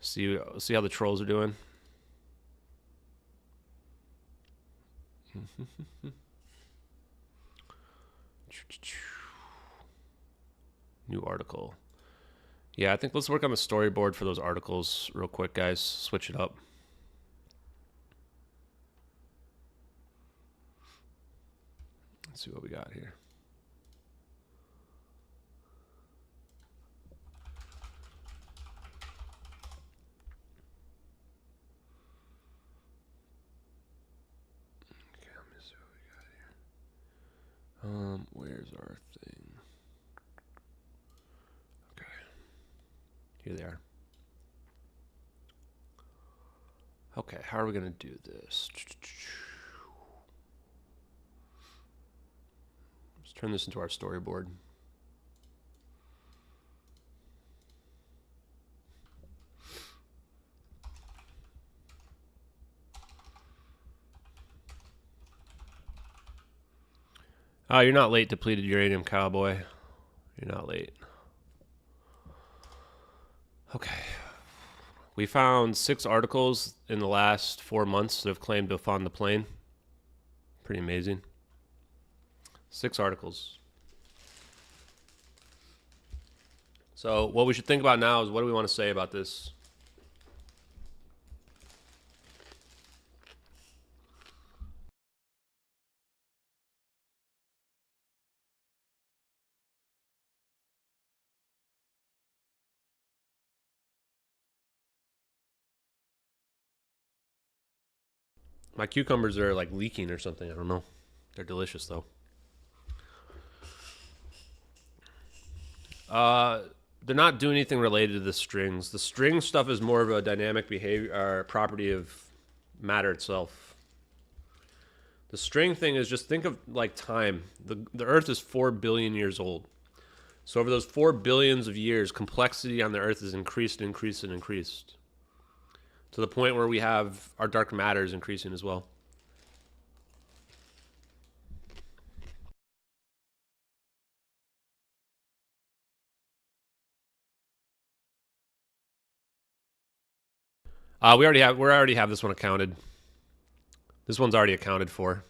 See how the trolls are doing. New article. Yeah, I think let's work on the storyboard for those articles real quick, guys. Switch it up. Let's see what we got here. Okay, let me see what we got here. Where's our thing? Okay. Here they are. Okay, how are we going to do this? Let's turn this into our storyboard. Oh, you're not late, depleted uranium cowboy. You're not late. Okay. We found 6 articles in the last 4 months that have claimed to have found the plane. Pretty amazing. 6 articles. So what we should think about now is, what do we want to say about this? My cucumbers are like leaking or something. I don't know. They're delicious though. They're not doing anything related to the strings. The string stuff is more of a dynamic behavior or property of matter itself. The string thing is, just think of like time. The Earth is 4 billion years old. So over those 4 billions of years, complexity on the Earth has increased and increased and increased, to the point where we have our dark matter is increasing as well. We already have this one accounted. This one's already accounted for.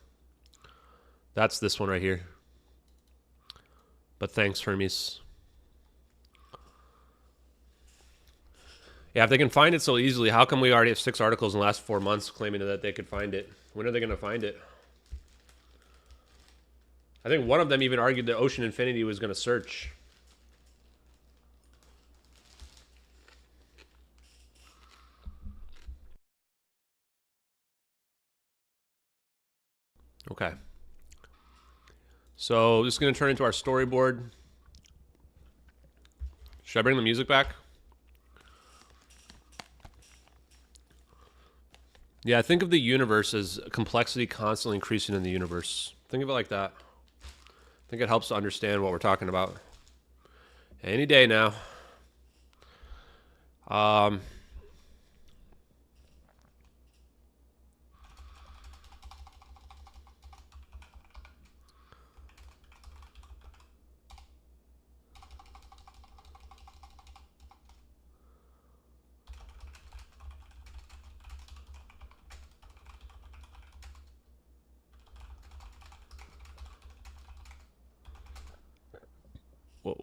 That's this one right here. But thanks, Hermes. Yeah, if they can find it so easily, how come we already have 6 articles in the last 4 months claiming that they could find it? When are they going to find it? I think one of them even argued that Ocean Infinity was going to search. Okay. So this is going to turn into our storyboard. Should I bring the music back? Yeah, think of the universe as complexity constantly increasing in the universe. Think of it like that. I think it helps to understand what we're talking about. Any day now.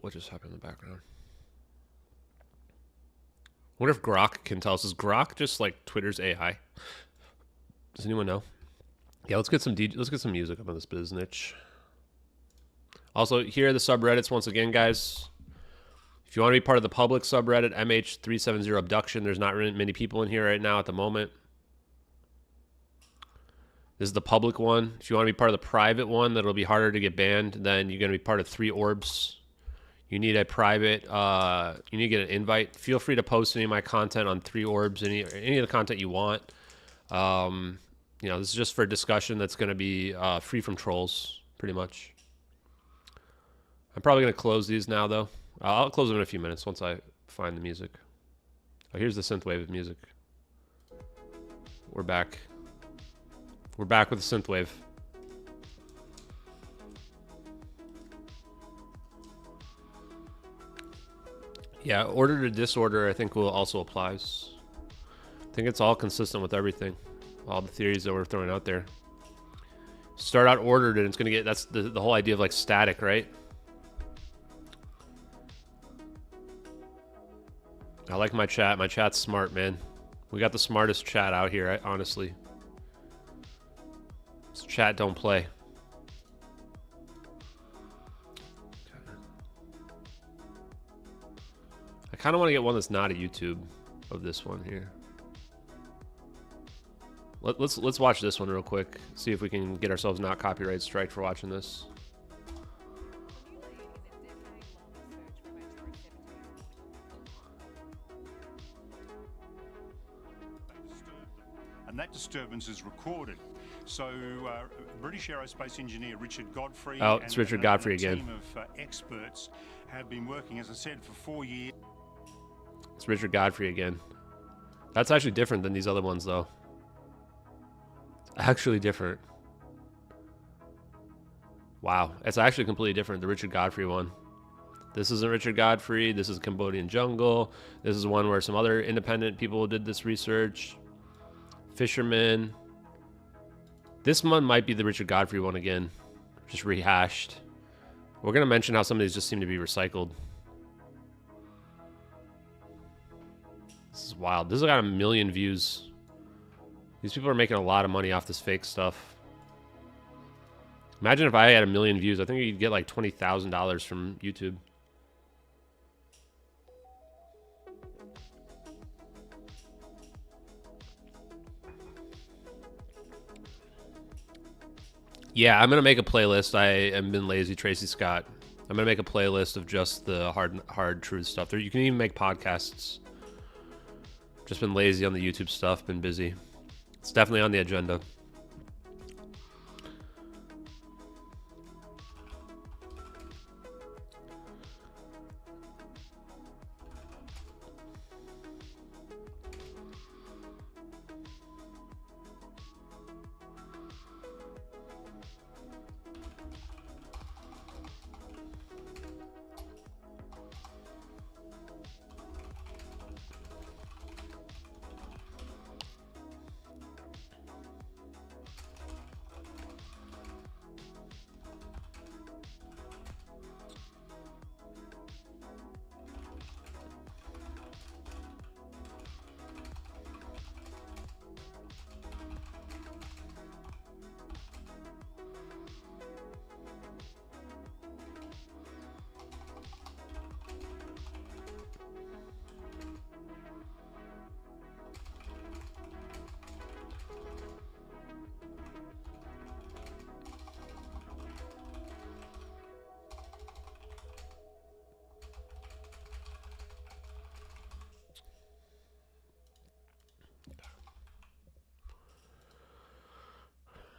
What just happened in the background? I wonder if Grok can tell us. Is Grok just like Twitter's AI? Does anyone know? Yeah, let's get some music up on this biznitch. Also, here are the subreddits once again, guys. If you want to be part of the public subreddit, MH370 abduction, there's not really many people in here right now at the moment. This is the public one. If you want to be part of the private one, that'll be harder to get banned. Then you're going to be part of 3 orbs. You need a private, you need to get an invite. Feel free to post any of my content on 3 orbs, any of the content you want. You know, this is just for a discussion that's going to be free from trolls, pretty much. I'm probably going to close these now, though. I'll close them in a few minutes once I find the music. Oh, here's the synthwave of music. We're back. We're back with the synthwave. Yeah, order to disorder I think will also applies. I think it's all consistent with everything. All the theories that we're throwing out there. Start out ordered and it's going to get, that's the whole idea of like static, right? I like my chat. My chat's smart, man. We got the smartest chat out here, honestly. This chat don't play. I kind of want to get one that's not a YouTube of this one here. Let's watch this one real quick. See if we can get ourselves not copyright strike for watching this. And that disturbance is recorded. So, British aerospace engineer Richard Godfrey it's Richard Godfrey again. A team of experts have been working, as I said, for 4 years. It's Richard Godfrey again. That's actually different than these other ones, though. It's actually different. Wow, it's actually completely different. The Richard Godfrey one. This isn't Richard Godfrey. This is Cambodian Jungle. This is one where some other independent people did this research. Fisherman. This one might be the Richard Godfrey one again, just rehashed. We're going to mention how some of these just seem to be recycled. This is wild. This has got 1 million views. These people are making a lot of money off this fake stuff. Imagine if I had 1 million views. I think you'd get like $20,000 from YouTube. Yeah, I'm gonna make a playlist. I have been lazy, Tracy Scott. I'm gonna make a playlist of just the hard truth stuff. There, you can even make podcasts. Just been lazy on the YouTube stuff. Been busy. It's definitely on the agenda.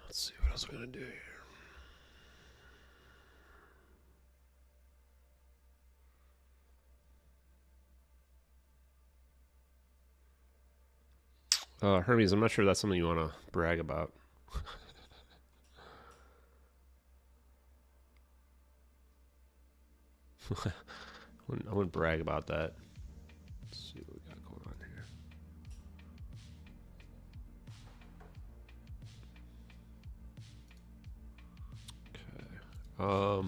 Let's see what else we're gonna do here. Hermes, I'm not sure that's something you want to brag about. I wouldn't brag about that. Let's see what we got going on here. Okay.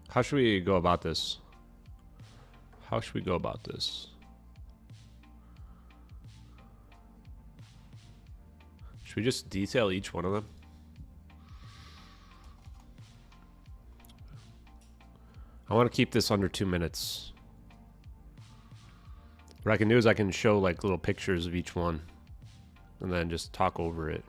How should we go about this? How should we go about this? Should we just detail each one of them? I want to keep this under 2 minutes. What I can do is I can show like little pictures of each one and then just talk over it.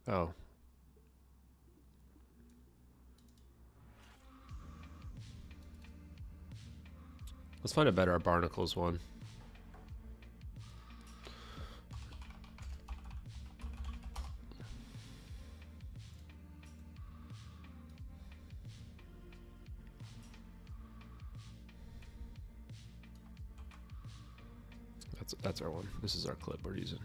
Oh. Let's find a better barnacles one. That's our one. This is our clip we're using.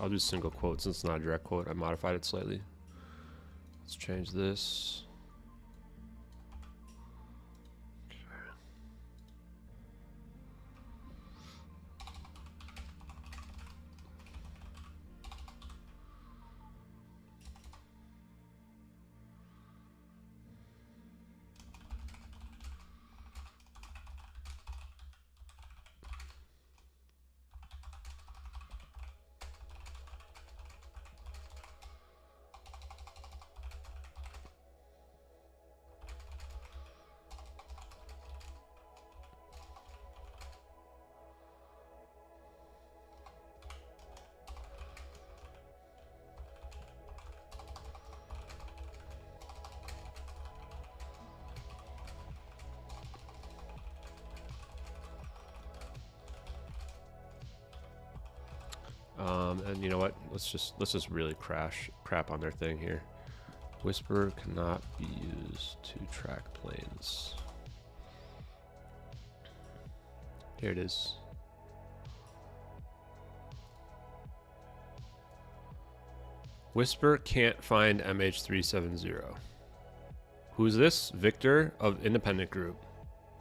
I'll do single quote since it's not a direct quote. I modified it slightly. Let's change this. Okay. And you know what? Let's just really crap on their thing here. Whisper cannot be used to track planes. Here it is. Whisper can't find MH370. Who's this? Victor of Independent Group.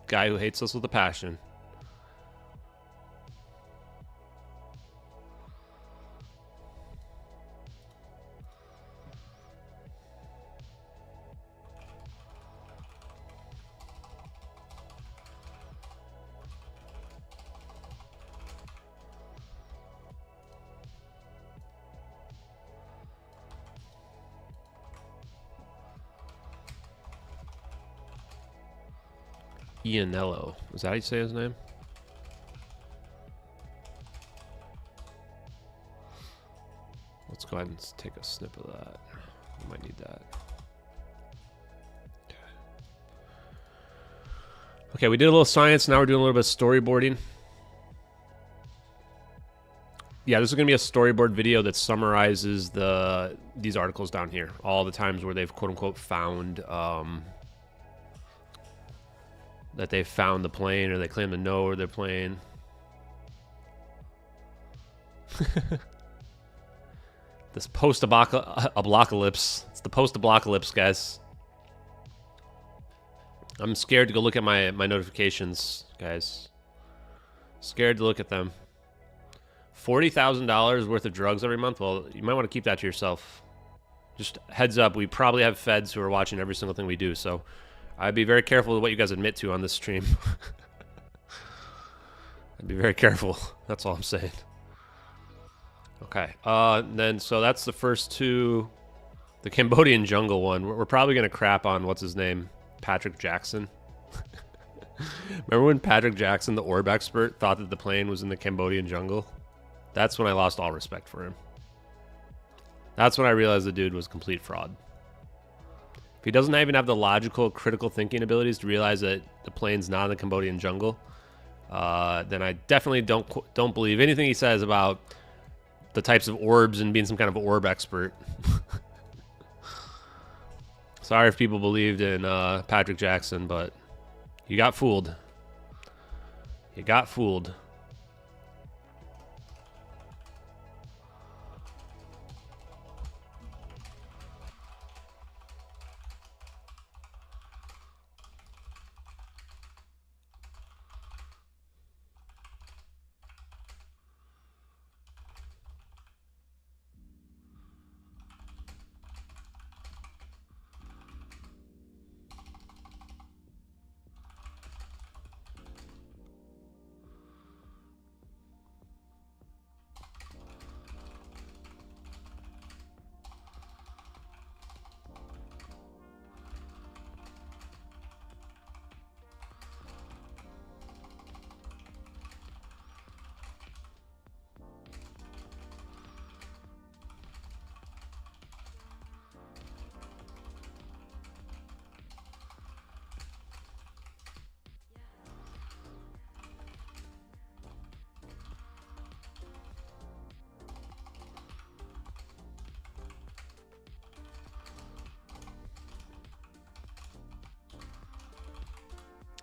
Guy who hates us with a passion. Ianello. Is that how you say his name? Let's go ahead and take a snip of that. We might need that. Okay, we did a little science. Now we're doing a little bit of storyboarding. Yeah, this is going to be a storyboard video that summarizes these articles down here. All the times where they've quote-unquote found... that they found the plane, or they claim to know where they're playing. This post-ablockalypse. It's the post-ablockalypse, guys. I'm scared to go look at my notifications, guys. Scared to look at them. $40,000 worth of drugs every month? Well, you might want to keep that to yourself. Just heads up, we probably have feds who are watching every single thing we do, so... I'd be very careful with what you guys admit to on this stream. I'd be very careful. That's all I'm saying. Okay. Then, so that's the first two. The Cambodian jungle one. We're probably going to crap on, what's his name? Patrick Jackson. Remember when Patrick Jackson, the orb expert, thought that the plane was in the Cambodian jungle? That's when I lost all respect for him. That's when I realized the dude was a complete fraud. If he doesn't even have the logical, critical thinking abilities to realize that the plane's not in the Cambodian jungle, then I definitely don't believe anything he says about the types of orbs and being some kind of orb expert. Sorry if people believed in Patrick Jackson, but you got fooled. You got fooled.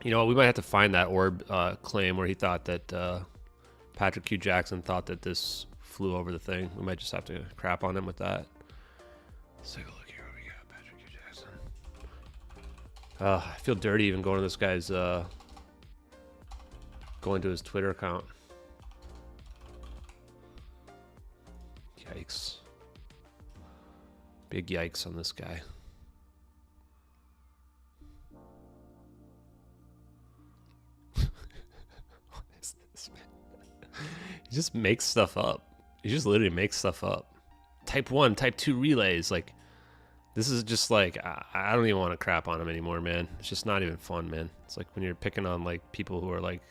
You know what, we might have to find that orb claim where he thought that Patrick Q. Jackson thought that this flew over the thing. We might just have to crap on him with that. Let's take a look here. What we got, Patrick Q. Jackson. I feel dirty even going to this guy's, going to his Twitter account. Yikes. Big yikes on this guy. He just makes stuff up. He just literally makes stuff up. Type 1, Type 2 relays. Like, this is just like, I don't even want to crap on him anymore, man. It's just not even fun, man. It's like when you're picking on, like, people who are like,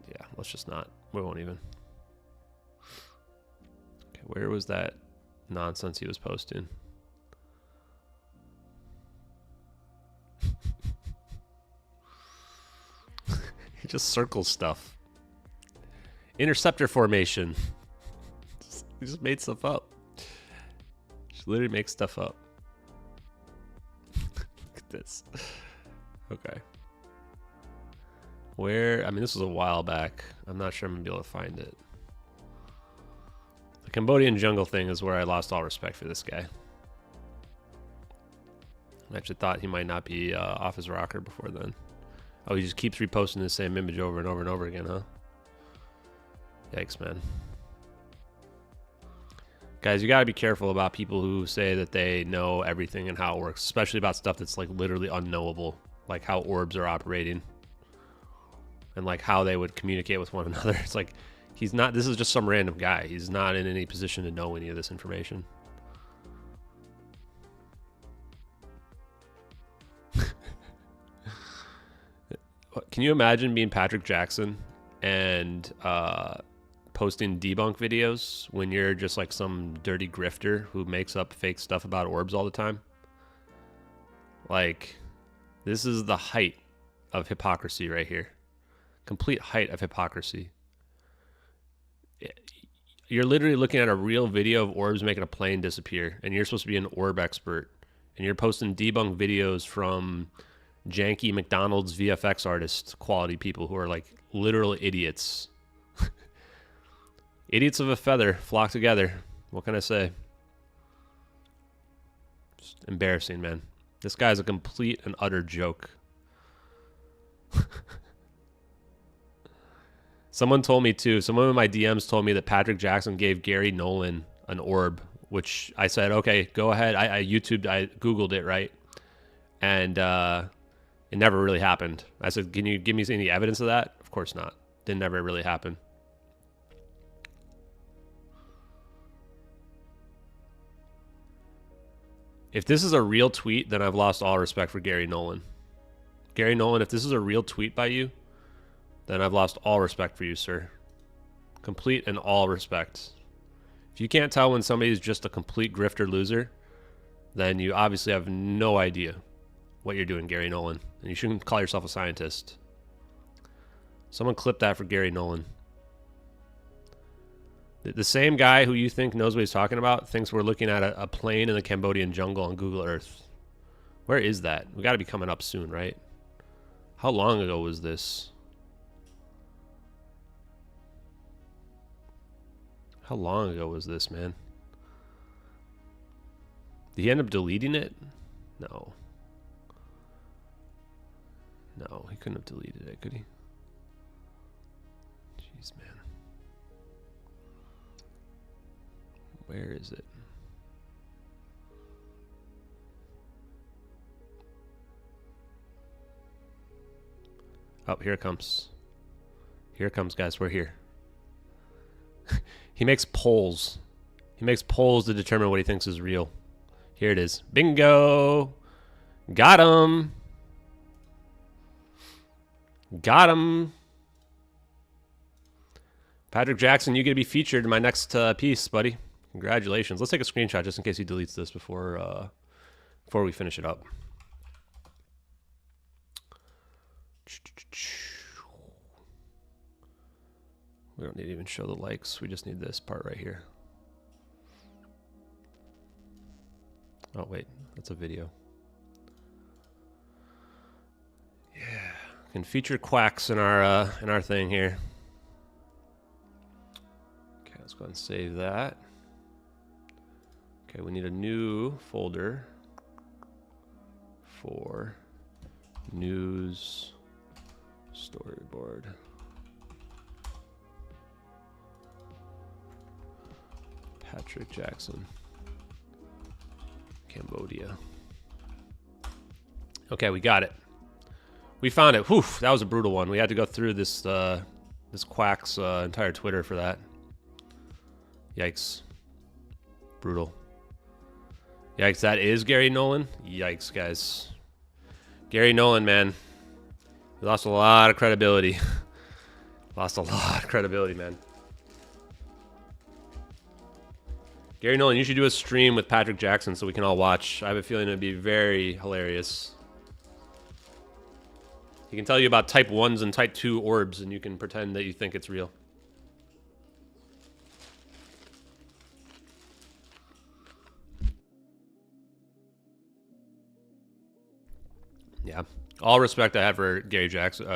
yeah, let's just not. We won't even. Okay, where was that nonsense he was posting? He just circles stuff. Interceptor formation. just made stuff up. Just literally make stuff up. Look at this. Okay. Where, I mean, this was a while back. I'm not sure I'm gonna be able to find it. The Cambodian jungle thing is where I lost all respect for this guy. I actually thought he might not be off his rocker before then. Oh, he just keeps reposting the same image over and over and over again, huh? Yikes, man. Guys, you gotta be careful about people who say that they know everything and how it works, especially about stuff that's like literally unknowable, like how orbs are operating and like how they would communicate with one another. It's like, he's not, this is just some random guy. He's not in any position to know any of this information. Can you imagine being Patrick Jackson and posting debunk videos when you're just like some dirty grifter who makes up fake stuff about orbs all the time? Like, this is the height of hypocrisy right here. Complete height of hypocrisy. You're literally looking at a real video of orbs making a plane disappear, and you're supposed to be an orb expert, and you're posting debunk videos from janky McDonald's VFX artist quality people who are like literal idiots. Idiots of a feather flock together. What can I say? Just embarrassing, man. This guy's a complete and utter joke. Someone told me too, someone in my DMs told me that Patrick Jackson gave Gary Nolan an orb, which I said, okay, go ahead. I Googled it, right? And it never really happened. I said, can you give me any evidence of that? Of course not. Didn't ever really happen. If this is a real tweet, then I've lost all respect for Gary Nolan. Gary Nolan, if this is a real tweet by you, then I've lost all respect for you, sir. Complete and all respect. If you can't tell when somebody's just a complete grifter loser, then you obviously have no idea what you're doing, Gary Nolan. And you shouldn't call yourself a scientist. Someone clip that for Gary Nolan. The same guy who you think knows what he's talking about thinks we're looking at a plane in the Cambodian jungle on Google Earth. Where is that? We got to be coming up soon, right? How long ago was this? How long ago was this, man? Did he end up deleting it? No. No, he couldn't have deleted it, could he? Jeez, man. Where is it? Oh, here it comes. Here it comes, guys. We're here. He makes polls. He makes polls to determine what he thinks is real. Here it is. Bingo! Got him! Got him! Patrick Jackson, you get to be featured in my next piece, buddy. Congratulations. Let's take a screenshot just in case he deletes this before we finish it up. We don't need to even show the likes. We just need this part right here. Oh, wait. That's a video. Yeah. Can feature quacks in our thing here. Okay, let's go ahead and save that. Okay, we need a new folder for news storyboard. Patrick Jackson, Cambodia. Okay, we got it. We found it. Whew, that was a brutal one. We had to go through this this quack's entire Twitter for that. Yikes. Brutal. Yikes, that is Gary Nolan? Yikes, guys. Gary Nolan, man. We lost a lot of credibility. Lost a lot of credibility, man. Gary Nolan, you should do a stream with Patrick Jackson so we can all watch. I have a feeling it'd be very hilarious. He can tell you about type 1s and type 2 orbs, and you can pretend that you think it's real. Yeah. All respect I have for Gary Jackson.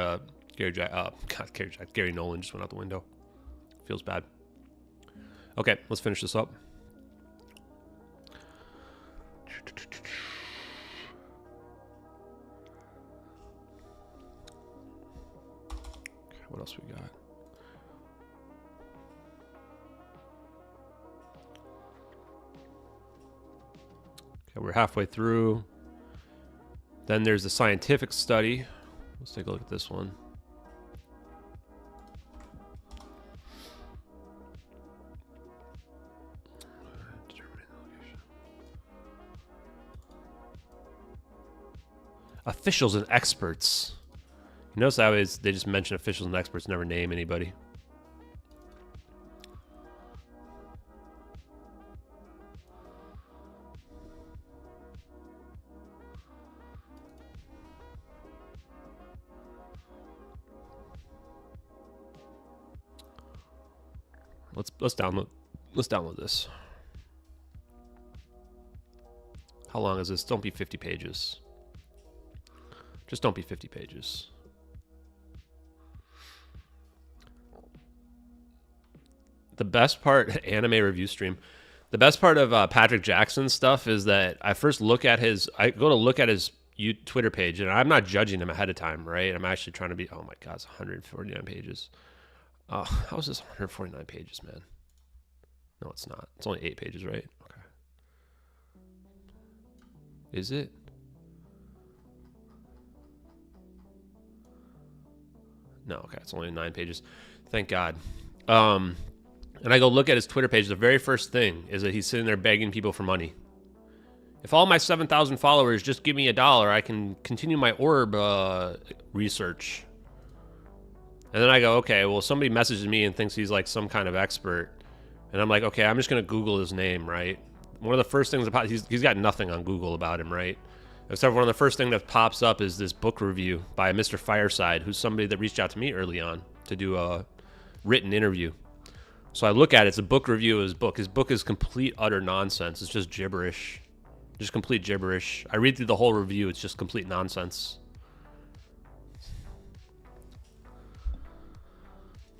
Gary Nolan just went out the window. Feels bad. Okay, let's finish this up. Okay, what else we got? Okay, we're halfway through. Then there's the scientific study. Let's take a look at this one. Officials and experts. You notice how they just mention officials and experts, never name anybody. Let's download this. How long is this? Don't be 50 pages. Just don't be 50 pages. The best part, anime review stream. The best part of Patrick Jackson's stuff is that I first look at I go to look at his Twitter page, and I'm not judging him ahead of time, right? I'm actually trying to be, oh my God, it's 149 pages. How is this 149 pages, man? No, it's not. It's only 8 pages, right? Okay. Is it? No, okay, it's only 9 pages. Thank God. And I go look at his Twitter page. The very first thing is that he's sitting there begging people for money. If all my 7,000 followers just give me $1, I can continue my orb research. And then I go, okay, well, somebody messages me and thinks he's like some kind of expert. And I'm like, okay, I'm just going to Google his name, right? One of the first things about, he's got nothing on Google about him, right? Except for one of the first thing that pops up is this book review by Mr. Fireside, who's somebody that reached out to me early on to do a written interview. So I look at it, it's a book review of his book. His book is complete, utter nonsense. It's just gibberish. Just complete gibberish. I read through the whole review, it's just complete nonsense.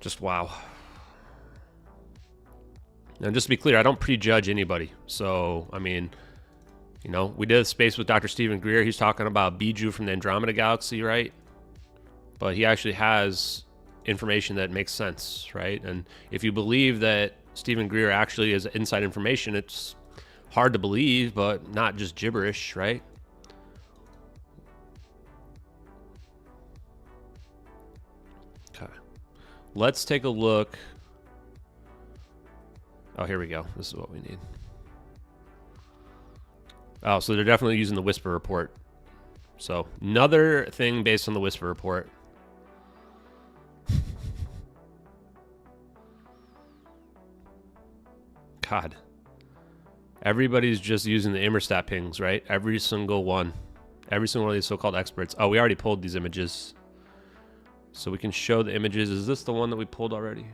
Just wow. And just to be clear, I don't prejudge anybody. So, I mean, you know, we did a space with Dr. Stephen Greer. He's talking about Bijou from the Andromeda Galaxy, right? But he actually has information that makes sense, right? And if you believe that Stephen Greer actually is inside information, it's hard to believe, but not just gibberish, right? Okay. Let's take a look. Oh, here we go. This is what we need. Oh, so they're definitely using the Whisper report. So another thing based on the Whisper report. God. Everybody's just using the Immerstat pings, right? Every single one. Every single one of these so-called experts. Oh, we already pulled these images. So we can show the images. Is this the one that we pulled already?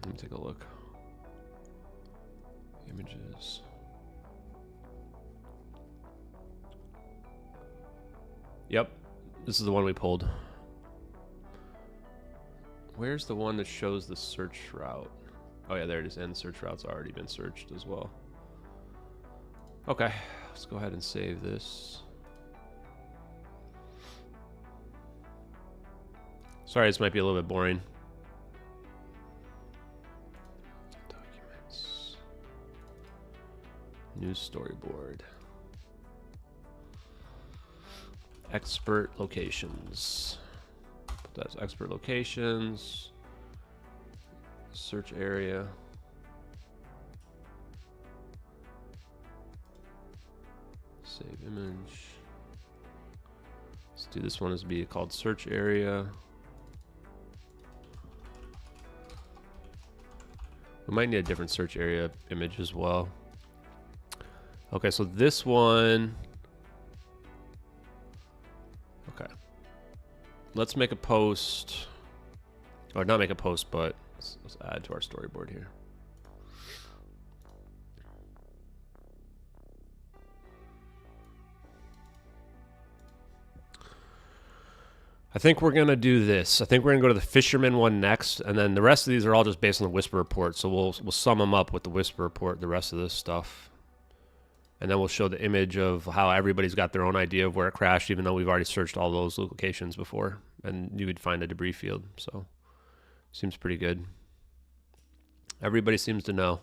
Let me take a look. Images. Yep. This is the one we pulled. Where's the one that shows the search route? Oh yeah, there it is. And the search route's already been searched as well. Okay, let's go ahead and save this. Sorry, this might be a little bit boring. Documents. New storyboard. Expert locations. That's expert locations. Search area. Save image. Let's do this one as be called search area. We might need a different search area image as well. Okay, so this one. Okay. Let's make a post. Or not make a post, but let's add to our storyboard here. I think we're gonna do this. I think we're gonna go to the fisherman one next, and then the rest of these are all just based on the Whisper report. So we'll sum them up with the Whisper report. The rest of this stuff, and then we'll show the image of how everybody's got their own idea of where it crashed, even though we've already searched all those locations before, and you would find a debris field. So seems pretty good. Everybody seems to know.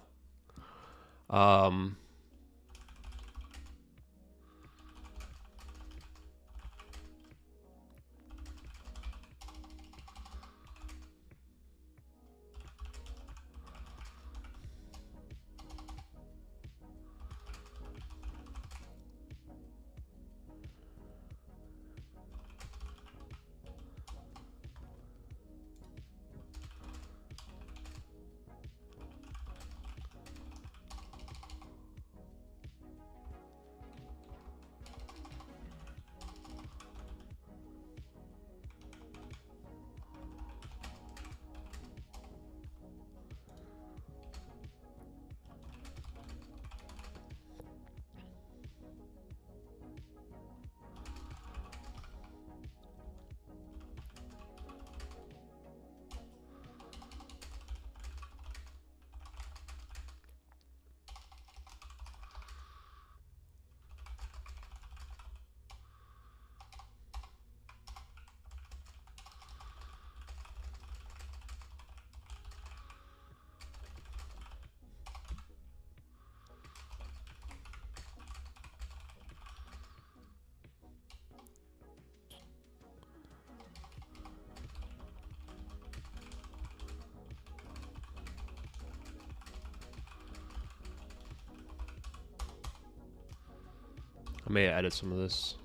I may edit some of this.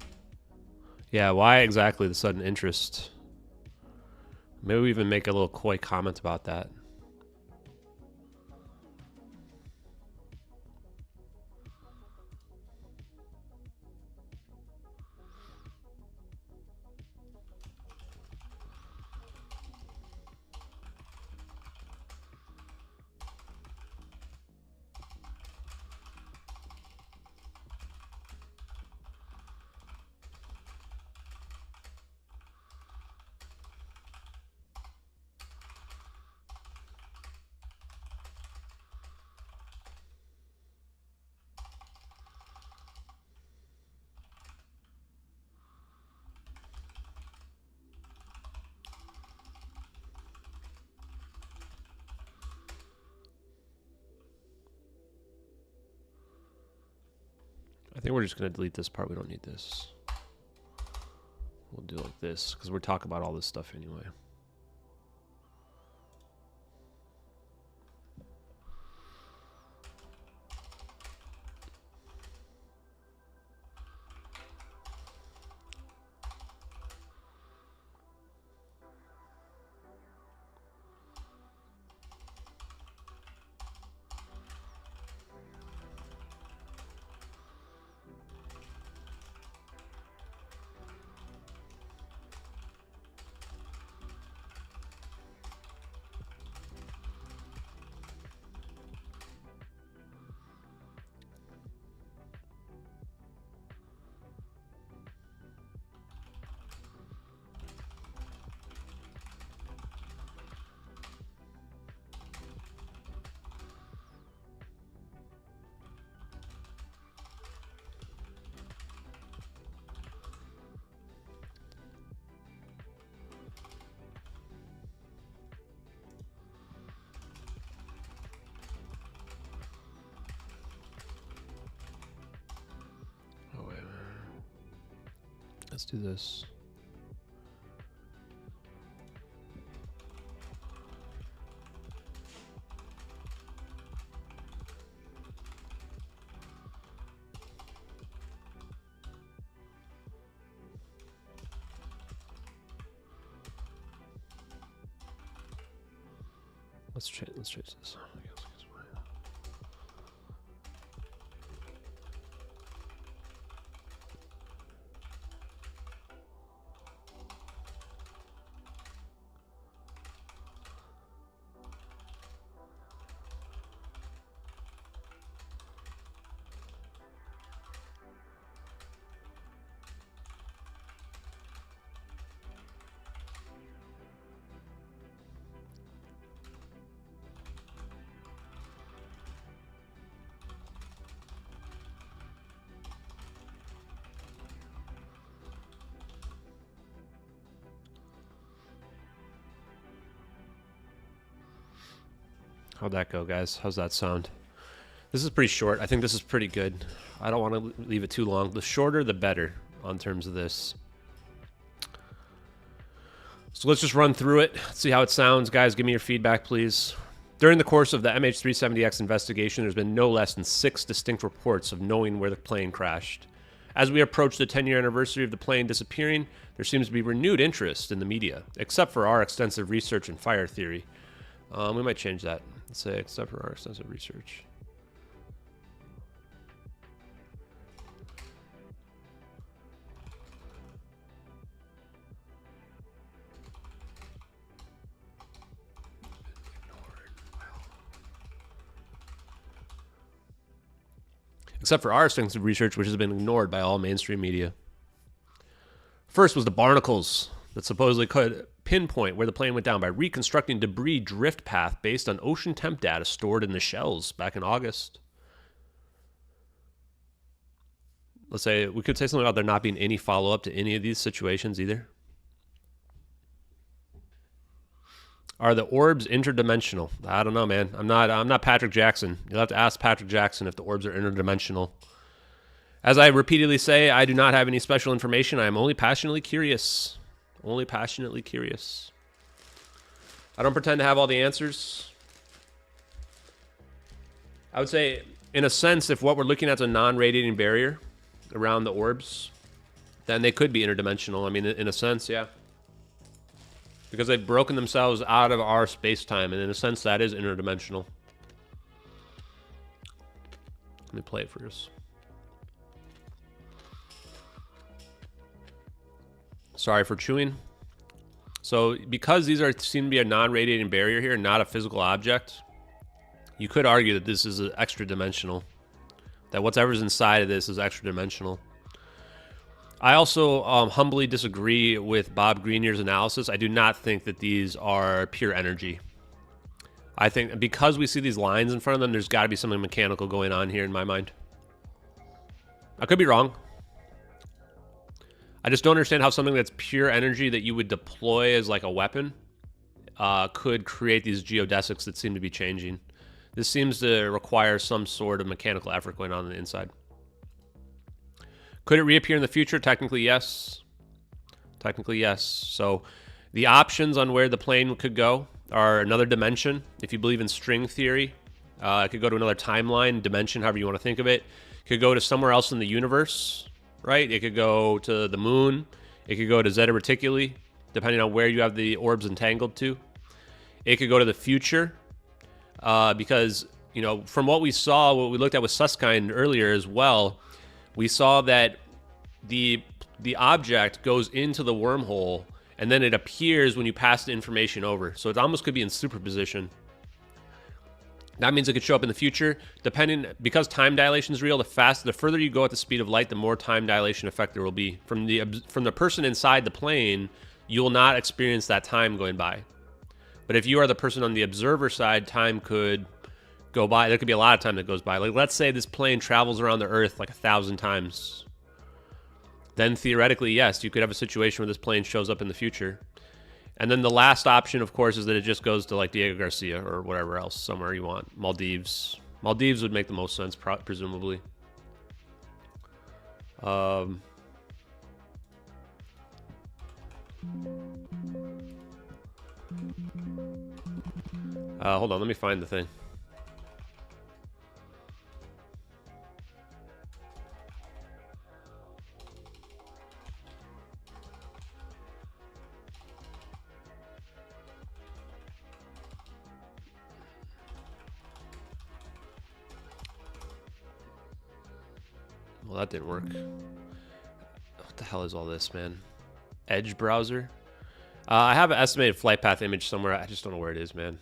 Yeah, why exactly the sudden interest? Maybe we even make a little coy comment about that. I think we're just going to delete this part. We don't need this. We'll do it like this because we're talking about all this stuff anyway. Let's do this. Let's change this. How'd that go, guys? How's that sound? This is pretty short. I think this is pretty good. I don't want to leave it too long. The shorter, the better on terms of this. So let's just run through it. See how it sounds. Guys, give me your feedback, please. During the course of the MH370x investigation, there's been no less than 6 distinct reports of knowing where the plane crashed. As we approach the 10-year anniversary of the plane disappearing, there seems to be renewed interest in the media, except for our extensive research in fire theory. We might change that. Let's say, except for our extensive research. Except for our extensive research, which has been ignored by all mainstream media. First was the barnacles that supposedly could pinpoint where the plane went down by reconstructing debris drift path based on ocean temp data stored in the shells back in August. Let's say, we could say something about there not being any follow-up to any of these situations either. Are the orbs interdimensional? I don't know, man. I'm not Patrick Jackson. You'll have to ask Patrick Jackson if the orbs are interdimensional. As I repeatedly say, I do not have any special information. I am only passionately curious. Only passionately curious. I don't pretend to have all the answers. I would say, in a sense, if what we're looking at is a non-radiating barrier around the orbs, then they could be interdimensional. I mean, in a sense, yeah. Because they've broken themselves out of our space-time, and in a sense, that is interdimensional. Let me play it for us. Sorry for chewing. So, because these seem to be a non-radiating barrier here, not a physical object, you could argue that this is extra-dimensional. That whatever's inside of this is extra-dimensional. I also humbly disagree with Bob Greenier's analysis. I do not think that these are pure energy. I think because we see these lines in front of them, there's got to be something mechanical going on here in my mind. I could be wrong. I just don't understand how something that's pure energy that you would deploy as like a weapon could create these geodesics that seem to be changing. This seems to require some sort of mechanical effort going on the inside. Could it reappear in the future? Technically, yes. Technically, yes. So the options on where the plane could go are another dimension. If you believe in string theory, it could go to another timeline, dimension, however you want to think of it. It could go to somewhere else in the universe, right? It could go to the moon. It could go to Zeta Reticuli, depending on where you have the orbs entangled to. It could go to the future, because, you know, from what we saw, what we looked at with Susskind earlier as well, we saw that the object goes into the wormhole and then it appears when you pass the information over. So it almost could be in superposition. That means it could show up in the future, because time dilation is real. The further you go at the speed of light, the more time dilation effect there will be. From the person inside the plane, you will not experience that time going by. But if you are the person on the observer side, time could go by. There could be a lot of time that goes by. Like, let's say this plane travels around the Earth like 1,000 times. Then theoretically, yes, you could have a situation where this plane shows up in the future. And then the last option, of course, is that it just goes to like Diego Garcia or whatever else, somewhere you want. Maldives. Maldives would make the most sense, presumably. Hold on, let me find the thing. Well, that didn't work. What the hell is all this, man? Edge browser? I have an estimated flight path image somewhere. I just don't know where it is, man.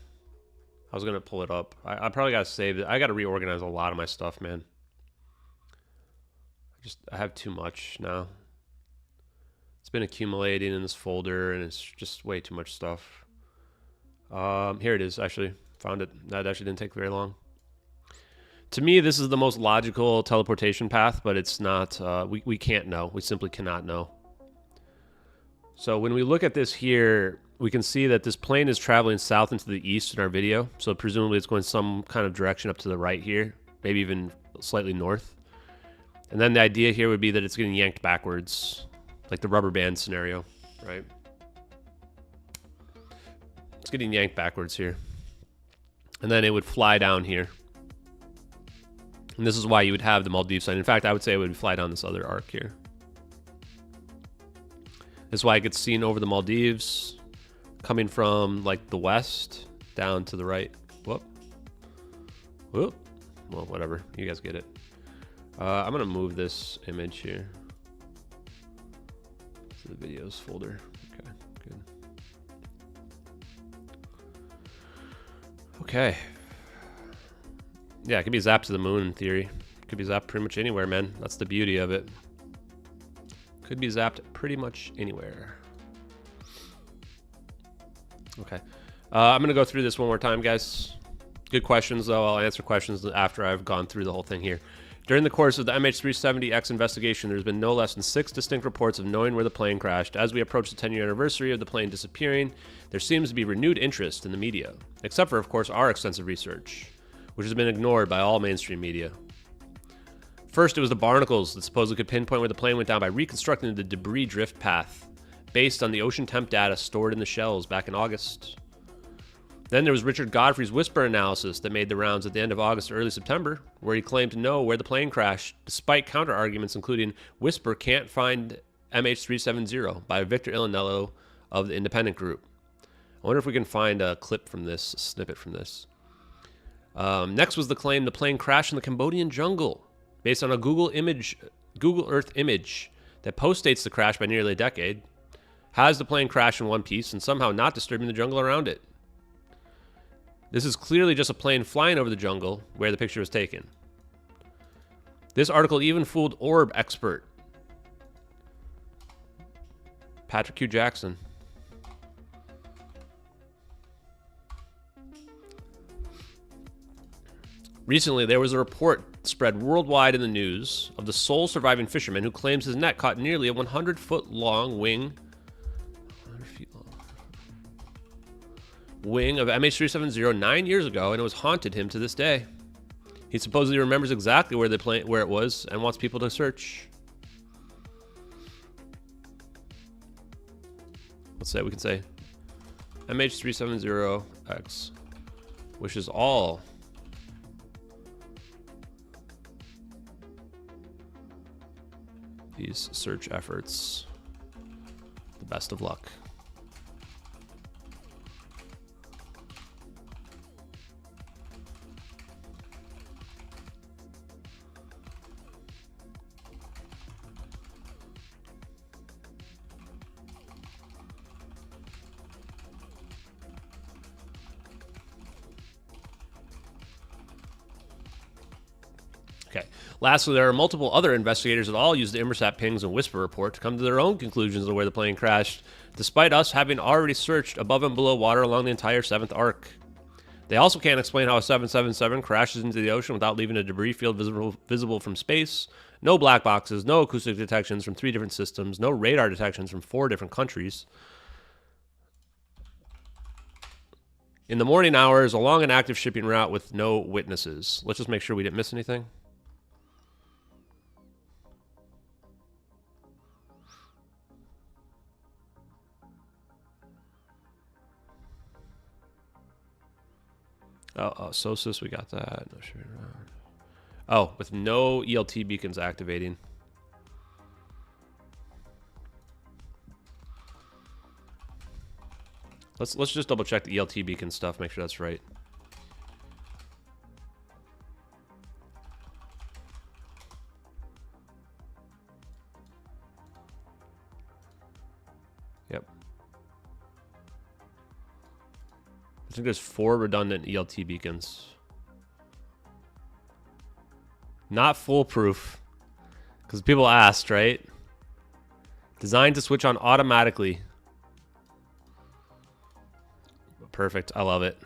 I was going to pull it up. I probably got to save it. I got to reorganize a lot of my stuff, man. I have too much now. It's been accumulating in this folder, and it's just way too much stuff. Here it is, actually. Found it. That actually didn't take very long. To me, this is the most logical teleportation path, but it's not. We can't know. We simply cannot know. So when we look at this here, we can see that this plane is traveling south into the east in our video. So presumably it's going some kind of direction up to the right here, maybe even slightly north. And then the idea here would be that it's getting yanked backwards, like the rubber band scenario, right? It's getting yanked backwards here. And then it would fly down here. And this is why you would have the Maldives sign. In fact, I would say it would fly down this other arc here. This is why it gets seen over the Maldives, coming from like the west down to the right. Whoop. Whoop. Well, whatever. You guys get it. I'm going to move this image here to the videos folder. Okay, good. Okay. Yeah, it could be zapped to the moon in theory. It could be zapped pretty much anywhere, man. That's the beauty of it. Could be zapped pretty much anywhere. Okay. I'm going to go through this one more time, guys. Good questions, though. I'll answer questions after I've gone through the whole thing here. During the course of the MH370x investigation, there's been no less than 6 distinct reports of knowing where the plane crashed. As we approach the 10-year anniversary of the plane disappearing, there seems to be renewed interest in the media, except for, of course, our extensive research, which has been ignored by all mainstream media. First, it was the barnacles that supposedly could pinpoint where the plane went down by reconstructing the debris drift path based on the ocean temp data stored in the shells back in August. Then there was Richard Godfrey's whisper analysis that made the rounds at the end of August or early September, where he claimed to know where the plane crashed, despite counter-arguments including Whisper can't find MH370 by Victor Ilanello of the Independent Group. I wonder if we can find a clip from this, a snippet from this. Next was the claim the plane crashed in the Cambodian jungle, based on a Google Earth image that postdates the crash by nearly a decade, has the plane crash in one piece and somehow not disturbing the jungle around it. This is clearly just a plane flying over the jungle where the picture was taken. This article even fooled orb expert Patrick Q. Jackson. Recently, there was a report spread worldwide in the news of the sole surviving fisherman who claims his net caught nearly a 100-foot long wing of MH370 9 years ago, and it was haunted him to this day. He supposedly remembers exactly where it was and wants people to search. Let's say we can say MH370x wishes all these search efforts the best of luck. Okay. Lastly, there are multiple other investigators that all use the Inmarsat pings and Whisper report to come to their own conclusions on where the plane crashed, despite us having already searched above and below water along the entire 7th arc. They also can't explain how a 777 crashes into the ocean without leaving a debris field visible from space, no black boxes, no acoustic detections from 3 different systems, no radar detections from 4 different countries. In the morning hours, along an active shipping route with no witnesses. Let's just make sure we didn't miss anything. Oh, SOSUS, we got that. No, sure. Oh, with no ELT beacons activating. Let's just double check the ELT beacon stuff, make sure that's right. Yep. I think there's 4 redundant ELT beacons. Not foolproof, because people asked, right? Designed to switch on automatically. Perfect. I love it.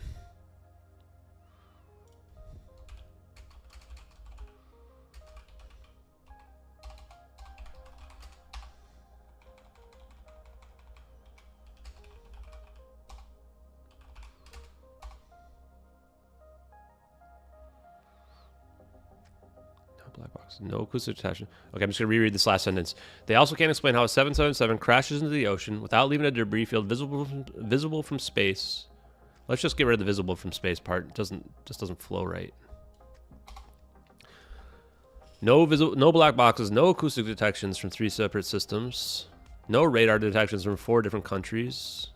No acoustic detection. Okay, I'm just going to reread this last sentence. They also can't explain how a 777 crashes into the ocean without leaving a debris field visible from space. Let's just get rid of the visible from space part. It just doesn't flow right. No black boxes, no acoustic detections from 3 separate systems. No radar detections from 4 different countries.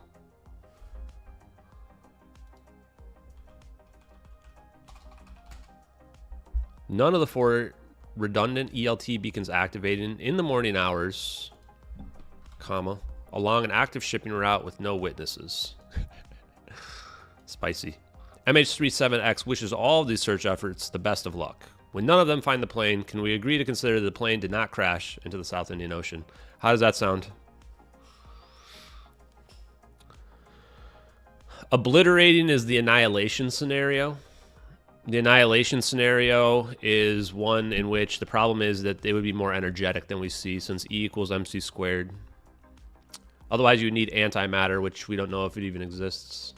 None of the 4 redundant ELT beacons activated in the morning hours, comma, along an active shipping route with no witnesses. Spicy. MH370x wishes all of these search efforts the best of luck. When none of them find the plane, can we agree to consider the plane did not crash into the South Indian Ocean? How does that sound? Obliterating is the annihilation scenario. The annihilation scenario is one in which the problem is that they would be more energetic than we see, since E equals mc squared. Otherwise, you would need antimatter, which we don't know if it even exists.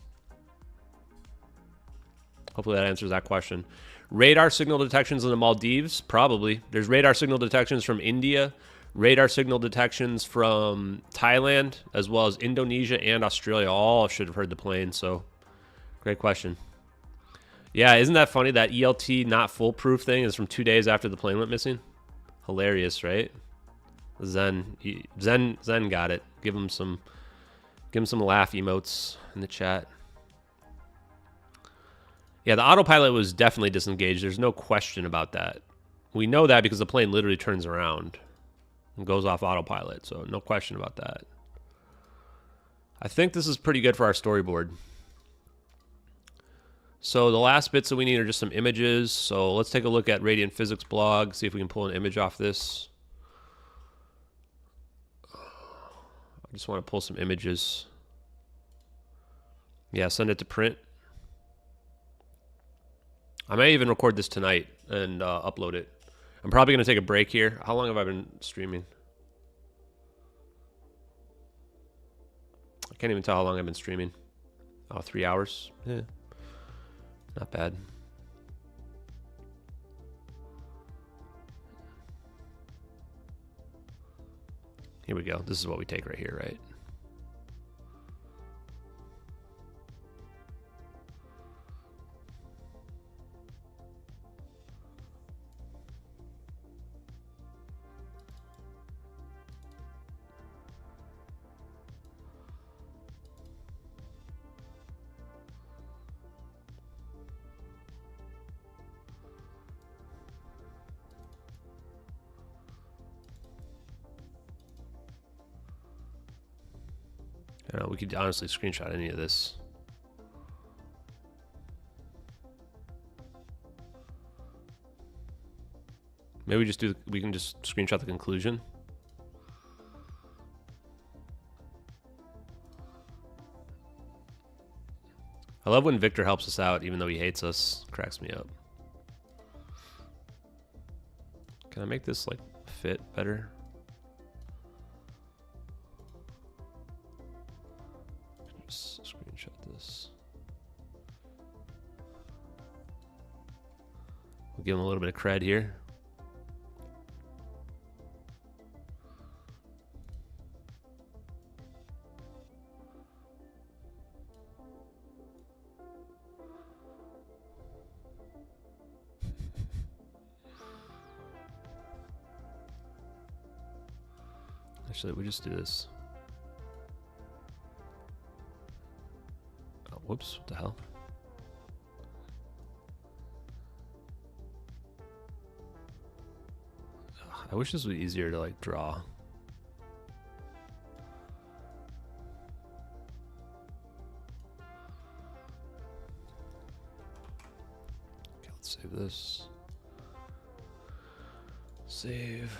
Hopefully that answers that question. Radar signal detections in the Maldives? Probably. There's radar signal detections from India, radar signal detections from Thailand, as well as Indonesia and Australia. All should have heard the plane, so great question. Yeah, isn't that funny? That ELT not foolproof thing is from 2 days after the plane went missing. Hilarious, right? Zen got it. Give him some laugh emotes in the chat. Yeah, the autopilot was definitely disengaged. There's no question about that. We know that because the plane literally turns around and goes off autopilot, so no question about that. I think this is pretty good for our storyboard. So the last bits that we need are just some images. So let's take a look at Radiant Physics blog, see if we can pull an image off this. I just want to pull some images. Yeah, send it to print. I may even record this tonight and upload it. I'm probably going to take a break here. How long have I been streaming? I can't even tell how long I've been streaming. Oh, 3 hours? Yeah. Not bad. Here we go. This is what we take right here, right? We could honestly screenshot any of this. Maybe we can just screenshot the conclusion. I love when Victor helps us out even though he hates us. Cracks me up. Can I make this like fit better? Just screenshot this. We'll give him a little bit of cred here. Actually, we just do this. Oh, whoops, what the hell? Ugh, I wish this was easier to like draw. Okay, let's save this. Save.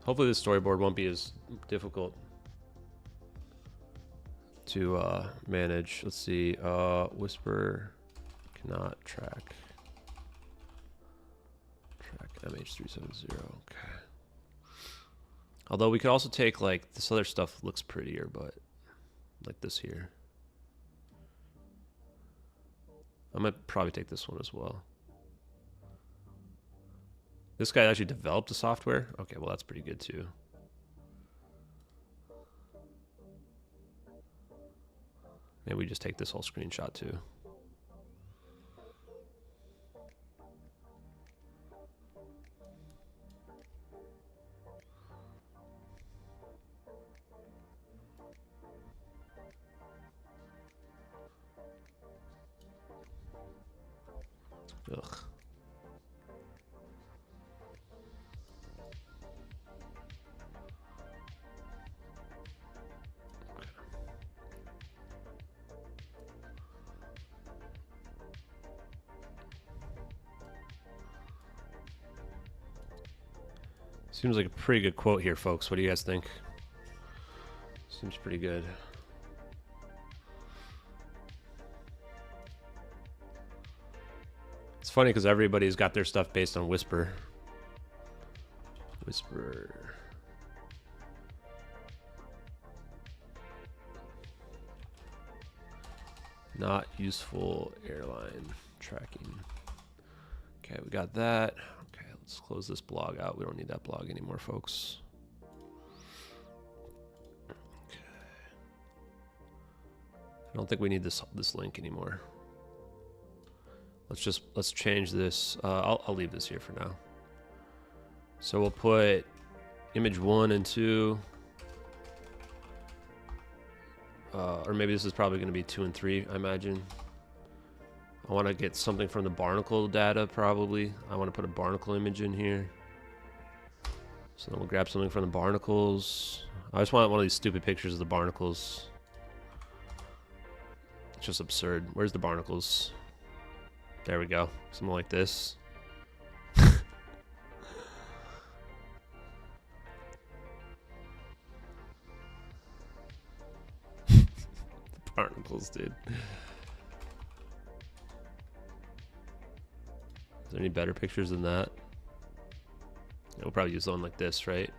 Hopefully this storyboard won't be as difficult to manage. Let's see. Whisper cannot track MH370. Okay. Although we could also take like this other stuff looks prettier, but like this here. I might probably take this one as well. This guy actually developed the software? Okay, well, that's pretty good too. Maybe we just take this whole screenshot too. Ugh. Seems like a pretty good quote here, folks. What do you guys think? Seems pretty good. It's funny because everybody's got their stuff based on Whisper. Whisper. Not useful airline tracking. Okay, we got that. Okay, let's close this blog out. We don't need that blog anymore, folks. Okay. I don't think we need this link anymore. Let's change this. I'll leave this here for now. So we'll put image 1 and 2. Or maybe this is probably going to be 2 and 3, I imagine. I want to get something from the barnacle data, probably. I want to put a barnacle image in here. So then we'll grab something from the barnacles. I just want one of these stupid pictures of the barnacles. It's just absurd. Where's the barnacles? There we go. Something like this. Barnacles, dude. Is there any better pictures than that? Yeah, we'll probably use one like this, right?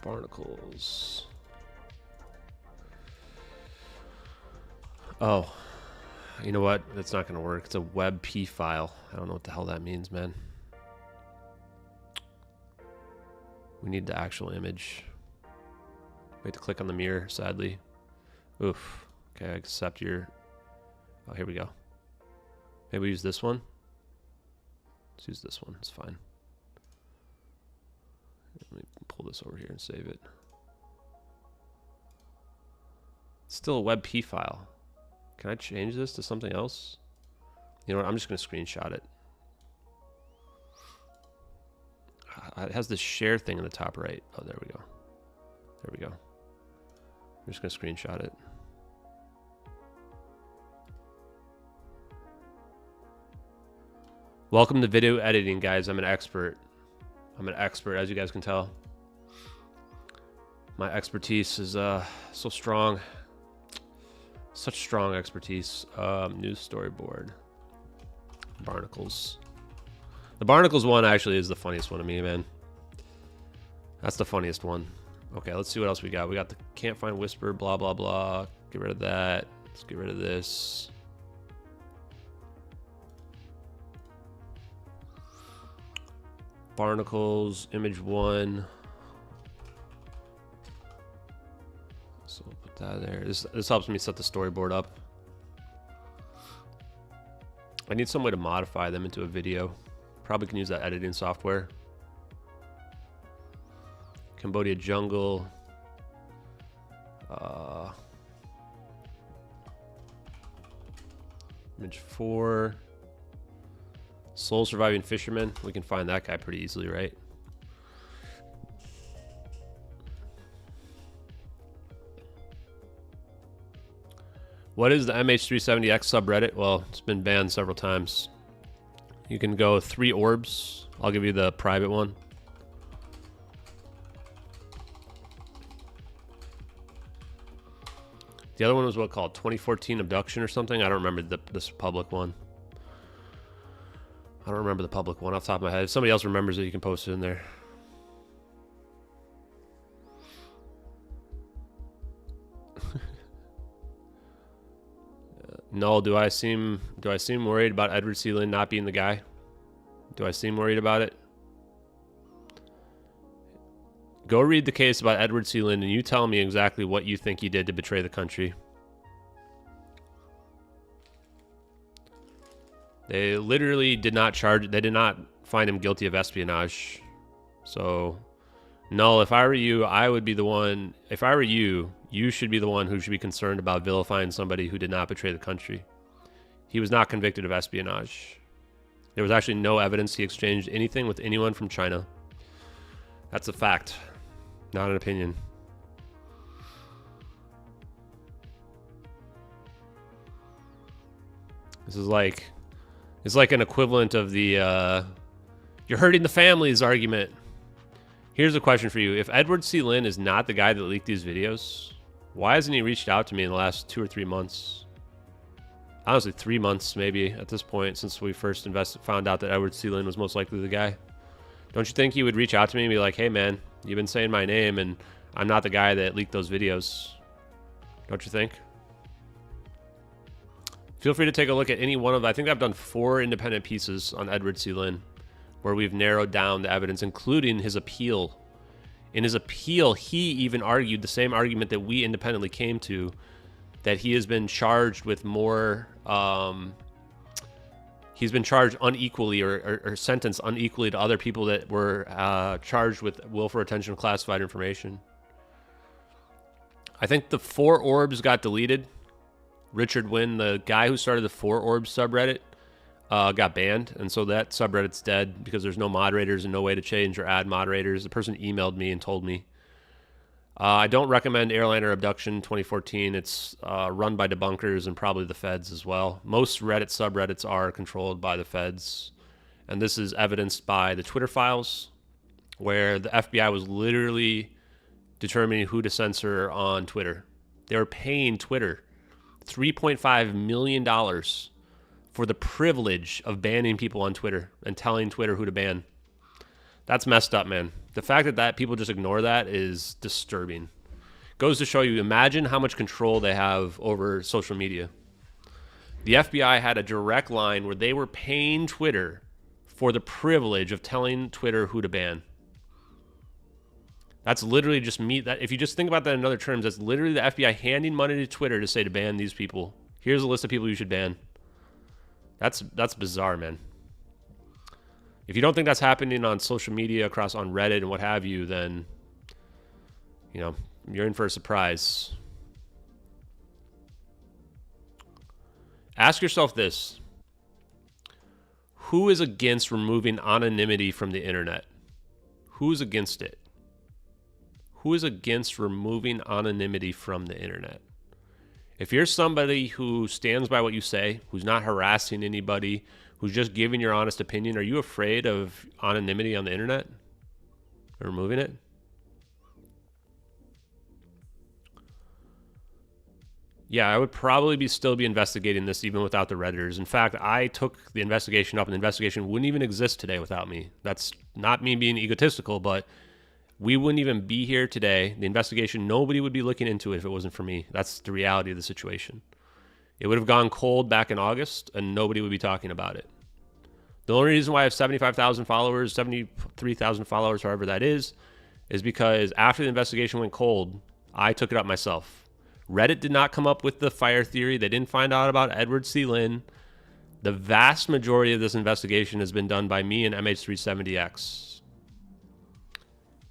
Barnacles. Oh, you know what? That's not going to work. It's a WebP file. I don't know what the hell that means, man. We need the actual image. We have to click on the mirror, sadly. Oof. Okay, I accept your... Oh, here we go. Maybe we use this one. Let's use this one. It's fine. Let me pull this over here and save it. It's still a WebP file. Can I change this to something else? You know what? I'm just going to screenshot it. It has this share thing in the top right. Oh, there we go. There we go. I'm just going to screenshot it. Welcome to video editing, guys. I'm an expert. I'm an expert, as you guys can tell. My expertise is so strong. Such strong expertise. New storyboard. Barnacles. The barnacles one actually is the funniest one to me, man. That's the funniest one. Okay, let's see what else we got. We got the can't find whisper, blah, blah, blah. Get rid of that. Let's get rid of this. Barnacles, image 1. So we'll put that there. This helps me set the storyboard up. I need some way to modify them into a video. Probably can use that editing software. Cambodia jungle. Image 4. Soul surviving fisherman. We can find that guy pretty easily, right? What is the MH370x subreddit? Well, it's been banned several times. You can go 3 orbs. I'll give you the private one. The other one was what called 2014 abduction or something. I don't remember this public one. don't remember the public one off the top of my head. If somebody else remembers it, you can post it in there. No, do I seem worried about Edward C. Lin not being the guy? Do I seem worried about it? Go read the case about Edward C. Lin and you tell me exactly what you think he did to betray the country. They literally did not find him guilty of espionage. So, no, if I were you, I would be the one. If I were you, you should be the one who should be concerned about vilifying somebody who did not betray the country. He was not convicted of espionage. There was actually no evidence he exchanged anything with anyone from China. That's a fact, not an opinion. This is like, it's like an equivalent of the you're hurting the families argument. Here's a question for you. If Edward C. Lin is not the guy that leaked these videos, why hasn't he reached out to me in the last 2 or 3 months? Honestly, 3 months maybe at this point, since we first found out that Edward C. Lin was most likely the guy. Don't you think he would reach out to me and be like, hey man, you've been saying my name and I'm not the guy that leaked those videos. Don't you think? Feel free to take a look at any one of, I think I've done 4 independent pieces on Edward C. Lin where we've narrowed down the evidence, including his appeal. In his appeal, he even argued the same argument that we independently came to, that he has been charged with more, he's been charged unequally or sentenced unequally to other people that were charged with willful retention of classified information. I think the 4 orbs got deleted. Richard Wynn, the guy who started the 4 orbs subreddit, got banned, and so that subreddit's dead because there's no moderators and no way to change or add moderators. The person emailed me and told me. I don't recommend Airliner Abduction 2014. It's run by debunkers and probably the feds as well. Most Reddit subreddits are controlled by the feds, and this is evidenced by the Twitter files, where the FBI was literally determining who to censor on Twitter. They were paying Twitter $3.5 million for the privilege of banning people on Twitter and telling Twitter who to ban. That's messed up, man. The fact that people just ignore that is disturbing. Goes to show you, imagine how much control they have over social media. The FBI had a direct line where they were paying Twitter for the privilege of telling Twitter who to ban. That's literally just me. That if you just think about that in other terms, that's literally the FBI handing money to Twitter to say to ban these people. Here's a list of people you should ban. That's bizarre, man. If you don't think that's happening on social media, on Reddit and what have you, then, you know, you're in for a surprise. Ask yourself this. Who is against removing anonymity from the internet? Who's against it? Who is against removing anonymity from the internet? If you're somebody who stands by what you say, who's not harassing anybody, who's just giving your honest opinion, are you afraid of anonymity on the internet? Or removing it? Yeah, I would probably still be investigating this even without the Redditors. In fact, I took the investigation up, and the investigation wouldn't even exist today without me. That's not me being egotistical, but we wouldn't even be here today. The investigation, nobody would be looking into it if it wasn't for me. That's the reality of the situation. It would have gone cold back in August, and nobody would be talking about it. The only reason why I have 75,000 followers, 73,000 followers, however that is because after the investigation went cold, I took it up myself. Reddit did not come up with the fire theory. They didn't find out about Edward C. Lin. The vast majority of this investigation has been done by me and MH370x.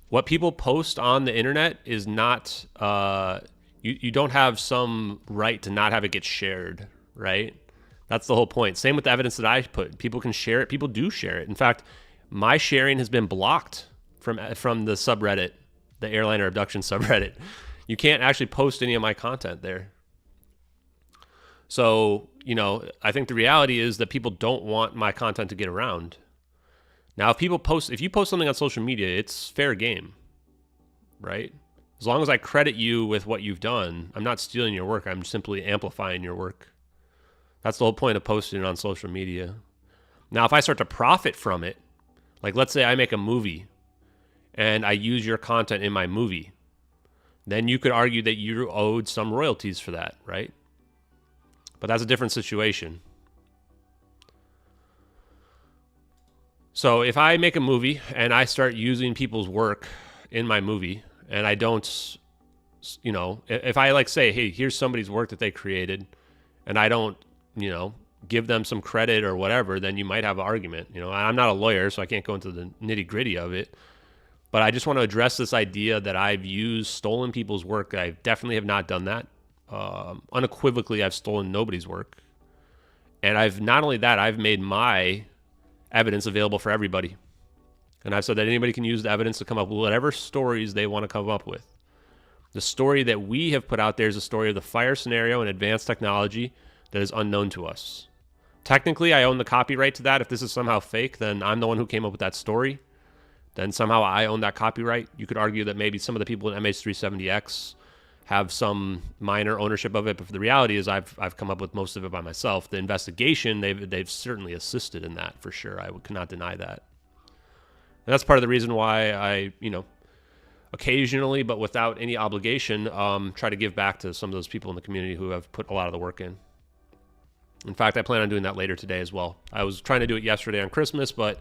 What people post on the internet is not, you don't have some right to not have it get shared, right? That's the whole point. Same with the evidence that I put. People can share it. People do share it. In fact, my sharing has been blocked from the subreddit, the Airliner Abduction subreddit. You can't actually post any of my content there. So, you know, I think the reality is that people don't want my content to get around. Now, if you post something on social media, it's fair game, right? As long as I credit you with what you've done, I'm not stealing your work. I'm simply amplifying your work. That's the whole point of posting it on social media. Now, if I start to profit from it, like let's say I make a movie and I use your content in my movie, then you could argue that you owed some royalties for that, right? But that's a different situation. So if I make a movie and I start using people's work in my movie and I don't, you know, if I like say, hey, here's somebody's work that they created and I don't, you know, give them some credit or whatever, then you might have an argument. You know, I'm not a lawyer, so I can't go into the nitty gritty of it. But I just want to address this idea that I've used stolen people's work. I definitely have not done that. Unequivocally, I've stolen nobody's work. And I've not only that, I've made my evidence available for everybody. And I've said that anybody can use the evidence to come up with whatever stories they want to come up with. The story that we have put out there is a story of the fire scenario and advanced technology that is unknown to us. Technically, I own the copyright to that. If this is somehow fake, then I'm the one who came up with that story. Then somehow I own that copyright. You could argue that maybe some of the people in MH370x have some minor ownership of it, but the reality is I've come up with most of it by myself. The investigation, they've certainly assisted in that for sure. I cannot deny that. And that's part of the reason why I, you know, occasionally, but without any obligation, try to give back to some of those people in the community who have put a lot of the work in. In fact, I plan on doing that later today as well. I was trying to do it yesterday on Christmas, but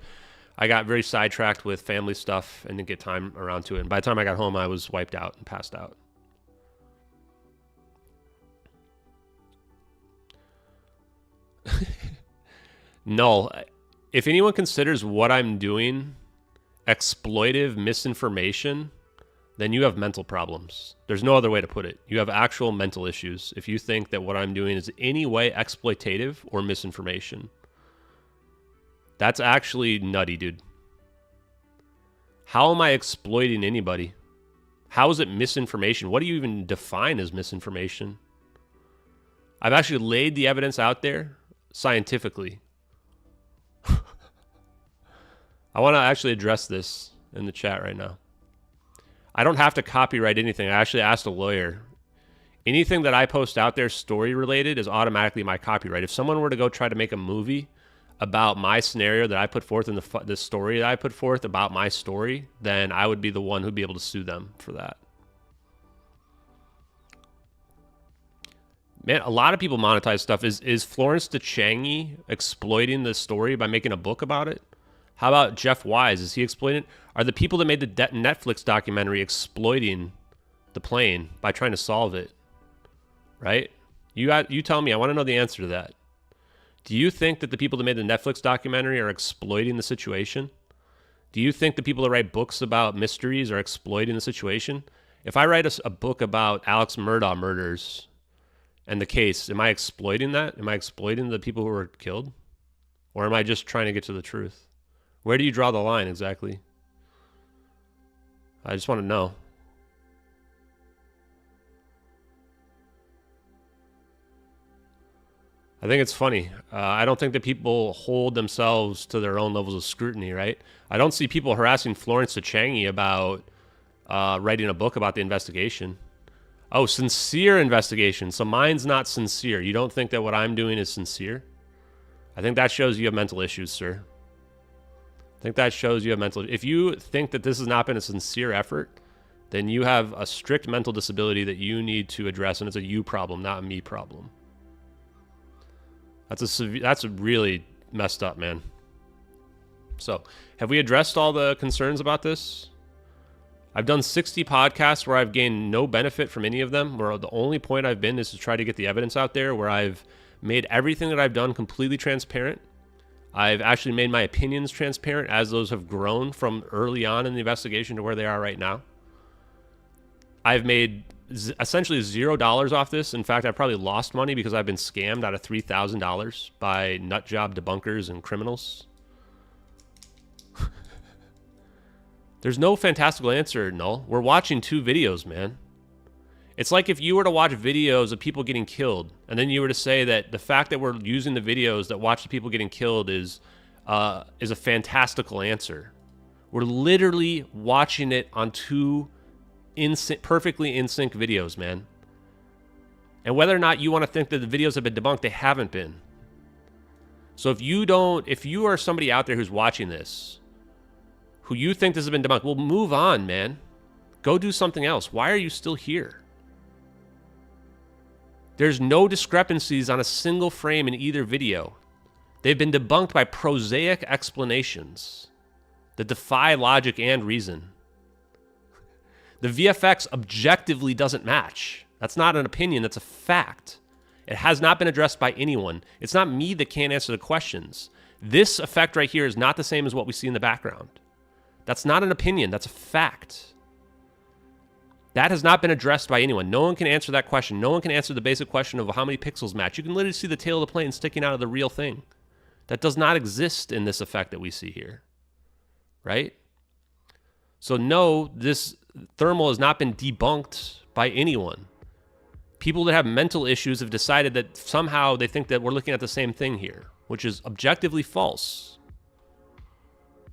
I got very sidetracked with family stuff and didn't get time around to it. And by the time I got home, I was wiped out and passed out. Null. If anyone considers what I'm doing exploitive misinformation, then you have mental problems. There's no other way to put it. You have actual mental issues if you think that what I'm doing is in any way exploitative or misinformation. That's actually nutty, dude. How am I exploiting anybody? How is it misinformation? What do you even define as misinformation? I've actually laid the evidence out there scientifically. I want to actually address this in the chat right now. I don't have to copyright anything. I actually asked a lawyer. Anything that I post out there story related is automatically my copyright. If someone were to go try to make a movie about my scenario that I put forth in the story that I put forth about my story, then I would be the one who'd be able to sue them for that. Man, a lot of people monetize stuff. Is Florence DeChangi exploiting the story by making a book about it? How about Jeff Wise? Is he exploiting it? Are the people that made the Netflix documentary exploiting the plane by trying to solve it? Right? You tell me. I want to know the answer to that. Do you think that the people that made the Netflix documentary are exploiting the situation? Do you think the people that write books about mysteries are exploiting the situation? If I write a book about Alex Murdaugh murders and the case, am I exploiting that? Am I exploiting the people who were killed? Or am I just trying to get to the truth? Where do you draw the line exactly? I just want to know. I think it's funny. I don't think that people hold themselves to their own levels of scrutiny, right? I don't see people harassing Florence DeChangi about writing a book about the investigation. Oh, sincere investigation. So mine's not sincere. You don't think that what I'm doing is sincere? I think that shows you have mental issues, sir. I think that shows you have mental... If you think that this has not been a sincere effort, then you have a strict mental disability that you need to address, and it's a you problem, not a me problem. That's really messed up, man. So, have we addressed all the concerns about this? I've done 60 podcasts where I've gained no benefit from any of them, where the only point I've been is to try to get the evidence out there, where I've made everything that I've done completely transparent. I've actually made my opinions transparent as those have grown from early on in the investigation to where they are right now. I've made essentially $0 off this. In fact, I've probably lost money because I've been scammed out of $3,000 by nutjob debunkers and criminals. There's no fantastical answer, Null. We're watching 2 videos, man. It's like if you were to watch videos of people getting killed, and then you were to say that the fact that we're using the videos that watch the people getting killed is a fantastical answer. We're literally watching it on 2 perfectly in sync videos, man. And whether or not you want to think that the videos have been debunked, they haven't been. So if you are somebody out there who's watching this, who you think this has been debunked, well, move on, man. Go do something else. Why are you still here? There's no discrepancies on a single frame in either video. They've been debunked by prosaic explanations that defy logic and reason. The VFX objectively doesn't match. That's not an opinion, that's a fact. It has not been addressed by anyone. It's not me that can't answer the questions. This effect right here is not the same as what we see in the background. That's not an opinion, that's a fact. That has not been addressed by anyone. No one can answer that question. No one can answer the basic question of how many pixels match. You can literally see the tail of the plane sticking out of the real thing. That does not exist in this effect that we see here. Right? So no, this thermal has not been debunked by anyone. People that have mental issues have decided that somehow they think that we're looking at the same thing here, which is objectively false.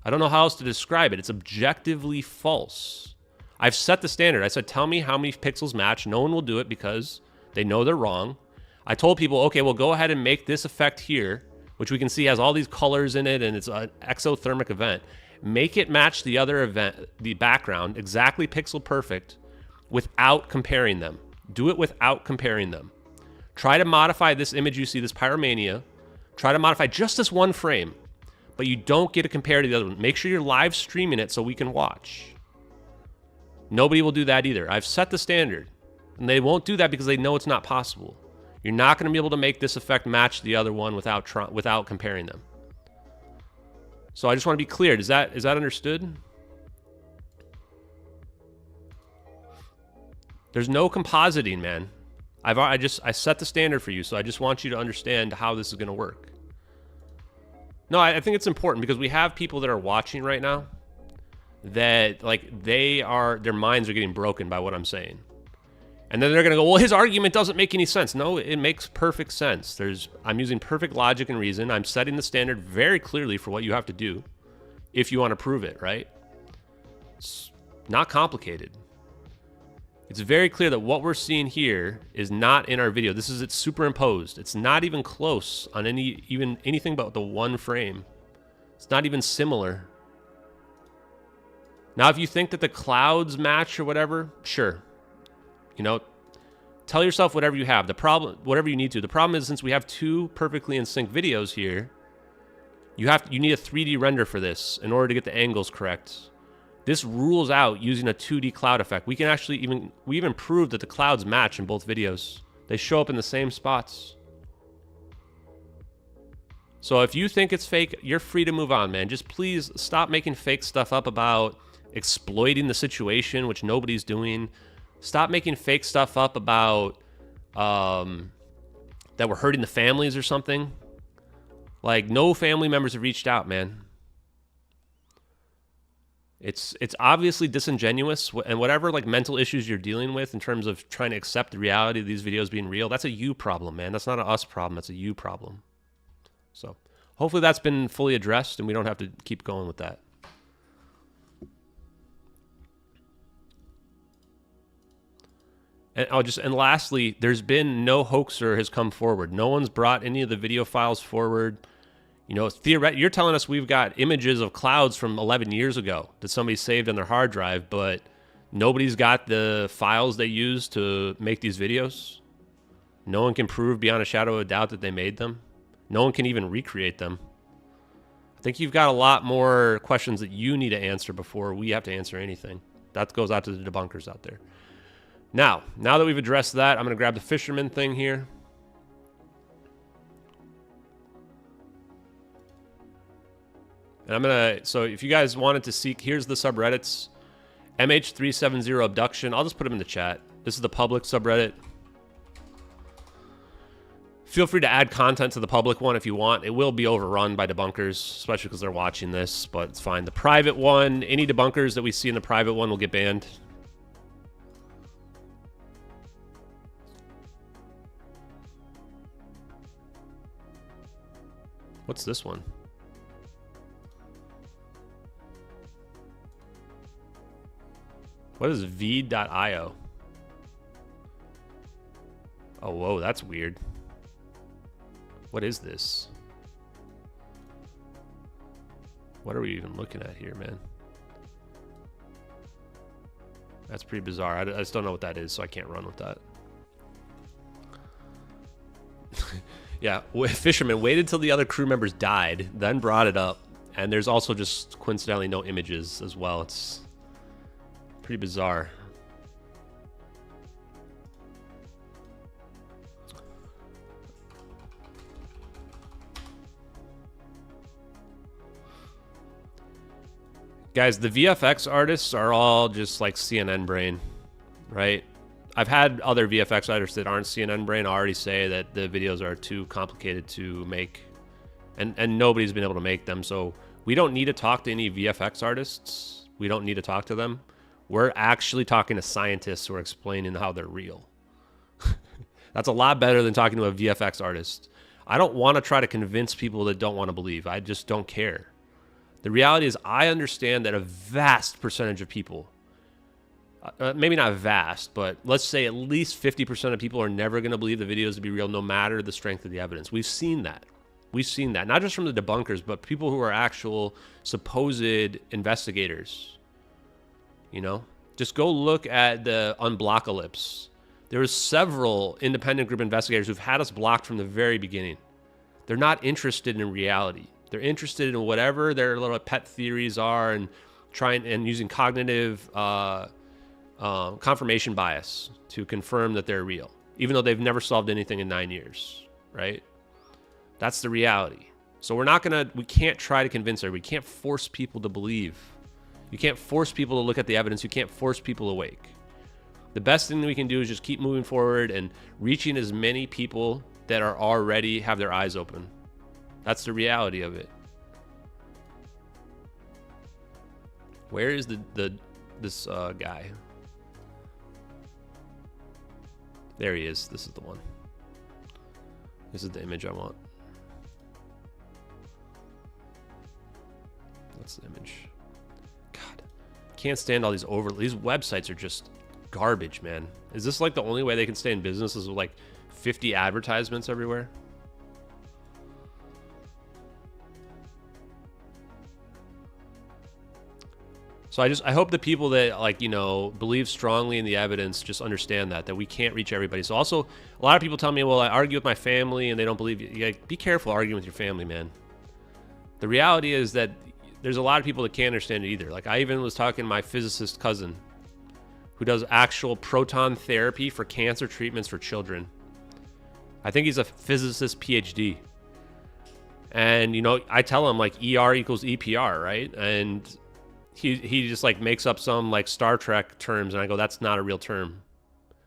I don't know how else to describe it. It's objectively false. I've set the standard. I said, tell me how many pixels match. No one will do it because they know they're wrong. I told people, okay, well, go ahead and make this effect here, which we can see has all these colors in it, and it's an exothermic event. Make it match the other event, the background, exactly pixel perfect, without comparing them. Do it without comparing them. Try to modify this image you see, this pyromania. Try to modify just this one frame, but you don't get to compare to the other one. Make sure you're live streaming it so we can watch. Nobody will do that either. I've set the standard, and they won't do that because they know it's not possible. You're not going to be able to make this effect match the other one without comparing them. So I just want to be clear. Is that understood? There's no compositing, man. I set the standard for you, so I just want you to understand how this is going to work. No, I think it's important because we have people that are watching right now that like their minds are getting broken by what I'm saying. And then they're going to go, well, his argument doesn't make any sense. No, it makes perfect sense. I'm using perfect logic and reason. I'm setting the standard very clearly for what you have to do if you want to prove it, right? It's not complicated. It's very clear that what we're seeing here is not in our video. It's superimposed. It's not even close on anything but the one frame. It's not even similar. Now, if you think that the clouds match or whatever, sure. You know, tell yourself whatever you have. Whatever you need to. The problem is, since we have two perfectly in sync videos here, you need a 3D render for this in order to get the angles correct. This rules out using a 2D cloud effect. We even proved that the clouds match in both videos. They show up in the same spots. So if you think it's fake, you're free to move on, man. Just please stop making fake stuff up about exploiting the situation, which nobody's doing. Stop making fake stuff up about that we're hurting the families or something. Like, no family members have reached out, man. It's obviously disingenuous, and whatever like mental issues you're dealing with in terms of trying to accept the reality of these videos being real, that's a you problem, man. That's not an us problem. That's a you problem. So hopefully that's been fully addressed and we don't have to keep going with that. And lastly, there's been no hoaxer has come forward. No one's brought any of the video files forward. You know, theoretically, you're telling us we've got images of clouds from 11 years ago that somebody saved on their hard drive, but nobody's got the files they used to make these videos. No one can prove beyond a shadow of a doubt that they made them. No one can even recreate them. I think you've got a lot more questions that you need to answer before we have to answer anything. That goes out to the debunkers out there. Now that we've addressed that, I'm going to grab the fisherman thing here. And so if you guys wanted to see, here's the subreddits. MH370 abduction. I'll just put them in the chat. This is the public subreddit. Feel free to add content to the public one if you want. It will be overrun by debunkers, especially because they're watching this, but it's fine. The private one, any debunkers that we see in the private one will get banned. What's this one? What is v.io? Oh, whoa, that's weird. What is this? What are we even looking at here, man? That's pretty bizarre. I just don't know what that is, so I can't run with that. Yeah, fisherman waited till the other crew members died, then brought it up. And there's also just coincidentally no images as well. It's pretty bizarre. Guys, the VFX artists are all just like CNN brain, right? I've had other VFX artists that aren't CNN brain already say that the videos are too complicated to make, and nobody's been able to make them. So we don't need to talk to any VFX artists. We don't need to talk to them. We're actually talking to scientists who are explaining how they're real. That's a lot better than talking to a VFX artist. I don't want to try to convince people that don't want to believe. I just don't care. The reality is I understand that a vast percentage of people, maybe not vast, but let's say at least 50% of people are never going to believe the videos to be real no matter the strength of the evidence. We've seen that. We've seen that, not just from the debunkers, but people who are actual supposed investigators. You know, just go look at the Unblockalypse. There was several independent group investigators who've had us blocked from the very beginning. They're not interested in reality. They're interested in whatever their little pet theories are and trying and using cognitive confirmation bias to confirm that they're real, even though they've never solved anything in 9 years, right? That's the reality. So we can't try to convince her. We can't force people to believe. You can't force people to look at the evidence. You can't force people awake. The best thing that we can do is just keep moving forward and reaching as many people that are already have their eyes open. That's the reality of it. Where is this guy? There he is. This is the one. This is the image I want. That's the image. God, can't stand all these these websites are just garbage, man. Is this like the only way they can stay in business is with like 50 advertisements everywhere? So I hope the people that like, you know, believe strongly in the evidence just understand that we can't reach everybody. So also a lot of people tell me, well, I argue with my family and they don't believe you. Yeah, be careful arguing with your family, man. The reality is that there's a lot of people that can't understand it either. Like I even was talking to my physicist cousin who does actual proton therapy for cancer treatments for children. I think he's a physicist PhD. And, you know, I tell him like ER equals EPR, right? And he just like makes up some like Star Trek terms, and I go, that's not a real term,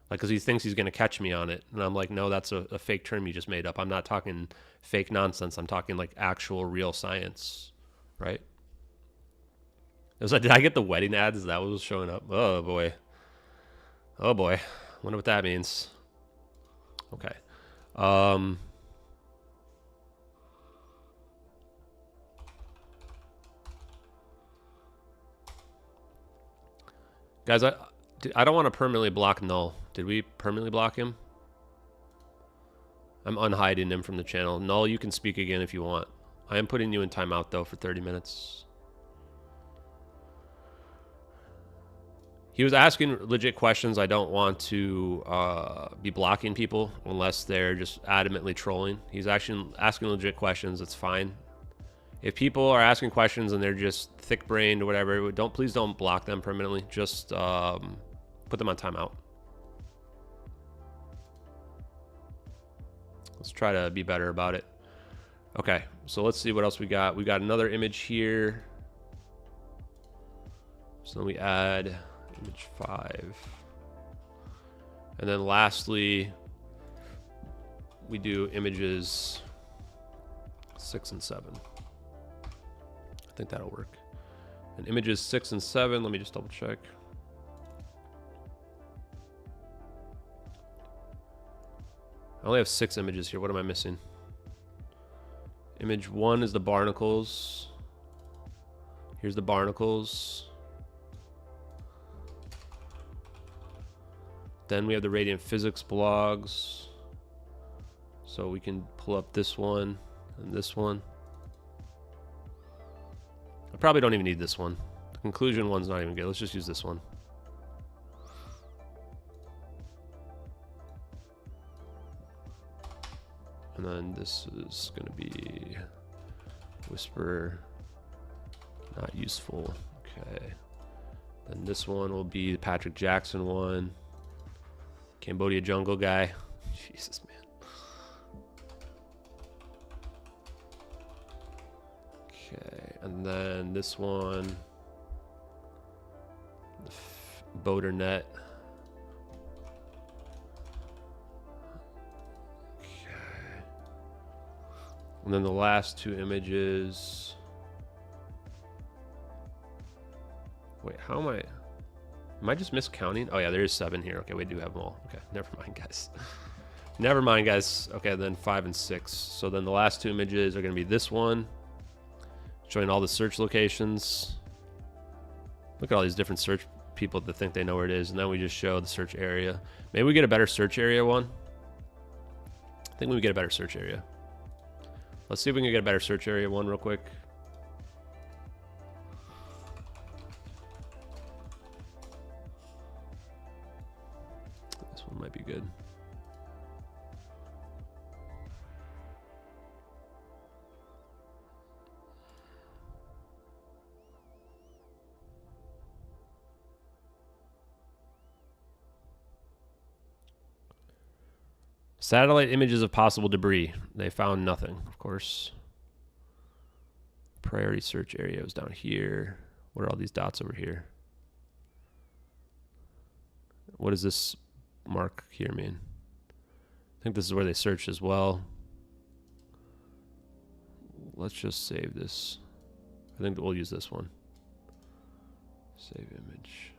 like because he thinks he's gonna catch me on it, and I'm like, no, that's a fake term you just made up. I'm not talking fake nonsense. I'm talking like actual real science, right? It was like, did I get the wedding ads? Is that what was showing up? Oh boy, oh boy. Wonder what that means. Okay. Guys, I don't want to permanently block Null. Did we permanently block him? I'm unhiding him from the channel. Null, you can speak again if you want. I am putting you in timeout, though, for 30 minutes. He was asking legit questions. I don't want to be blocking people unless they're just adamantly trolling. He's actually asking legit questions. It's fine. If people are asking questions and they're just thick-brained or whatever, please don't block them permanently. Just put them on timeout. Let's try to be better about it. Okay, so let's see what else we got. We got another image here. So then we add image 5. And then lastly, we do images 6 and 7. I think that'll work. And images 6 and 7, let me just double check. I only have 6 images here. What am I missing? Image 1 is the barnacles. Here's the barnacles. Then we have the radiant physics blogs. So we can pull up this one and this one. probably don't even need this one. The conclusion one's not even good. Let's just use this one. And then this is going to be whisper, not useful. Okay. Then this one will be the Patrick Jackson one. Cambodia jungle guy. Jesus, man. Okay, and then this one, the boater net. Okay. And then the last two images. Wait, how am I just miscounting? Oh yeah, there is 7 here. Okay, we do have them all. Okay, never mind, guys. Never mind, guys. Okay, then 5 and 6. So then the last two images are going to be this one, showing all the search locations. Look at all these different search people that think they know where it is, and then we just show the search area. Maybe we get a better search area one. I think we get a better search area. Let's see if we can get a better search area one real quick. This one might be good. Satellite images of possible debris. They found nothing, of course. Priority search area was down here. What are all these dots over here? What does this mark here mean? I think this is where they searched as well. Let's just save this. I think we'll use this one. Save image.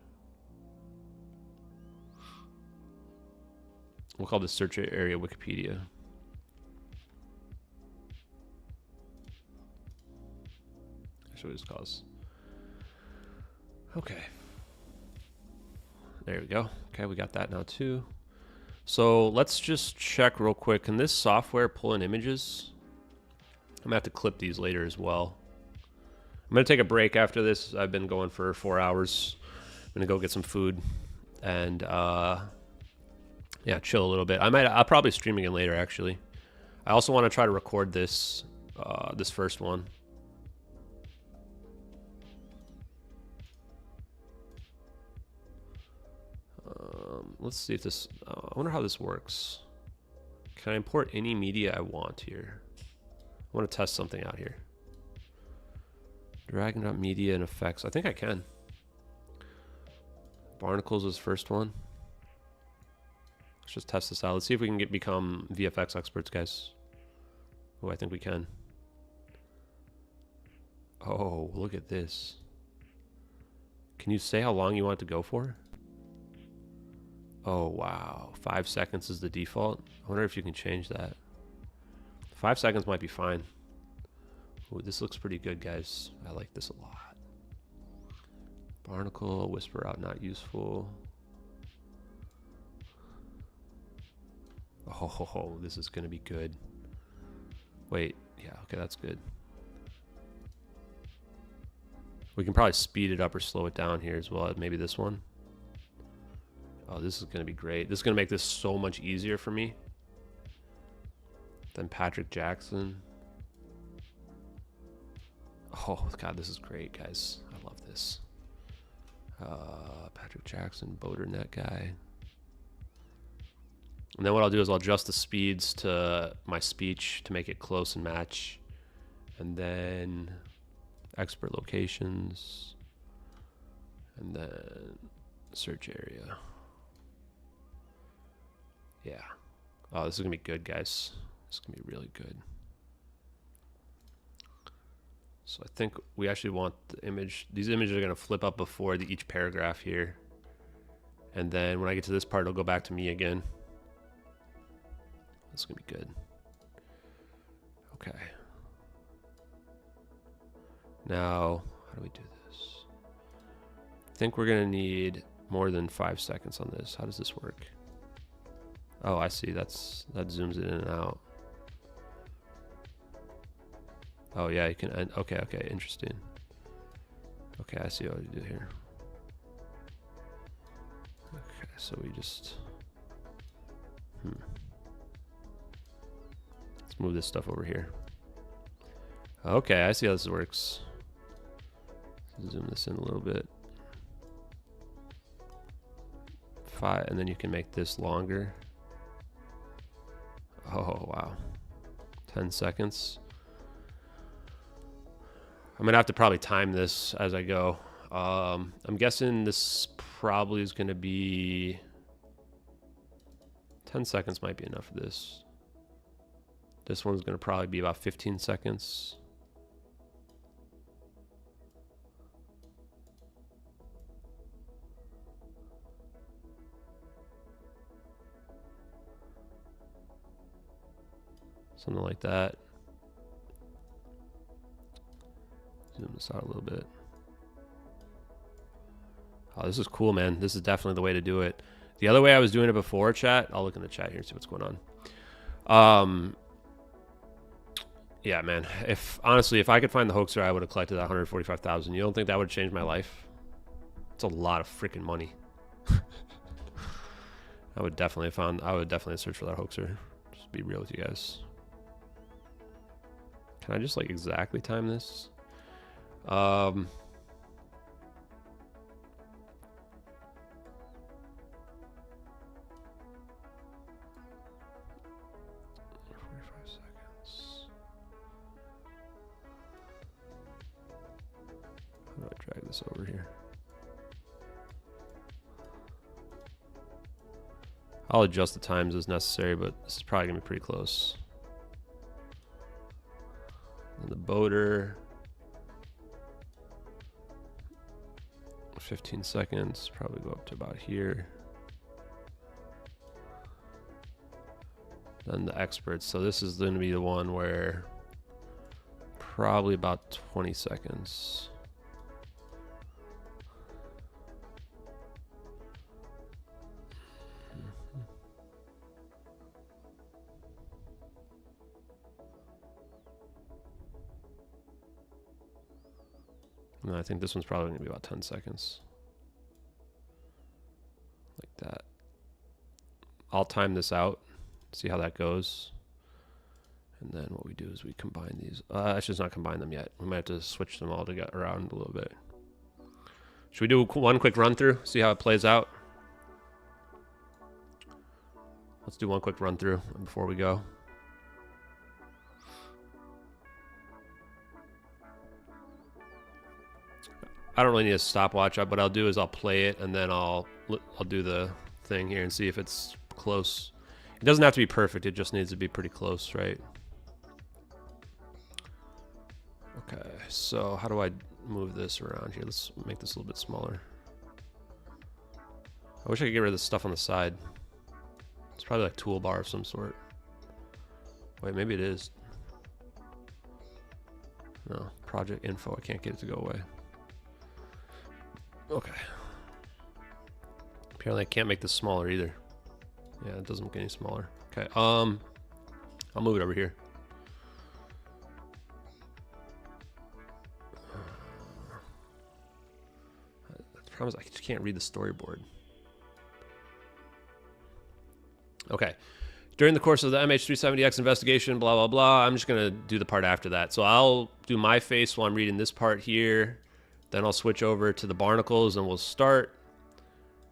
We'll call this search area Wikipedia. That's what it's called. Okay. There we go. Okay, we got that now too. So let's just check real quick. Can this software pull in images? I'm gonna have to clip these later as well. I'm gonna take a break after this. I've been going for 4 hours. I'm gonna go get some food and yeah, chill a little bit. I'll probably stream again later actually. I also want to try to record this this first one. Let's see if this I wonder how this works. Can I import any media I want here? I want to test something out here. Drag and drop media and effects. I think I can. Barnacles was the first one. Let's just test this out. Let's see if we can become VFX experts, guys. Oh, I think we can. Oh, look at this. Can you say how long you want it to go for? Oh, wow. 5 seconds is the default. I wonder if you can change that. 5 seconds might be fine. Ooh, this looks pretty good, guys. I like this a lot. Barnacle, whisper out, not useful. Oh, this is going to be good. Wait, yeah, okay, that's good. We can probably speed it up or slow it down here as well. Maybe this one. Oh, this is going to be great. This is going to make this so much easier for me than Patrick Jackson. Oh, God, this is great, guys. I love this. Patrick Jackson, boater net guy. And then what I'll do is I'll adjust the speeds to my speech to make it close and match. And then expert locations. And then search area. Yeah. Oh, this is going to be good, guys. This is going to be really good. So I think we actually want the image. These images are going to flip up before each paragraph here. And then when I get to this part, it'll go back to me again. That's going to be good. Okay. Now, how do we do this? I think we're going to need more than 5 seconds on this. How does this work? Oh, I see. That zooms it in and out. Oh, yeah, you can end. Okay, interesting. Okay, I see what you did here. Okay, so we just... Let's move this stuff over here. Okay, I see how this works. Zoom this in a little bit. 5, and then you can make this longer. Oh, wow. 10 seconds. I'm gonna have to probably time this as I go. I'm guessing this probably is gonna be 10 seconds might be enough for this. This one's gonna probably be about 15 seconds. Something like that. Zoom this out a little bit. Oh, this is cool, man. This is definitely the way to do it. The other way I was doing it before, chat, I'll look in the chat here and see what's going on. Yeah, man. Honestly, if I could find the hoaxer, I would have collected that 145,000. You don't think that would change my life? It's a lot of freaking money. I would definitely search for that hoaxer. Just to be real with you guys. Can I just like exactly time this? 45 seconds. How do I drag this over here? I'll adjust the times as necessary, but this is probably gonna be pretty close. And the boater, 15 seconds, probably go up to about here. Then the experts, so this is going to be the one where probably about 20 seconds. And I think this one's probably going to be about 10 seconds. Like that. I'll time this out, see how that goes. And then what we do is we combine these. I should not combine them yet. We might have to switch them all to get around a little bit. Should we do one quick run through, see how it plays out? Let's do one quick run through before we go. I don't really need a stopwatch up. What I'll do is I'll play it and then I'll do the thing here and see if it's close. It doesn't have to be perfect. It just needs to be pretty close, right? Okay, so how do I move this around here? Let's make this a little bit smaller. I wish I could get rid of the stuff on the side. It's probably like toolbar of some sort. Wait, maybe it is. No, project info. I can't get it to go away. Okay. Apparently I can't make this smaller either. Yeah, it doesn't get any smaller. Okay, I'll move it over here. The problem is I just can't read the storyboard. Okay. During the course of the MH370x investigation, blah, blah, blah, I'm just going to do the part after that. So I'll do my face while I'm reading this part here. Then I'll switch over to the barnacles and we'll start.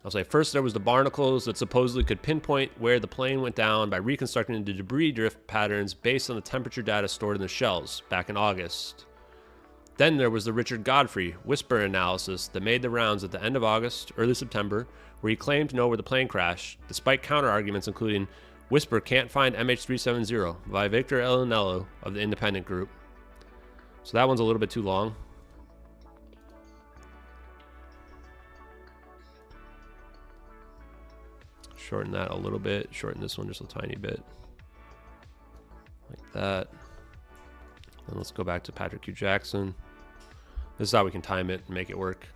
I'll say first there was the barnacles that supposedly could pinpoint where the plane went down by reconstructing the debris drift patterns based on the temperature data stored in the shells back in August. Then there was the Richard Godfrey whisper analysis that made the rounds at the end of August, early September, where he claimed to know where the plane crashed, despite counter-arguments including Whisper can't find MH370 by Victor Elinello of the Independent Group. So that one's a little bit too long. Shorten that a little bit. Shorten this one just a tiny bit. Like that. And let's go back to Patrick Q. Jackson. This is how we can time it and make it work.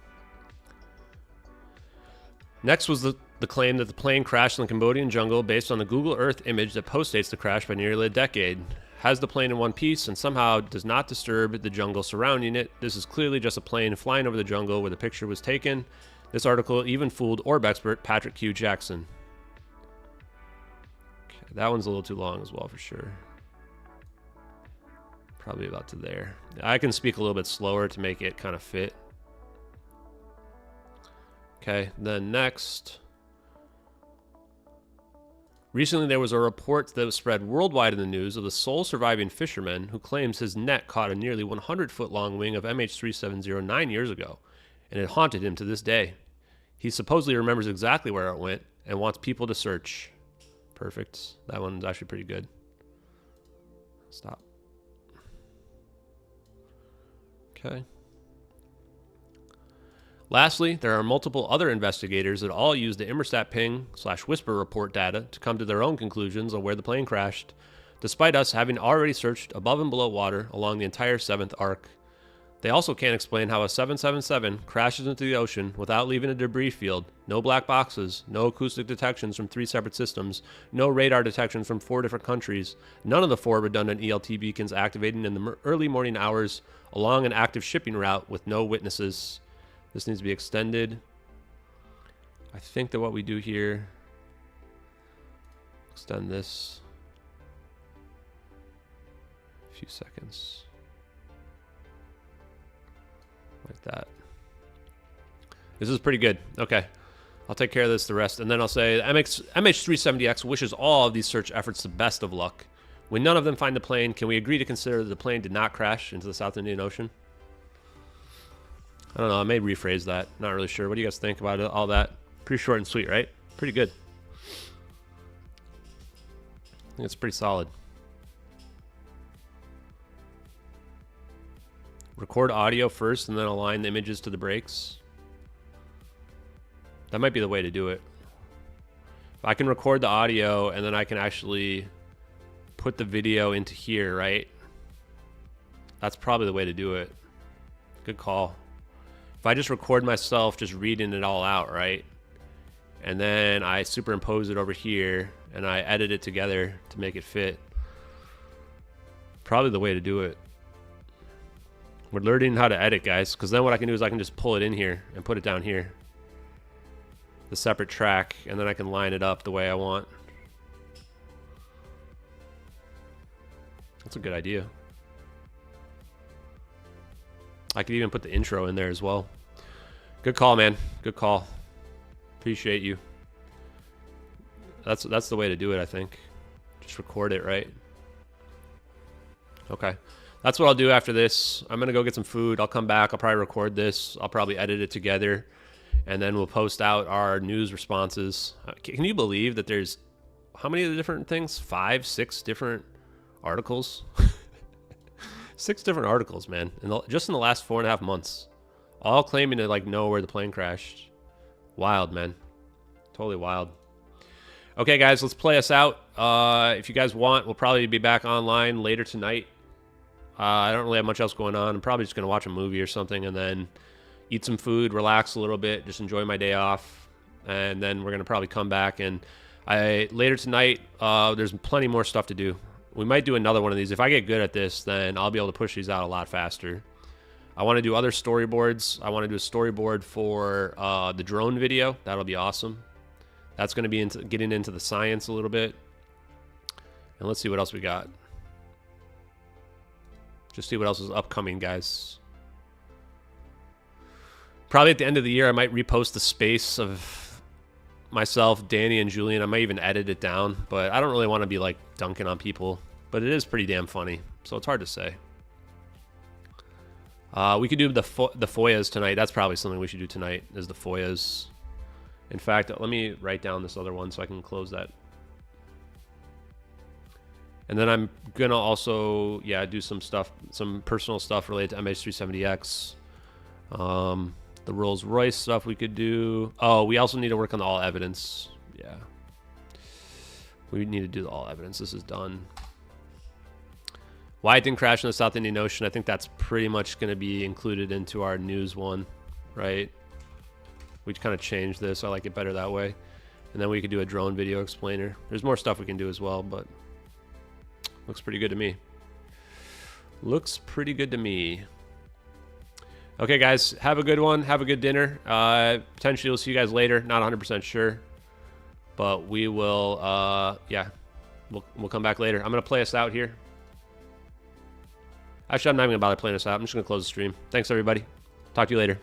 Next was the claim that the plane crashed in the Cambodian jungle based on the Google Earth image that postdates the crash by nearly a decade. has the plane in one piece and somehow does not disturb the jungle surrounding it. This is clearly just a plane flying over the jungle where the picture was taken. This article even fooled orb expert Patrick Q. Jackson. Okay, that one's a little too long as well for sure. Probably about to there. I can speak a little bit slower to make it kind of fit. Okay, then next. Recently, there was a report that was spread worldwide in the news of the sole surviving fisherman who claims his net caught a nearly 100-foot-long wing of MH370 9 years ago, and it haunted him to this day. He supposedly remembers exactly where it went and wants people to search. Perfect. That one's actually pretty good. Stop. Okay. Lastly, there are multiple other investigators that all use the Immerstat ping/whisper report data to come to their own conclusions on where the plane crashed, despite us having already searched above and below water along the entire 7th arc. They also can't explain how a 777 crashes into the ocean without leaving a debris field, no black boxes, no acoustic detections from 3 separate systems, no radar detections from 4 different countries, none of the 4 redundant ELT beacons activating in the early morning hours along an active shipping route with no witnesses. This needs to be extended. I think that what we do here, extend this a few seconds. Like that. This is pretty good. Okay. I'll take care of this, the rest. And then I'll say MH370x wishes all of these search efforts the best of luck. When none of them find the plane, can we agree to consider that the plane did not crash into the South Indian Ocean? I don't know. I may rephrase that. Not really sure. What do you guys think about it? All that? Pretty short and sweet, right? Pretty good. I think it's pretty solid. Record audio first and then align the images to the breaks. That might be the way to do it. If I can record the audio and then I can actually put the video into here, right? That's probably the way to do it. Good call. If I just record myself just reading it all out, right? And then I superimpose it over here and I edit it together to make it fit. Probably the way to do it. We're learning how to edit, guys, because then what I can do is I can just pull it in here and put it down here. The separate track, and then I can line it up the way I want. That's a good idea. I could even put the intro in there as well. Good call, man. Good call. Appreciate you. That's the way to do it, I think. Just record it, right? Okay. That's what I'll do after this. I'm going to go get some food. I'll come back. I'll probably record this. I'll probably edit it together. And then we'll post out our news responses. Can you believe that there's... How many different things? 5, 6 different articles? 6 different articles, man. Just in the last 4.5 months. All claiming to like know where the plane crashed. Wild, man. Totally wild. Okay, guys, let's play us out. If you guys want, we'll probably be back online later tonight. I don't really have much else going on. I'm probably just going to watch a movie or something and then eat some food, relax a little bit, just enjoy my day off. And then we're going to probably come back. And later tonight, there's plenty more stuff to do. We might do another one of these. If I get good at this, then I'll be able to push these out a lot faster. I want to do other storyboards. I want to do a storyboard for the drone video. That'll be awesome. That's going to be getting into the science a little bit. And let's see what else we got. Just see what else is upcoming, guys. Probably at the end of the year, I might repost the space of myself, Danny, and Julian. I might even edit it down, but I don't really want to be like dunking on people. But it is pretty damn funny, so it's hard to say. We could do the FOIAs tonight. That's probably something we should do tonight, is the FOIAs. In fact, let me write down this other one so I can close that. And then I'm going to also, do some stuff, some personal stuff related to MH370x. The Rolls-Royce stuff we could do. Oh, we also need to work on the all evidence. Yeah. We need to do the all evidence. This is done. Why it didn't crash in the South Indian Ocean. I think that's pretty much going to be included into our news one, right? We kind of changed this. I like it better that way. And then we could do a drone video explainer. There's more stuff we can do as well, but looks pretty good to me. Looks pretty good to me. Okay, guys, have a good one. Have a good dinner. Potentially we'll see you guys later. Not 100% sure, but we will. Yeah, we'll come back later. I'm gonna play us out here. Actually, I'm not even gonna bother playing us out. I'm just gonna close the stream. Thanks, everybody. Talk to you later.